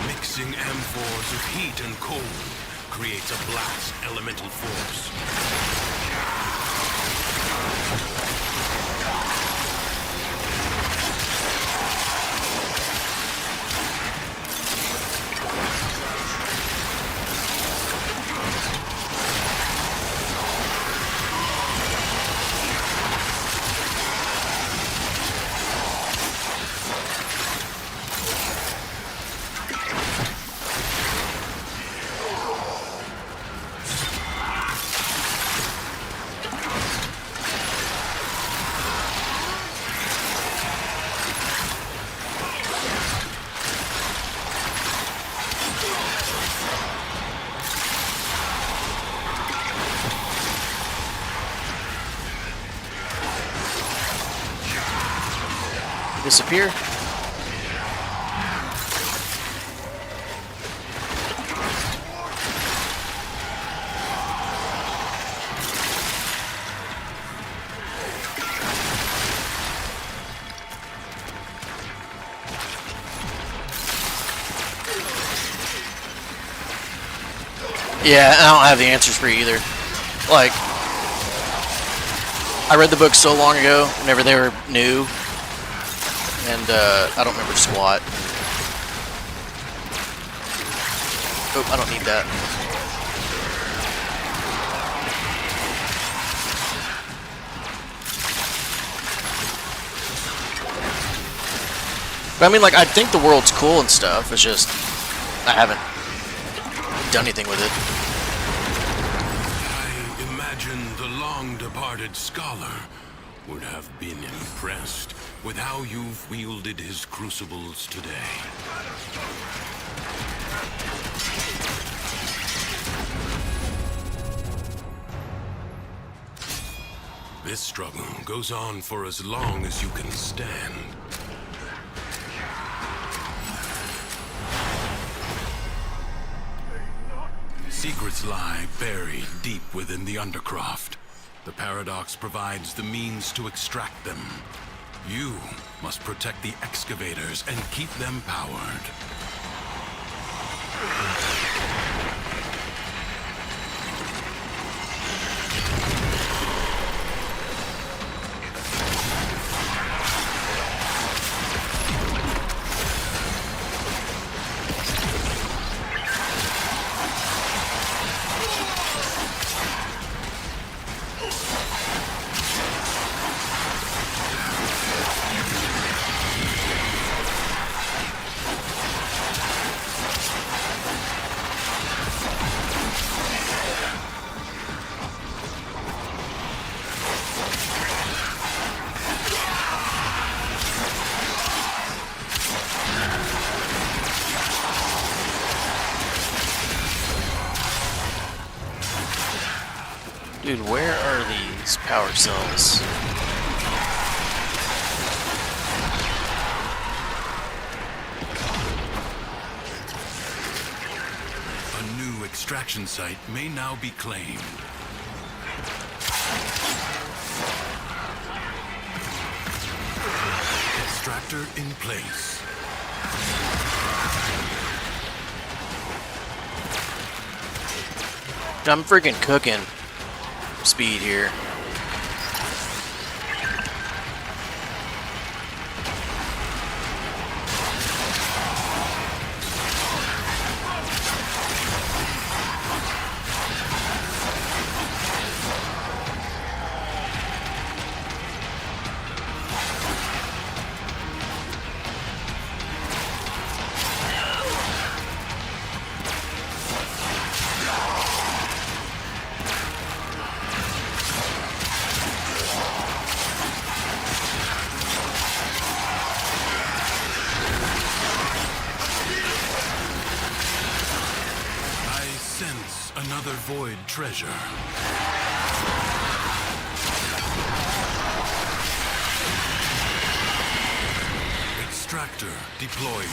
Mixing amphors of heat and cold creates a blast elemental force. Disappear. Yeah, I don't have the answers for you either. Like, I read the book so long ago, whenever they were new, and I don't remember squat. Oh, I don't need that. But I mean, like, I think the world's cool and stuff. It's just, I haven't done anything with it. I imagine the long departed true-hearted scholar would have been impressed with how you've wielded his crucibles today. This struggle goes on for as long as you can stand. Secrets lie buried deep within the Undercroft. The paradox provides the means to extract them. You must protect the excavators and keep them powered. Dude, where are these power cells? A new extraction site may now be claimed. Extractor in place. I'm freaking cooking speed here. Another void treasure. Extractor deployed.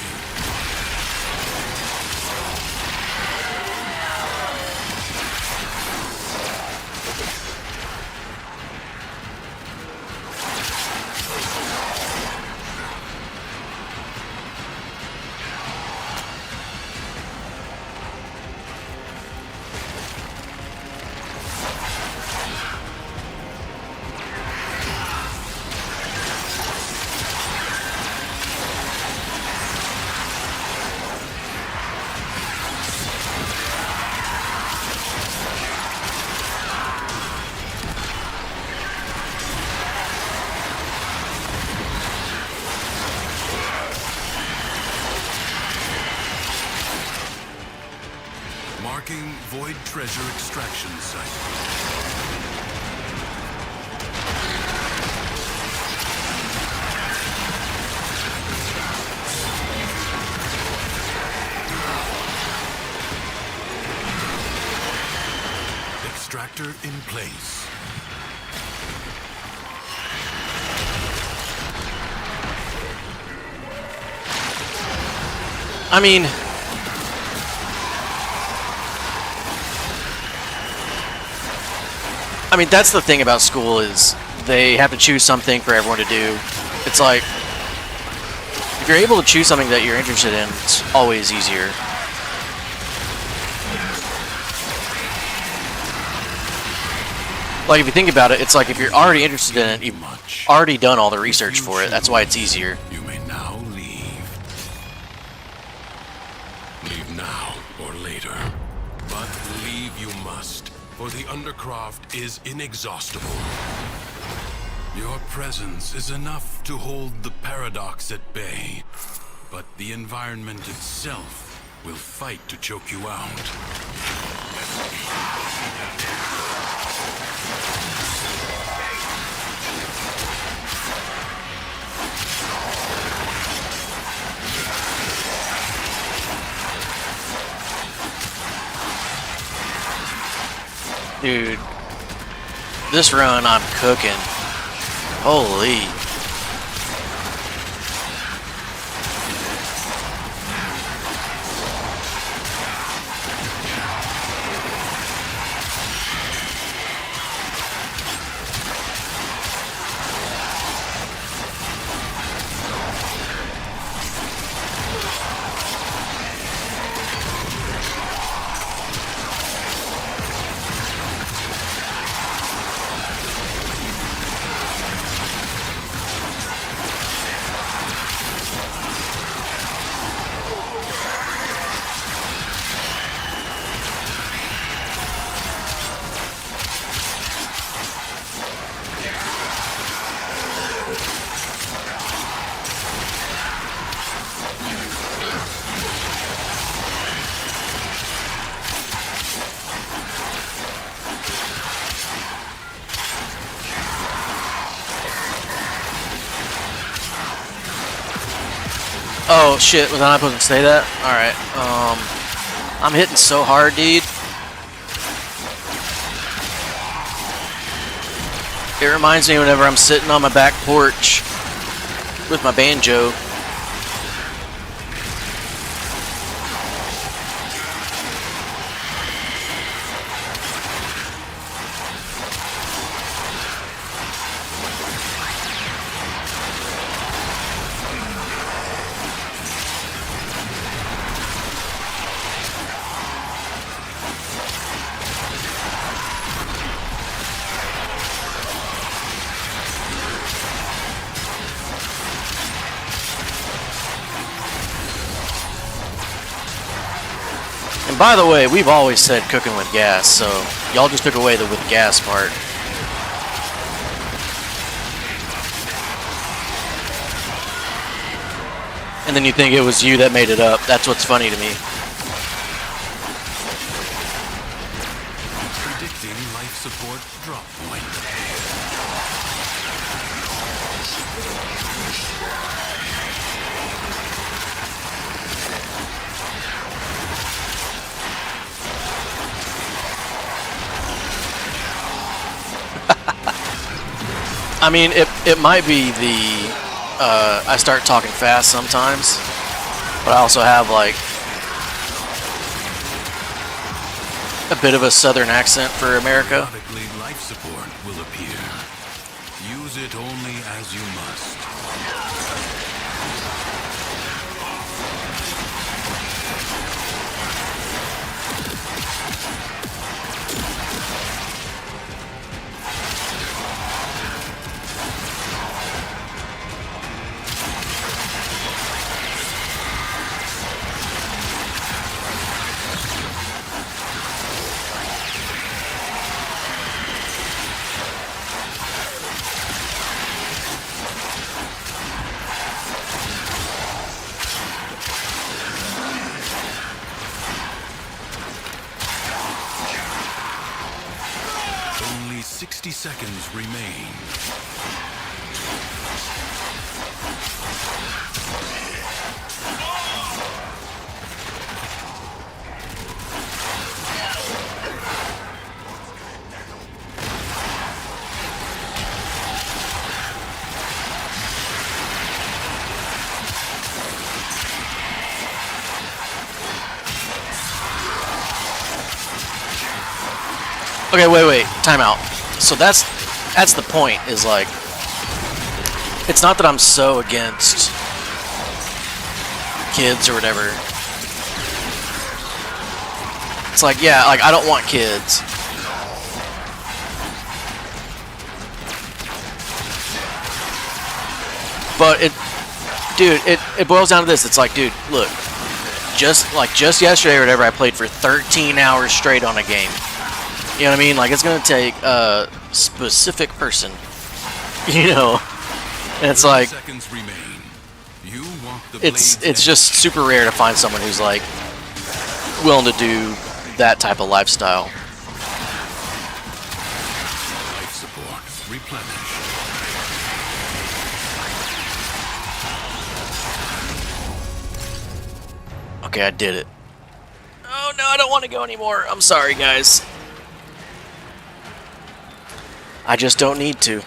Marking void treasure extraction site. Extractor in place. I mean, that's the thing about school is they have to choose something for everyone to do. It's like, if you're able to choose something that you're interested in, it's always easier. Like, if you think about it, it's like if you're already interested in it, you've already done all the research for it. That's why it's easier. You may now leave. Leave now or later. But leave you must, for the Undercroft is inexhaustible. Your presence is enough to hold the paradox at bay, but the environment itself will fight to choke you out. Dude, this run I'm cooking. Holy. Oh shit, was I not supposed to say that? Alright, I'm hitting so hard, dude. It reminds me whenever I'm sitting on my back porch with my banjo. And by the way, we've always said cooking with gas, so y'all just took away the with gas part. And then you think it was you that made it up. That's what's funny to me. Predicting life support drop point. I mean, it might be the I start talking fast sometimes, but I also have like a bit of a southern accent for America. Periodically, life support will appear. Use it only as you must. Only 60 seconds remain. Okay, wait, time out. So that's the point, is like, it's not that I'm so against kids or whatever. It's like, yeah, like I don't want kids. But it boils down to this. It's like, dude, look, just yesterday or whatever, I played for 13 hours straight on a game. You know what I mean? Like, it's gonna take a specific person, you know. And it's like, Seconds remain. You walk the it's just super rare to find someone who's like willing to do that type of lifestyle. life support. Replenish. Okay, I did it. Oh no, I don't want to go anymore. I'm sorry, guys. I just don't need to.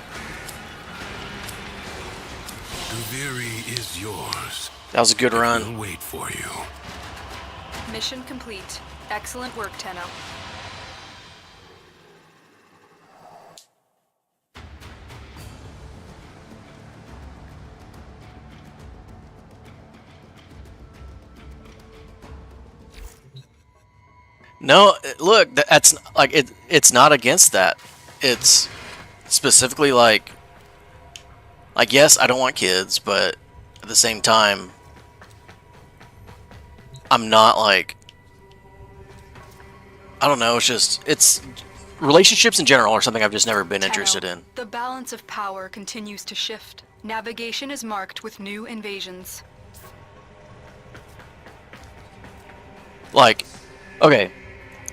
Duviri is yours. That was a good run. We'll wait for you. Mission complete. Excellent work, Tenno. No, look, that's like it's not against that. It's specifically like yes, I don't want kids, but at the same time, I'm not like, I don't know. It's relationships in general are something I've just never been interested in. The balance of power continues to shift. Navigation is marked with new invasions. Like, okay,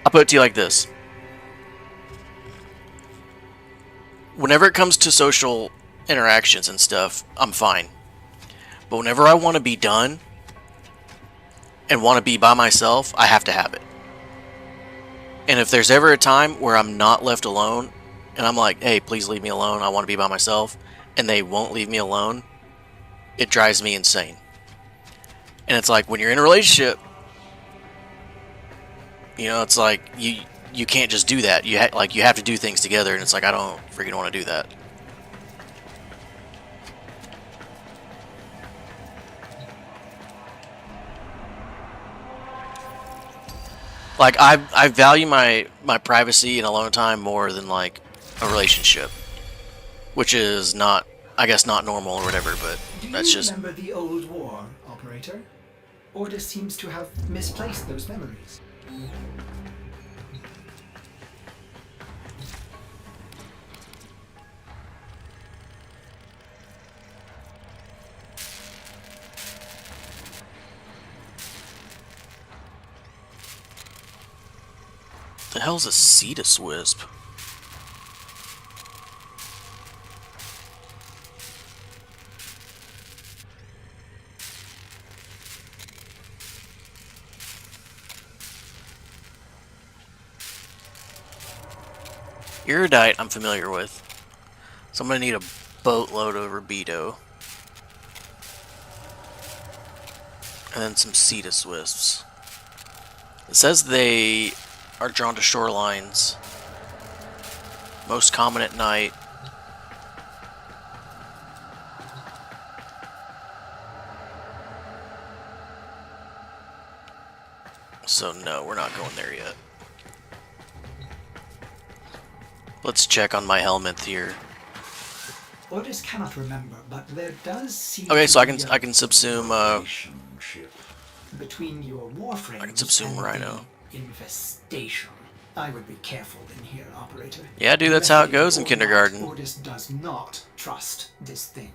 I'll put it to you like this. Whenever it comes to social interactions and stuff, I'm fine. But whenever I want to be done and want to be by myself, I have to have it. And if there's ever a time where I'm not left alone, and I'm like, hey, please leave me alone, I want to be by myself, and they won't leave me alone, it drives me insane. And it's like, when you're in a relationship, you know, it's like, you can't just do that. You have to do things together, and it's like, I don't freaking want to do that. Like, I value my privacy and alone time more than, like, a relationship. Which is not, I guess, not normal or whatever, but that's just... Do you remember the old war, Operator? Order seems to have misplaced those memories. The hell's a Cetus Wisp? Iridite I'm familiar with. So I'm gonna need a boatload of Rubido. And then some Cetus Wisps. It says they are drawn to shorelines. Most common at night. So no, we're not going there yet. Let's check on my helminth here. Orders cannot remember, but there does seem Okay, to so I be can subsume Relationship. between your Warframe I can subsume and Rhino. the infestation. I would be careful in here, Operator. Yeah, dude, that's how it goes in Or not, kindergarten. Orders does not trust this thing.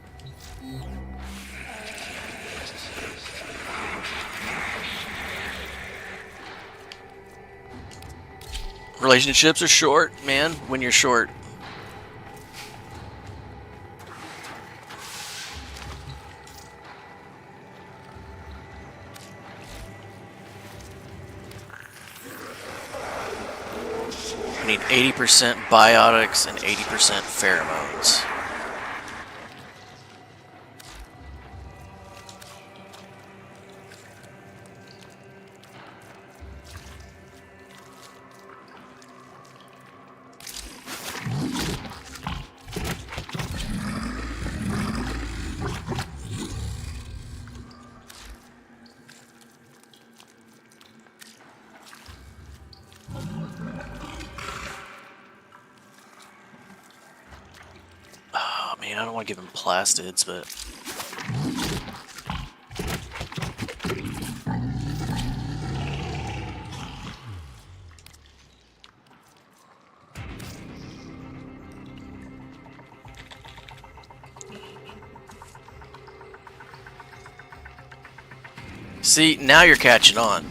Relationships are short, man, when you're short. We need 80% biotics and 80% pheromones. Oh man, I don't want to give him plastids, but... See, now you're catching on.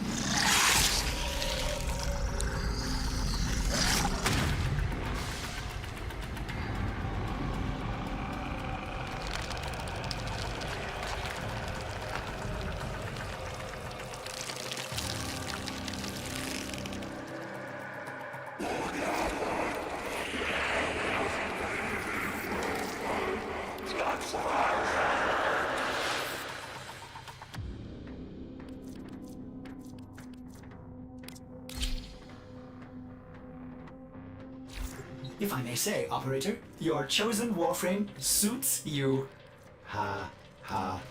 If I may say, operator, your chosen Warframe suits you. Ha ha.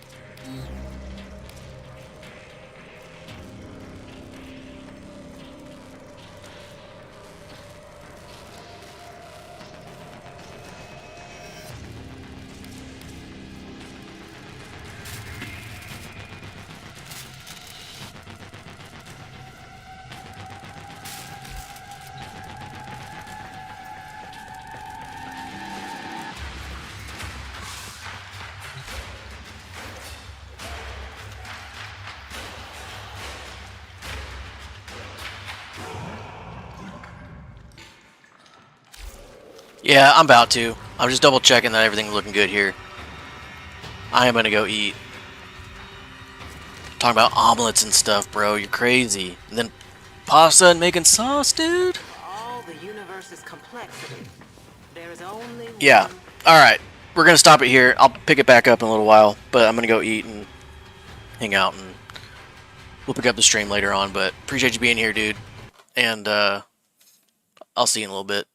Yeah, I'm about to. I'm just double checking that everything's looking good here. I am gonna go eat. Talking about omelets and stuff, bro. You're crazy. And then pasta and making sauce, dude. All the universe's complexity. There is only Yeah. one. Alright. We're gonna stop it here. I'll pick it back up in a little while. But I'm gonna go eat and hang out, and we'll pick up the stream later on. But appreciate you being here, dude. And I'll see you in a little bit.